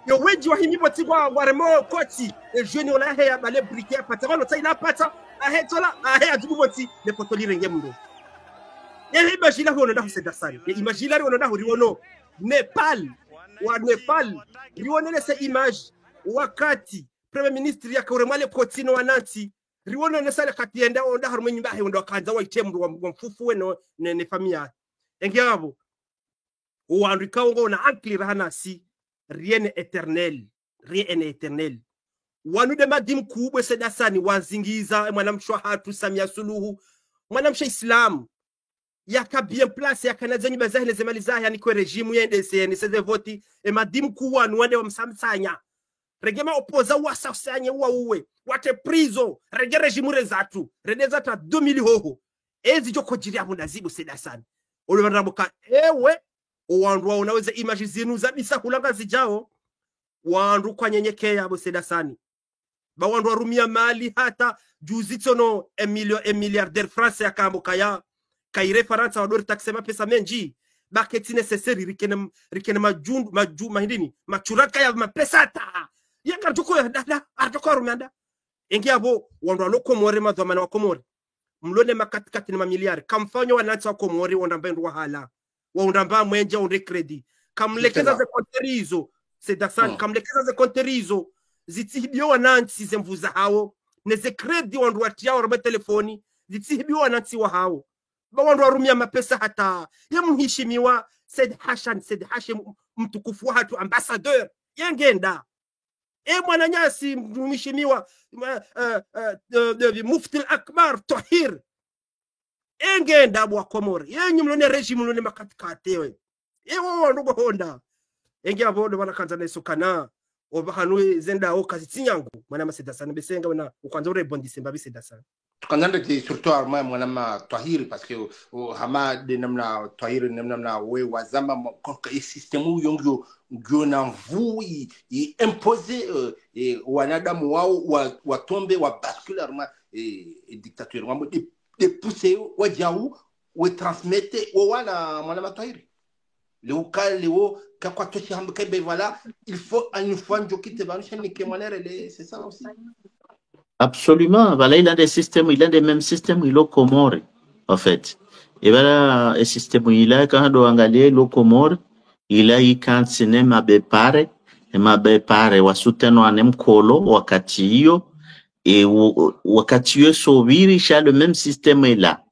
yo wenji wahimibo tigwa waremo koti e jeune ola heyabale briquet patron taila pata ahetola aheyadubuti le photo lirenge mumro ye imagine hono ndaho sedasani ye imagine hono ndaho riwono Nepal riwonele se image wakati Premier Ministre yakuremale potino wananti riwono nesale katienda onda harume nyumba he ndo kanza waitemru wa mfufu weno ne famia engiyabo uandika ngo na ankli hana si rien éternel wanu de madim kubwe sedasani wanzingiza mwanamshwa hatu Samia Suluhu mwanamsha Islam yaka bien place yakanazenyi bazahile zemali zahe yani kwa regime yende se seze voti e madim kuwa nwande wa msamsanya regema opoza wasasanye uwe wate prizo rege regime rezatu redeza ta 2000 hoho ezi joko jiri ya mundazibu sedasani ule wandamuka ewe uwandu unaweza image zinu za bisa kulanga zijao wandu kwa nyenyekea yabo sedasani ba wandu warumia mali hata juzitono milliardaire France ya kambuka ya kaire Faransa wadori taksema pesa menji baketi necessary rikene mahindini machuraka ya mapesa ta yanga tuko ya dada atoko rumanda engiabo wandu alokomore madhamana wakomore mlone makatikati na mamiliari kamfanyo wananchi wakomore wandambendu wahala waundamba mwenje unde credit kamlekeza ze konterizo sedasani kamlekeza ze konterizo zitihibio wananchi zemvuza hao neze credit wandu watiao robe telefoni zitihibio wananchi wa hao ba wandu warumia mapesa hata ya mheshimiwa Said Hashim mtukufu watu ambassadeur yangenda mwananyasi mheshimiwa mufti al-akbar Tahir engenda bwa Komori yenyi mlone regime mlone makatikate we wandu bahonda engi abodo banakanza nesukana obahanu zenda okazitinyangu mwana masedasana besenga wana ukwanza urebondise mbabisedasana tukandande ti surtout arma mwana Tahir parce que hama de namna Tahir namna we wazama koka système yongyo ngona mvui imposer wanadamu wao watombe wa bascularment dictature wambo de pousser wajau we transmettre wana mwana Tahir le local leo kwa toshi hambe kebe voilà il faut une fois njokite banisha ni kemonere c'est ça aussi. Absolument. Voilà, il a des systèmes, il a des mêmes systèmes, il a Comore, en fait. Et voilà, le système, il a, quand on a le Comore, il a, il quand c'est ma bepare, wa soutenu anem kolo, wakati hiyo, et wakati hiyo sobiri, sha le même système est là.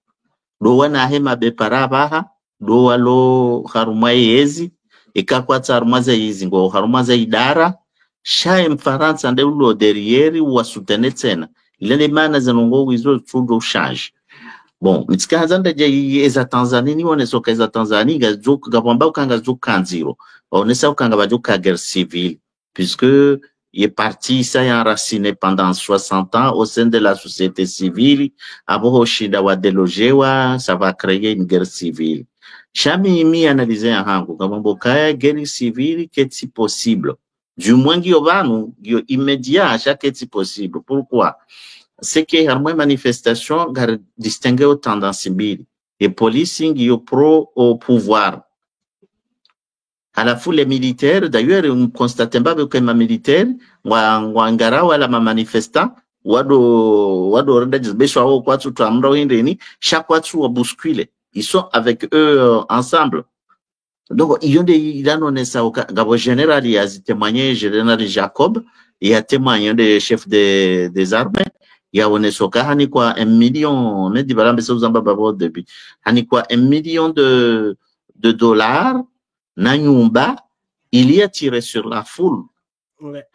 Do wana hema bepara baha, do walo haruma yezi, et kakwata haruma za yezi, ngo haruma za idara, sha mfaransa nde ulo derrière ou soutenir tena ile maana zanongo wizo tudo change bon mitika hazanda je eza Tanzania ni onesoka eza Tanzania gazuka gapamba ukanga zukanziro onesa ukanga bajuka guerre civile puisque il est parti ça y enraciné pendant 60 ans au sein de la société civile abo shida wa delogewa ça va créer une guerre civile chami mi analyser hangu gapamba kaya guerre civile qu'est-ce possible. Du moins, il immédiat à chaque étape possible. Pourquoi? C'est que la manifestation distingue aux tendances civiles. Et policing, il pro au pouvoir. À la fois les militaires, d'ailleurs, on ne constate pas que les militaires, wangara wala ma manifestant, chaque fois, ils sont avec eux ensemble. Donc, il y a un général, il y a témoigné général Jacob, il y a témoigné des chefs des armées, yaone soka hani kwa 1 million medi balambe so zamba babo depuis hani kwa 1 million de dollars na nyumba il y a tiré sur la foule.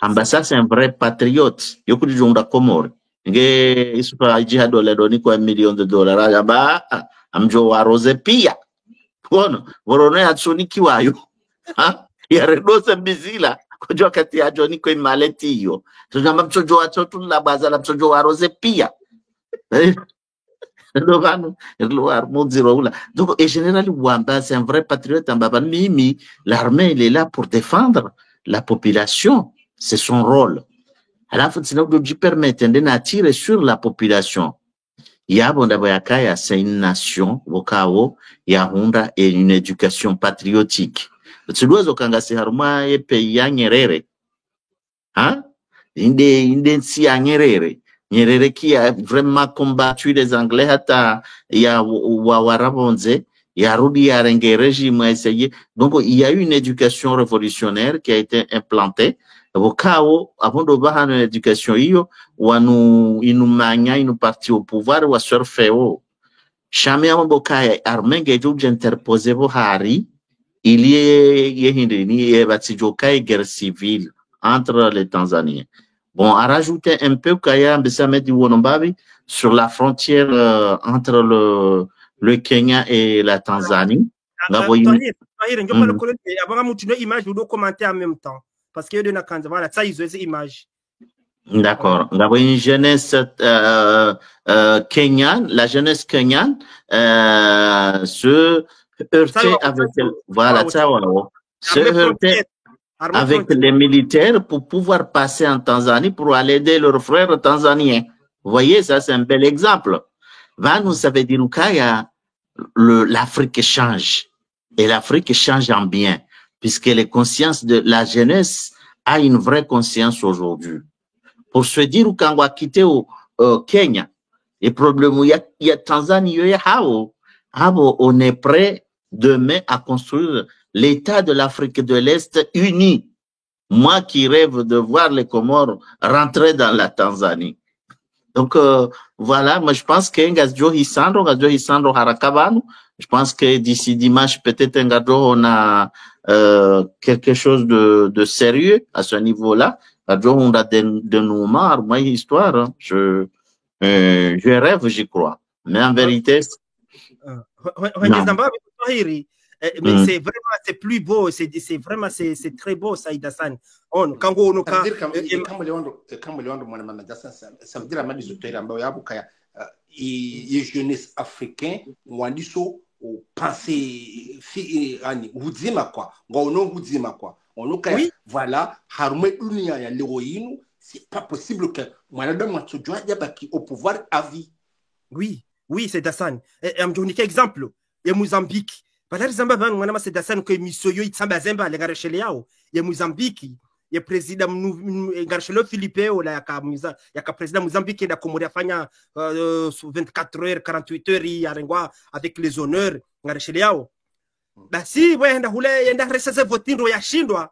Amba ça c'est un vrai patriote yokudi jonda Komoro nge isupa jihad wala doni kwa 1 million de dollars aba amjo wa rose pia kono vorone atsoni kiwayo ha ya redosa bizila kujua kati ya joni kwa maleti hiyo tunamba mchojo wa totu la baza la mchojo wa rose pia donc et général Wamba c'est un vrai patriote amba mimi l'armée il est là pour défendre la population, c'est son rôle. Alors faut que permettre d'attirer sur la population. Yabondaboyakaya c'est une nation wokao ya honda et une éducation patriotique. Tsudozo kanga se haruma e pays ya Nyerere. Hein? Inde si ya Nyerere. Nyerere qui a vraiment combattu les Anglais hata ya warabonze. Il y a Rudi Arenge régime a essayé. Donc, il y a eu une éducation révolutionnaire qui a été implantée. Au cas où, avant de voir une éducation, il nous mania, il nous partit au pouvoir, ou à surfer. Jamais à Mboka, armée, j'ai interposé au Hari. Il y a une guerre civile entre les Tanzaniens. Bon, à rajouter un peu, Kaya Mbesame du Wonombabi, sur la frontière entre le Kenya et la Tanzanie. Avant image ou commenter en même temps parce que de voilà ça ils ont ces images. D'accord. Nous avons une jeunesse kenyane, la jeunesse kenyane se heurtait avec voilà ça se heurtait avec les militaires pour pouvoir passer en Tanzanie pour aller aider leurs frères tanzaniens. Vous voyez, ça c'est un bel exemple. Nous ça veut dire l'Afrique change et l'Afrique change en bien puisque les consciences de la jeunesse a une vraie conscience aujourd'hui. Pour se dire quand on va quitter au Kenya, les problèmes il y a Tanzanie, on est prêt demain à construire l'État de l'Afrique de l'Est uni. Moi qui rêve de voir les Comores rentrer dans la Tanzanie. Donc, voilà, moi je pense que Ngazjo Hisandro Harakabanu, je pense que d'ici dimanche, peut-être on a quelque chose de sérieux à ce niveau-là. On a de nos marres, moi, histoire, hein. Je rêve, j'y crois. Mais en vérité, mais c'est vraiment, c'est plus beau, c'est vraiment, c'est très beau, Saïd Hassan. Ça veut dire que les jeunesse africain wandiso penser huzima quoi voilà harumé dunia ya l'héroïne c'est pas possible que mwanadamu atujua baki au pouvoir à vie. Oui c'est Hassan. Amjoni exemple ya Mozambique Badari Zamba bang mwana c'est Hassan ko misoyo itsamba zemba le gareshele yao ya Mozambique ya president gareshelo Philippe ola yaka president Mozambique da Komori afanya 24 heures 48 heures ya rengwa avec les honneurs gareshele yao basi wenda hule yenda resese votindo ya shindwa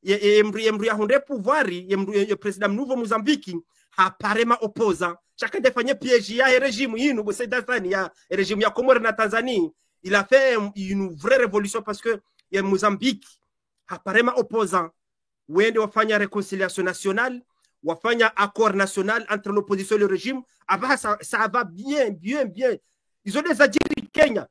yemru ya hunde pouvoiri yemru president nouveau Mozambique haparema opposant chacun défendait piège ya régime yinu bo c'est Hassan ya régime ya Komori na Tanzanie. Il a fait une vraie révolution parce que il y a Mozambique apparemment opposant. Où il y a réconciliation nationale, où il y a accord national entre l'opposition et le régime. Ça va bien. Ils ont déjà dit Kenya,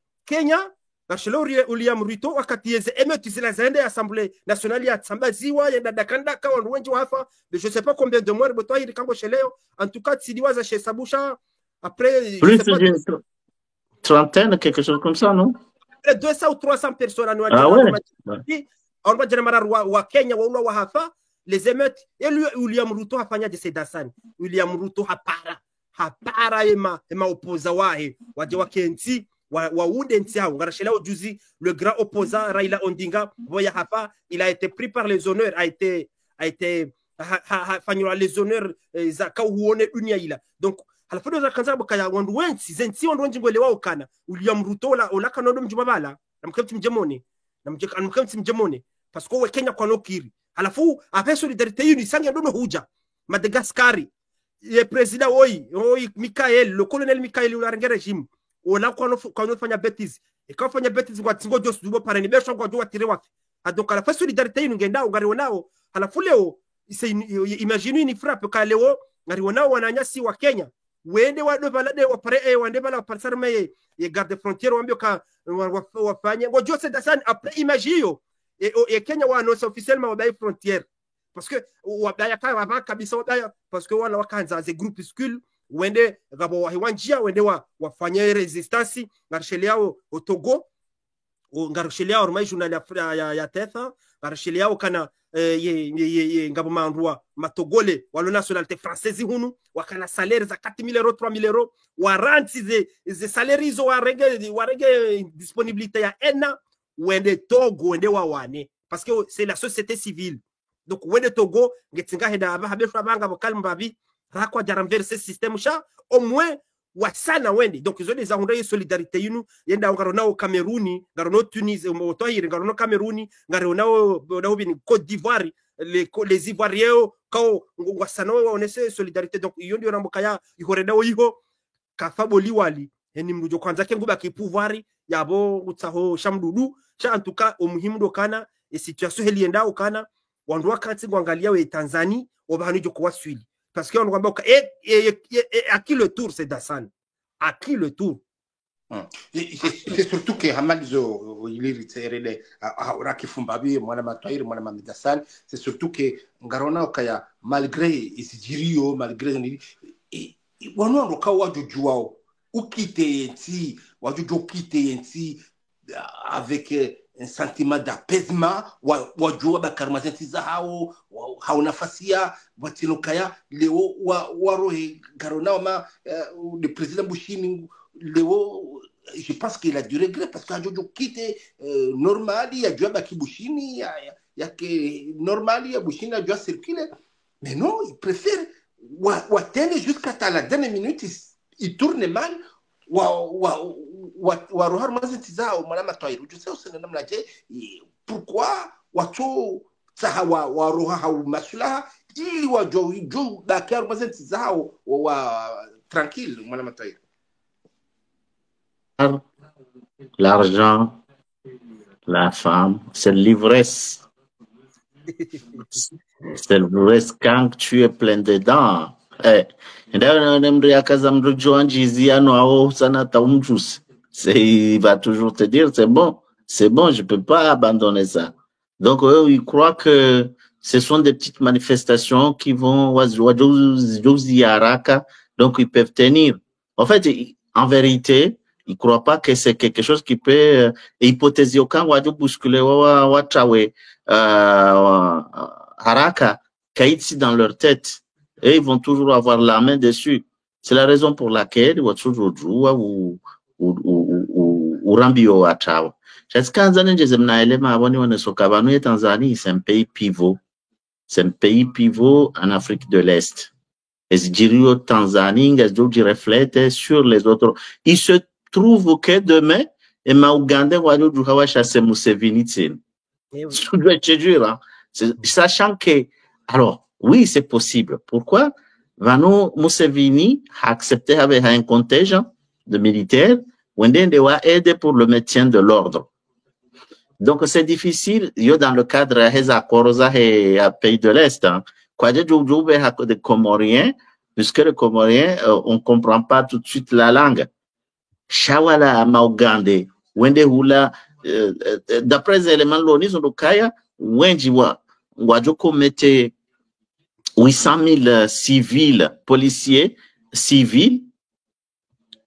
Bachelor William Ruto, wakati yeze émeutes la zende assemblée nationale ya Tsambaziwa ya Dakandaka wengi wafa, je ne sais pas combien de morts boto hili kango sheleo. En tout cas, Tsidiwaza chez Sabusha après plus d'une trentaine, quelque chose comme ça, non? 200 ou 300 personnes. On va dire wa Kenya wa hafa les émeutes et lui William Ruto hafanya de Sedasan. William Ruto hapara ema opposa wahe waje wa Kenzi wa Udenzi hao ngarashela ujuzi le grand opposant Raila Odinga boya hafa il a été pris par les honneurs a été fanywa les honneurs za kauone dunia ila donc alafu za kanza bokaya wandu wensi zensi wandu wenji ngwele wao kana William Ruto la kanodo mjumabala namkati mjemone namkati mjemone parce que Kenya kwa nokiri alafu après solidarité uni sanga ndono huja Madagascar le président oi Michael, le colonel Michael ou la régime ona kwa fanya bêtise et quand fanya bêtise kwa tingo jos dubo parani besho kwa jua tire wapi donc ala fa solidarité inu ngenda ngari onao ala fuleo imagine ni frappe ka leo ngari onao wananyasi wa Kenya wende wado balade wa pare wende bala parsar me ye garde frontière wambio ka wafanya ngo jose dasan après imagine et Kenya wa annonce officiellement wa frontière parce que wabaya kama kabisa wabaya parce que wala wakanza ze groupuscule wende gabo wahiwanjia wende wafanye resistance ngarisheli yao Togo ngarisheli yao rumai journal ya tetha ngarisheli yao kana ngabo mandrua matogole walo nationalité française hunu wakana salaire za 4000 euros 3000 euros waranti ze salaire hizo warege disponibilité ya ena wende Togo wende wawane parce que c'est la société civile. Donc wende Togo ngetinga heda abesha banga bokalm babi rakwa jaramverse système cha au moins wasana wende donc ils ont des arrondes solidarité yinu yenda ngarona au Cameroun ngarona Tunisie motohire ngarona Cameroun ngarona au Côte d'Ivoire les Ivoiriens quand wasana waonese solidarité donc iyo ndio rambokaya ihoreda oyiho kafaboli wali eni mrujo kwanza kenguba ki pouvoir yabo utsaho shamdudu cha en tout cas umuhimu dokana et situation helienda okana wandu wakati kuangalia we Tanzania obahanije kwa swili parce que on voit à qui le tour c'est Dassan à qui le tour c'est surtout que Hamalizo il est raki fumbabi mwana matwairi mwana mamidasan c'est surtout que ngarona okaya malgré isijirio malgré ni wano roka wajujua ukite enti wajujo kite enti avec un sentiment d'apaisement wajua bakarmazenti za hao hauna fasia watinokaya leo warohe garona ma le président Bushini leo je pense qu'il a du regret parce que ajojo kite normali ya jua baki Bushini ya que normali ya Bushini a jua circuler mais non il préfère watende jusqu'à la dernière minute il tourne mal warohar mazenti zao mwana matwairi ujuse usene namna je pourquoi watu sahawa waroha hau masulaha ili wajo bakar mazenti zao tranquille mwana matwairi. L'argent, la femme, c'est l'ivresse. C'est l'ivresse quand tu es plein dedans. Il va toujours te dire c'est bon, je peux pas abandonner ça. Donc ils croient que ce sont des petites manifestations qui vont donc ils peuvent tenir. En fait, en vérité, ils croient pas que c'est quelque chose qui peut hypothéser aucun wadu bousculer watrawe haraka kaitsi dans leur tête. Et ils vont toujours avoir la main dessus. C'est la raison pour laquelle ils vont toujours jouer ou rambio à Tchao. Tanzanie, c'est un pays pivot. C'est un pays pivot en Afrique de l'Est. Et Jirio Tanzanie, ils reflètent sur les autres. Il se trouve que demain, et Ouganda va nous chasser Museveni. Sachant que, alors, oui, c'est possible. Pourquoi? Vano Museveni a accepté avec un contingent de militaires, Wende doit aider pour le maintien de l'ordre. Donc, c'est difficile, dans le cadre des accords et pays de l'Est, quoi des Comoriens, puisque les Comoriens, on comprend pas tout de suite la langue. Shawala Maugande, Wende Hula, d'après les éléments de l'ONU, on a Wenjiwa, Wadjoko mettait 800 000 civils, policiers, civils,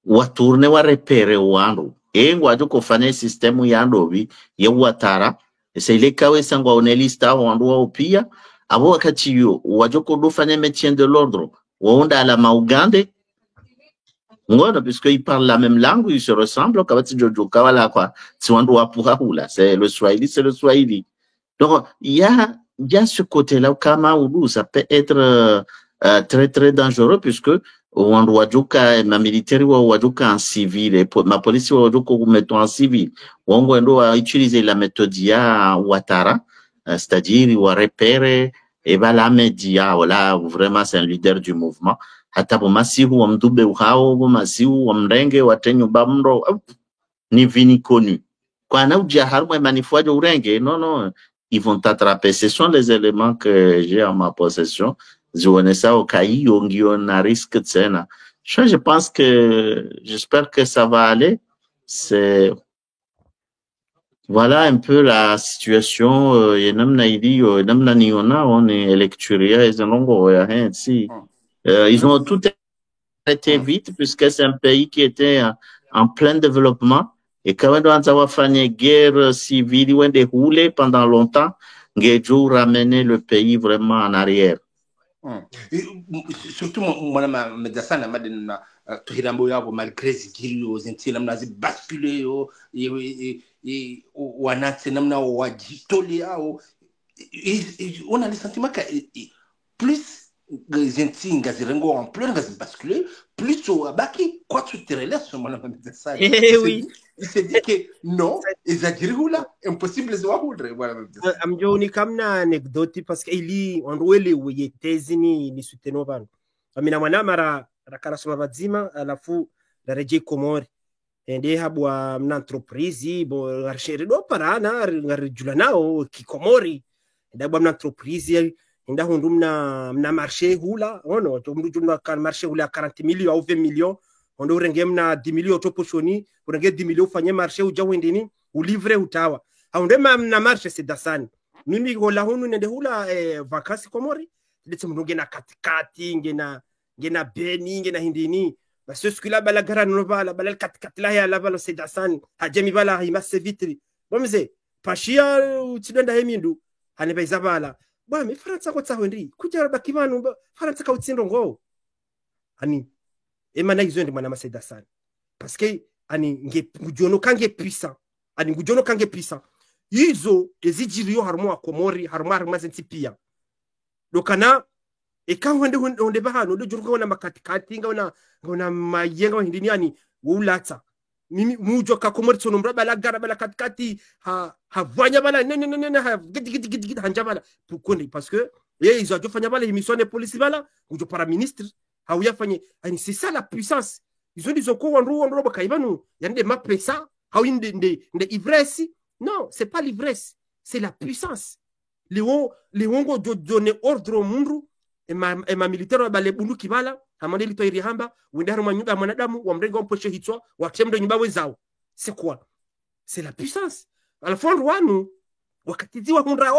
watourne wa repere wandu. Wadu kofane systemu yandobi, ye watara, se ile kawe sangwa onelista wandu wa upia, abo wakati yu, wadu kodufane maintien de l'ordre, wanda ala maugande, puisqu'ils parlent la même langue, ils se ressemblent, kabati jojo kawala kwa, si wandu wa puhahula, c'est le Swahili. Donc, il y a ce côté-là, Kamaoulou, ça peut être très, très dangereux, puisque on doit jouer ma militaire ou en civil, et ma police ou mettons en civil. On doit utiliser la méthode Ouattara, c'est-à-dire, ou repérer et ben la média voilà vraiment c'est un leader du mouvement hata bomasihu wa mdube uhao bomasihu wa mrenge watenyu bamro ni vini connu kwa na uja harmo manifuaje urenge non ils vont t'attraper. Ce sont les éléments que j'ai en ma possession. Je pense que j'espère que ça va aller. C'est voilà un peu la situation. On est ils ont tout été vite puisque c'est un pays qui était en plein développement. Et quand on a fait une guerre civile ou des roulés pendant longtemps, Ngedjo ramenait le pays vraiment en arrière. Surtout, moi, médecin, Tohirambo yabo malgré zigiri aux intiles, namna zi basculer ou anatse namna wajitoli on a le sentiment que plus les intiles ngazirengo en plein ngazi basculer, plus au abaki quoi tu te relèves sur mon médecin. Oui. Il s'est dit que non, ils agirent là, impossible de voir voilà. Amjo ni kamna anecdote parce que ili onwele uyetezini ni sutenova. Amina mwana mara rakara soma bazima alafu dareje Komori ende habwa mna entreprise bo ngarsheri do parana ngarjula nao kikomori ndabwa mna entreprise inda hundu mna marché hula ono to mdu jumna kan marché hula 40 millions ou 20 millions ondo urenge mna 10 millions toposhoni urenge 10 millions ufanye marché uja wendini ulivre utawa haunde mna marché sedasani mimi hola hunu nende hula vacances Komori ndetse mnunge na katikati ngena beni ngena hindini parce que là bala gara no bala katikati la ya la bala sedasani hajemi bala himase vitri bomze pashia utsidenda hemindu hane baizabala ba mi França ko tsawendi kujara bakivanu França ka utsindo ngo ani emana izo ndi mwana masedasani parce que ani ngujono kange puissant ani ngujono kange puissant izo ezijiriyo harmo Komori harmo zentipia dokana ekawende onde bahano do jurko na makatikati ngaona mayenga hindini ani wulata mimi mujo ka Komori tsono mraba la gara bala katikati havanya bala ne ha gidi hanja bala pukonde parce que ils ont fait bala émission de police bala ujo para ministre hauya fanye ani c'est ça la puissance ils ont dit ko wandro bakaibanu yande mapesa hawinde nde ivresse non c'est pas l'ivresse c'est la puissance les wongo donner ordre au mundu et ma militaire ba le bundu kibala amande lito irihamba windaro manyuga mwanadamu wa mrengo mposhe hitwa wa temdo nyumba wezao c'est quoi c'est la puissance à fond wanu wakatiziwa hundra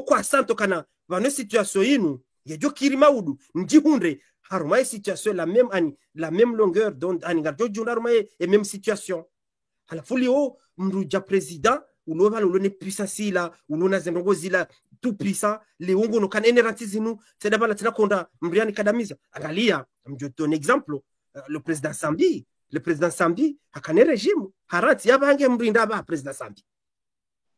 kwa santo kana vano situation yinu yejo kirima udu nji hundre harumai situation la même longueur d'onde ani ngarjo jundarumai et même situation à la folie mruja président ulova lolone puissance la ulona zendongozi la tout puissant leongo no kan enerantizinu c'est bala tena konda mbriani kadamiza angalia mjoto un exemple le président Sambi akane régime harati yabange mbrinda ba président Sambi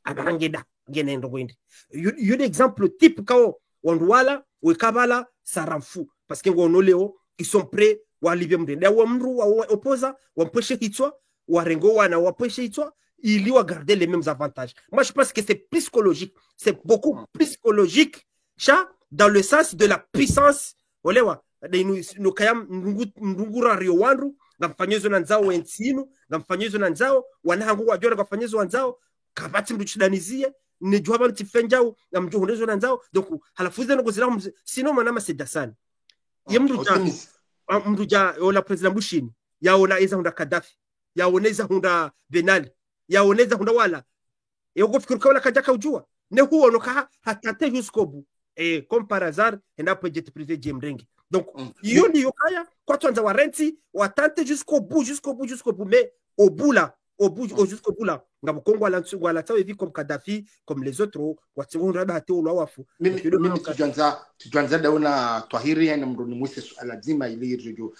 abange da ngene ndogwindi yo exemple type kao wandwala wekabala saramfu parce que ngono leo ils sont prêts wa livre mbrinda wa mru wa opposa wa mpeshe hitwa wa rengo wana wa peshe hitwa il doit garder les mêmes avantages. Moi, je pense que c'est psychologique. C'est beaucoup psychologique, dans le sens de la puissance. Olewa, nous kayam ngura riowandu, gamfanyezo nanzao wensinu, gamfanyezo nanzao, wanahangu wajora gamfanyezo nanzao, kabati mduchidanizie, nejuhaba mtifenjao, gamjuhunezo nanzao. Donc, halafuze no gozira sino manama sedasani. Mduja ola president Bushini, yaona eza hunda Gaddafi, yaona eza hunda Benali, yaoneza hunda wala yego fikirika wala kajaka ujua ne huo no ka hatate jusqu'au comme par hasard endapo jet privé jemrengi donc iyo ni yokaya kwa tuanza warenti watante jusqu'au bout mais au bout jusqu'au bout là ngabo Kongo wala tawe vi comme Kadhafi comme les autres watsingunda bahati ulo wafu mimi tuanza daona twahiri na mroni mwise lazima ile radio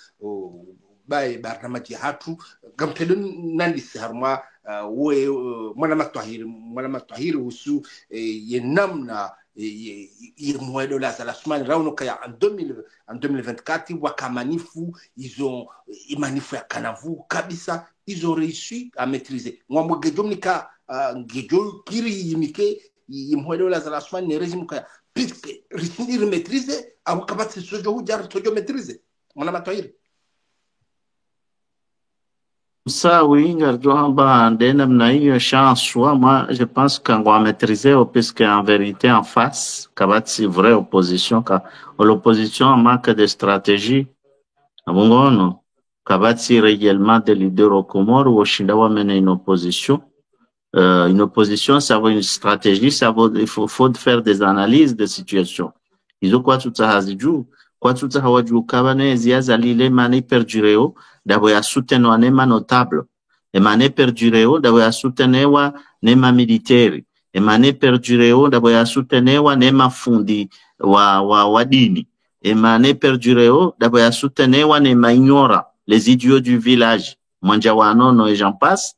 bae barnamaji hatu gamtedo nandi harma we mwana matwahiri husu yenamna mwedo la salasman rauno kaya en 2024 wakamanifu ils ont imanifu ya kanavu kabisa ils ont réussi à maîtriser ngomgejo nika ngejo kiri yimike imhwele la Azali Assoumani ne régime ka puisque risindi maîtriser au kabati sojo hujar sojo maîtriser mwana matoire ça oui gardo hamba ndena mna hiyo chance moi je pense qu'on va maîtriser puisque en vérité en face kabati vraie opposition ka l'opposition manque de stratégie abongono kabati réellement des leaders au Comores ou shinda wa mena une opposition ça vaut une stratégie, ça vaut, il faut faire des analyses de situation. Ils ont quoi tout ça haziju, quoi tout ça hawaju kabane ziazali le mane perdureo, d'abo ya soutenwa nema notable. E mane perdureo d'abo ya soutenwa nema militaire. E mane perdureo d'abo ya soutenwa nema fundi wa dini. E mane perdureo d'abo ya soutenwa nema ignora les idiots du village. Manjawanono et j'en passe.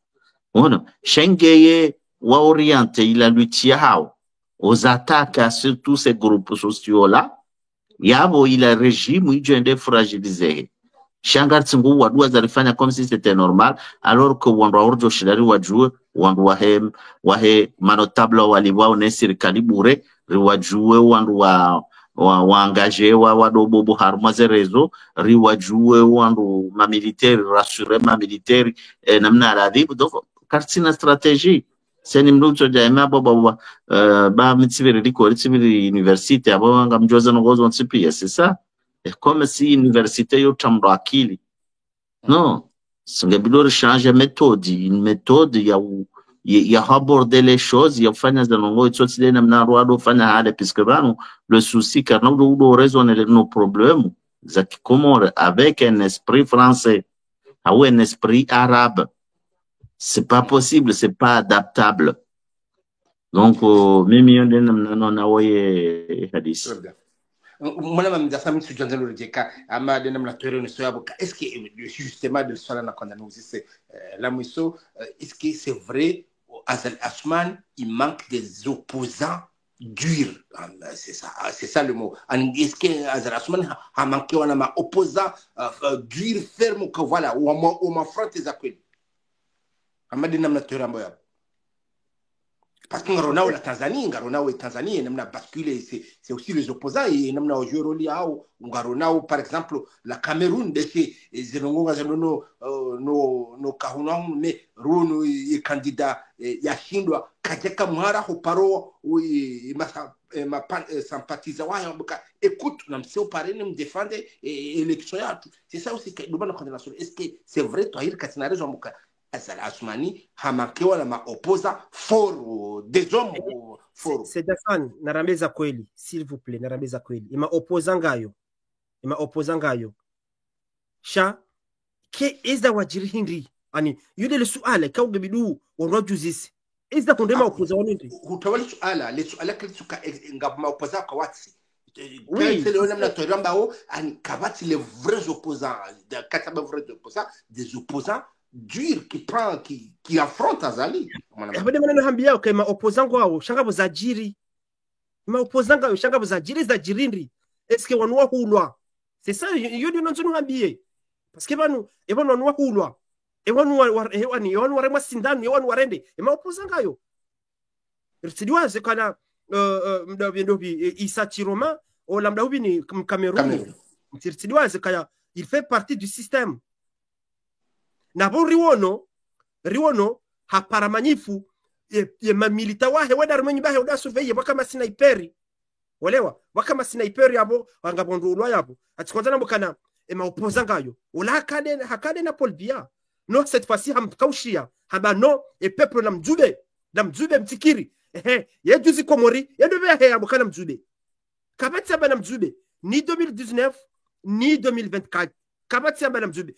Bueno, Shengeye wa orienté il a lutti aux attaques à tous ces groupes sociaux-là. Yabo il a régime, il a fragilisé. Shangar Tsungu wadua zarifanya comme si c'était normal, alors que wandwa orjo shidari wajue, wandwa wahe manotable waliwa unesiri kalibure, riwajue wandwa waangaje wadobobo harmaze rezo riwajue wandu ma militaire rassurer ma militaire namna aladhibu donc kartina stratégie c'est ni mlucho jaima baba ba mitsiviri liko mitsiviri université abo ngamjoza ngozo nsipia c'est ça et comme si université yo tamdo akili non singebilo changer méthode une méthode ya aborder les choses ya fanya zanongo itsotsi namna rwado fanya hale puisque bano le souci car nous devons raisonner nos problèmes za Comores avec un esprit français ou un esprit arabe. C'est pas possible, c'est pas adaptable. Donc, même yon den non awoye hadis. Mwana mamdasa mtu janzalo rejeka ama den namna toire ni soyabo est-ce que justement de cela na condamné aussi c'est la mwiso est-ce que c'est vrai Azali Assoumani il manque des opposants durs, c'est ça le mot. Est-ce que Azali Assoumani a manqué on a opposant dur ferme que voilà ou ma front des accueils amadi namna toire amboya parce que Ngaronao la Tanzanie, Ngaronao et Tanzanie, namna basculé, c'est aussi les opposants et namna ojoroli au Ngaronao par exemple la Cameroun de chez zelongo no kahunong ne rono e candidat yashindwa kajeka mwara hoparo ma sympathiser wa yambuka écoute na mseo parene me défendre élection yatu c'est ça aussi que nous condamnation est-ce que c'est vrai toi il katina raison muka Azali Assoumani hamakewa na maopoza fort des hommes fort c'est Dassan narambeza kweli s'il vous plaît narambeza kweli ima opposa ngayo sha ke izda wajiri hindi ani yude le suala ka ugebidu wanajuzisi izda kundema opposa wanindi utawali suala le suala kile suka ngabma opposa kwa watsi oui c'est le namna torambao ani kabati les vrais opposants de kataba vrais opposants des opposants dur qui affronte Azali. Bade maneno hambia okay ma opposant wao shangabo za jiri. Ma opposant wao shangabo za jiri za jirindi. Est-ce que wanwa hulwa? C'est ça yodi nonzunu hambie. Parce que banu wanwa hulwa. Wanu warema sindanu warende. Ma opposant wao. Rtsidiwa zekana mdabi Issa Chiroma o lamda hubi ni Cameroun. Rtsidiwa zekaya il fait partie du système. Na bo riwono haparamanyifu ye mamilita wahe wada rumenyi bahe uda surveye wakama sniper walewa wakama sniper yabo wangabondulwa yabo atikonza nambokana ma opposa ngayo ola hakade na Paul Biya no cette fois-ci hamkaushia haba no e peuple na mzube mtikiri ye juzi Komori ye debe he abokana mzube kabati aba na mzube ni 2019 ni 2024 kabati aba na mzube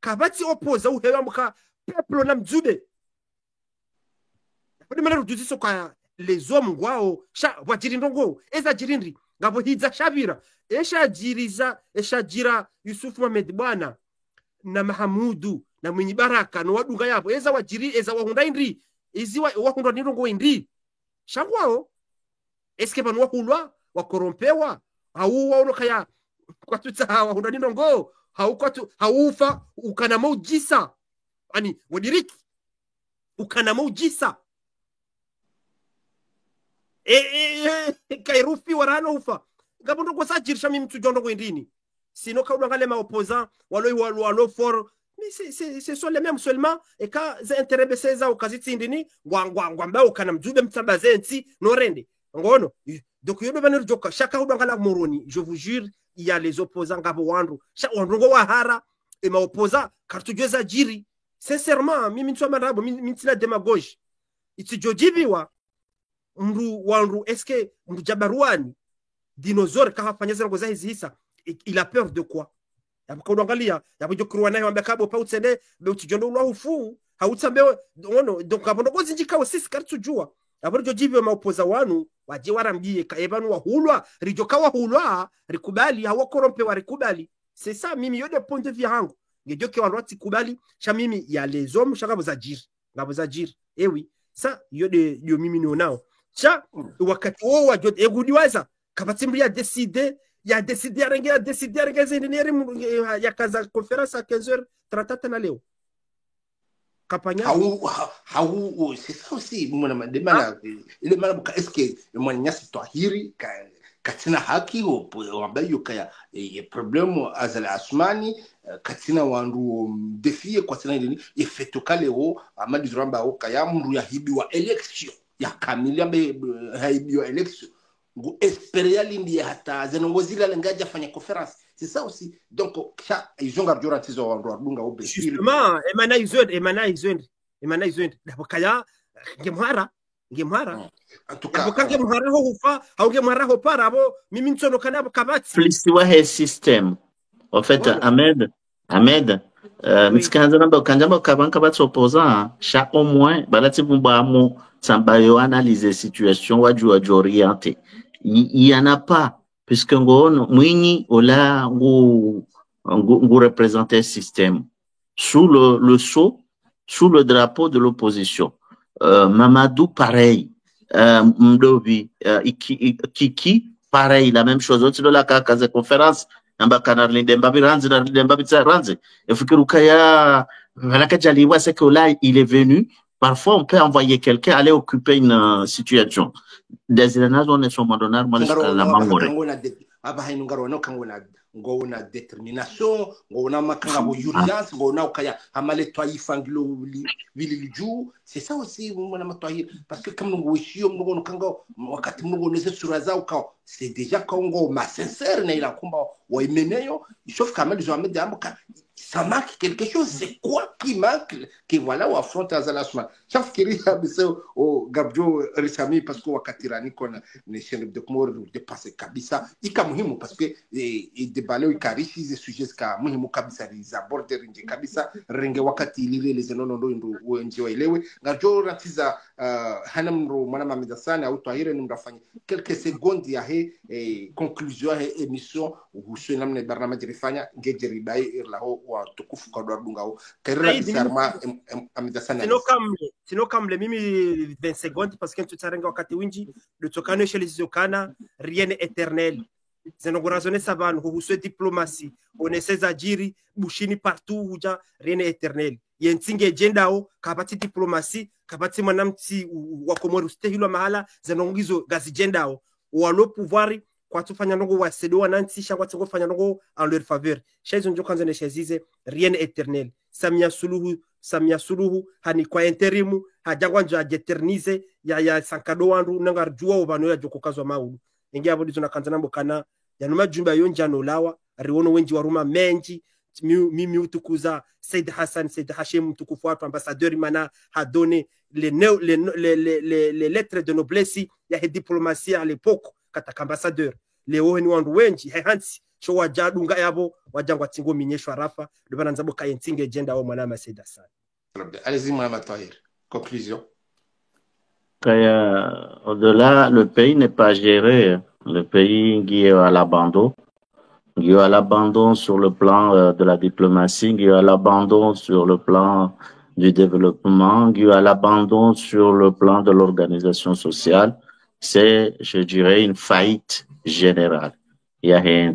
kabati opposa uhewa muka peuple na mzube Pwede mena rujuziso kwa lezo mngwao wajirindongo eza jirindri ngabo hiza shabira esha jira Yusufu Mohamed bwana na Mahamudu na Mwinyi Baraka no wadunga yabo eza wajiri eza wahunda indri izi wahunda nindongo indri shangwao eske banu wahulwa wakorompewa hauwa unokaya kwa tuta wahunda nindongo haufa ukana maujisa ani wadiriki ukana maujisa kairufi warano ufa gabondo kwa sajirisha mimi tujondo kwendini sino ka udangale ma opposant walo for c'est sont les mêmes seulement et quand za intérêt beseza ukazitsindini ngwamba ukana mjube mtsabaze nti no rende ngono donc yodo banir joka chaka udangala moroni je vous jure il y a les opposants ngabo wandu chaque wandu wa hara et ma opposant kartujeza jiri sincèrement mimi ntwa marabo mimi tina demagogie itijojibiwa mru wandu eske mru jabaruani dinosaure kahafanya zango za hizi hisa il a peur de quoi yabukaangalia yabujokruwa nayo ambe kabo pa utsende be utijondo lwa ufu hautsambe ono donc abondo gozinjika sisi kartujua aborjo jibe maopoza wanu waje warambie kaebanu wahulwa rijoka wahulwa rikubali hawakorompe warikubali c'est ça mimi yode point de vue hangu ngejoke wanwati kubali cha mimi ya les hommes shaka ngabo za jiri oui ça yode yo mimi ni onao cha wakati wo wajote egudiwaza kabatimbi ya décider arenge zindineri ya kaza conférence à 15h30 na leo kapanya c'est ça aussi mwana demana ile mara buka eske mwana nyasi twahiri katina haki ambayo kaya problème azala asmani katina wandu defie kwa tina ile effet kale ho amadi zuramba kaya mru ya hibiwa election ya kamili ambaye hibiwa election ngu esperiali ndiye hata zenongozila lengaja fanya conference c'est ça aussi donc cha izonga bjora tizo wandu dunga obe justement emana izwend dabokaya ngemhara en tout cas bokange mhara ho ufa au ngemhara ho para abo mimi ntsono kana kabati flisiwa he system en fait Ahmed mtskanza namba kanjamba kabanka batsopoza cha au moins balati bumba mo sambayo analyser situation waju orienter il y en a pas puisque ngono mwinyi ola ngu représenter le système sous le sceau sous le drapeau de l'opposition Mamadou pareil Mdovi Kiki pareil la même chose autre la kaza conférence amba kanarli dembabi ranzi efikirukaya valakajaliwa c'est que là il est venu. Parfois, on peut envoyer quelqu'un aller occuper une situation. Des éléments on est sur Madonna, moi la mamore. Ngona détermination, ngona makanga bo urgence, ngona ukaya amale toyi fangilo viliju. C'est ça aussi mwana matoyi parce que comme nous wishio ngono kanga wakati mungu neze suraza uka c'est déjà kongo ma sincère na ila kumba wa imeneyo sauf quand même ils ont amené d'amoka ça manque quelque chose c'est quoi qui manque que voilà ou affronte azalasma chafikiri habise o gabjo risami parce que wakati rani kona nation de Comore de passer kabisa ika muhimu parce que debalo ikarishi ze sujets ka muhimu kabisa za border nje kabisa renge wakati ilile zenono ndo wenje waelewe ngajo ratiza hanamro mwana mamida sana au tahire nimrafanya quelques secondes ya conclusion ya émission uhusu namna barnamaji rifanya ngejeri bai laho wa tukufu kwa dungao kaira bisarma amida sana sino kamle mimi 20 secondes parce que tutarenga wakati winji lutokano sheli zokana rien éternel zenogorazone saban uhusu diplomatie onese ajiri bushini partout uja rien éternel yensinge jendao kabati diplomatie kabati mwanamti wa Komoro stehilo mahala zenongizo gazi jendao walo pouvoir kwa tufanya ndongo wa sedo wananti shangwa tsengo fanya ndongo en leur faveur shaizo njo kanzo ne shazize rien éternel Samia Suluhu hani kwa interimu hajangwa njo ajeternize ya sankado wandu nanga jua ubano ya joko kazwa maudu ingi abo dizo nakanza nambo kana yanuma jumba yonja no lawa riwono wenji waruma menji mimi utukuza Said Hassan Said Hashim mtukufu watu ambassadeur mana ha donné les lettres de noblesse ya he diplomatie à l'époque kataka ambassadeur leo ni wandu wenji he hansi sho wajadunga yabo wajangwa tingo minyeshwa rafa ndo bananzabo kayentinge agenda au mwana Said Hassan. Allez-y Mohamed Tahir, conclusion. Au-delà, le pays n'est pas géré, le pays qui est à l'abandon. Il y a l'abandon sur le plan de la diplomatie, il y a l'abandon sur le plan du développement, il y a l'abandon sur le plan de l'organisation sociale. C'est, je dirais, une faillite générale. Il y a rien.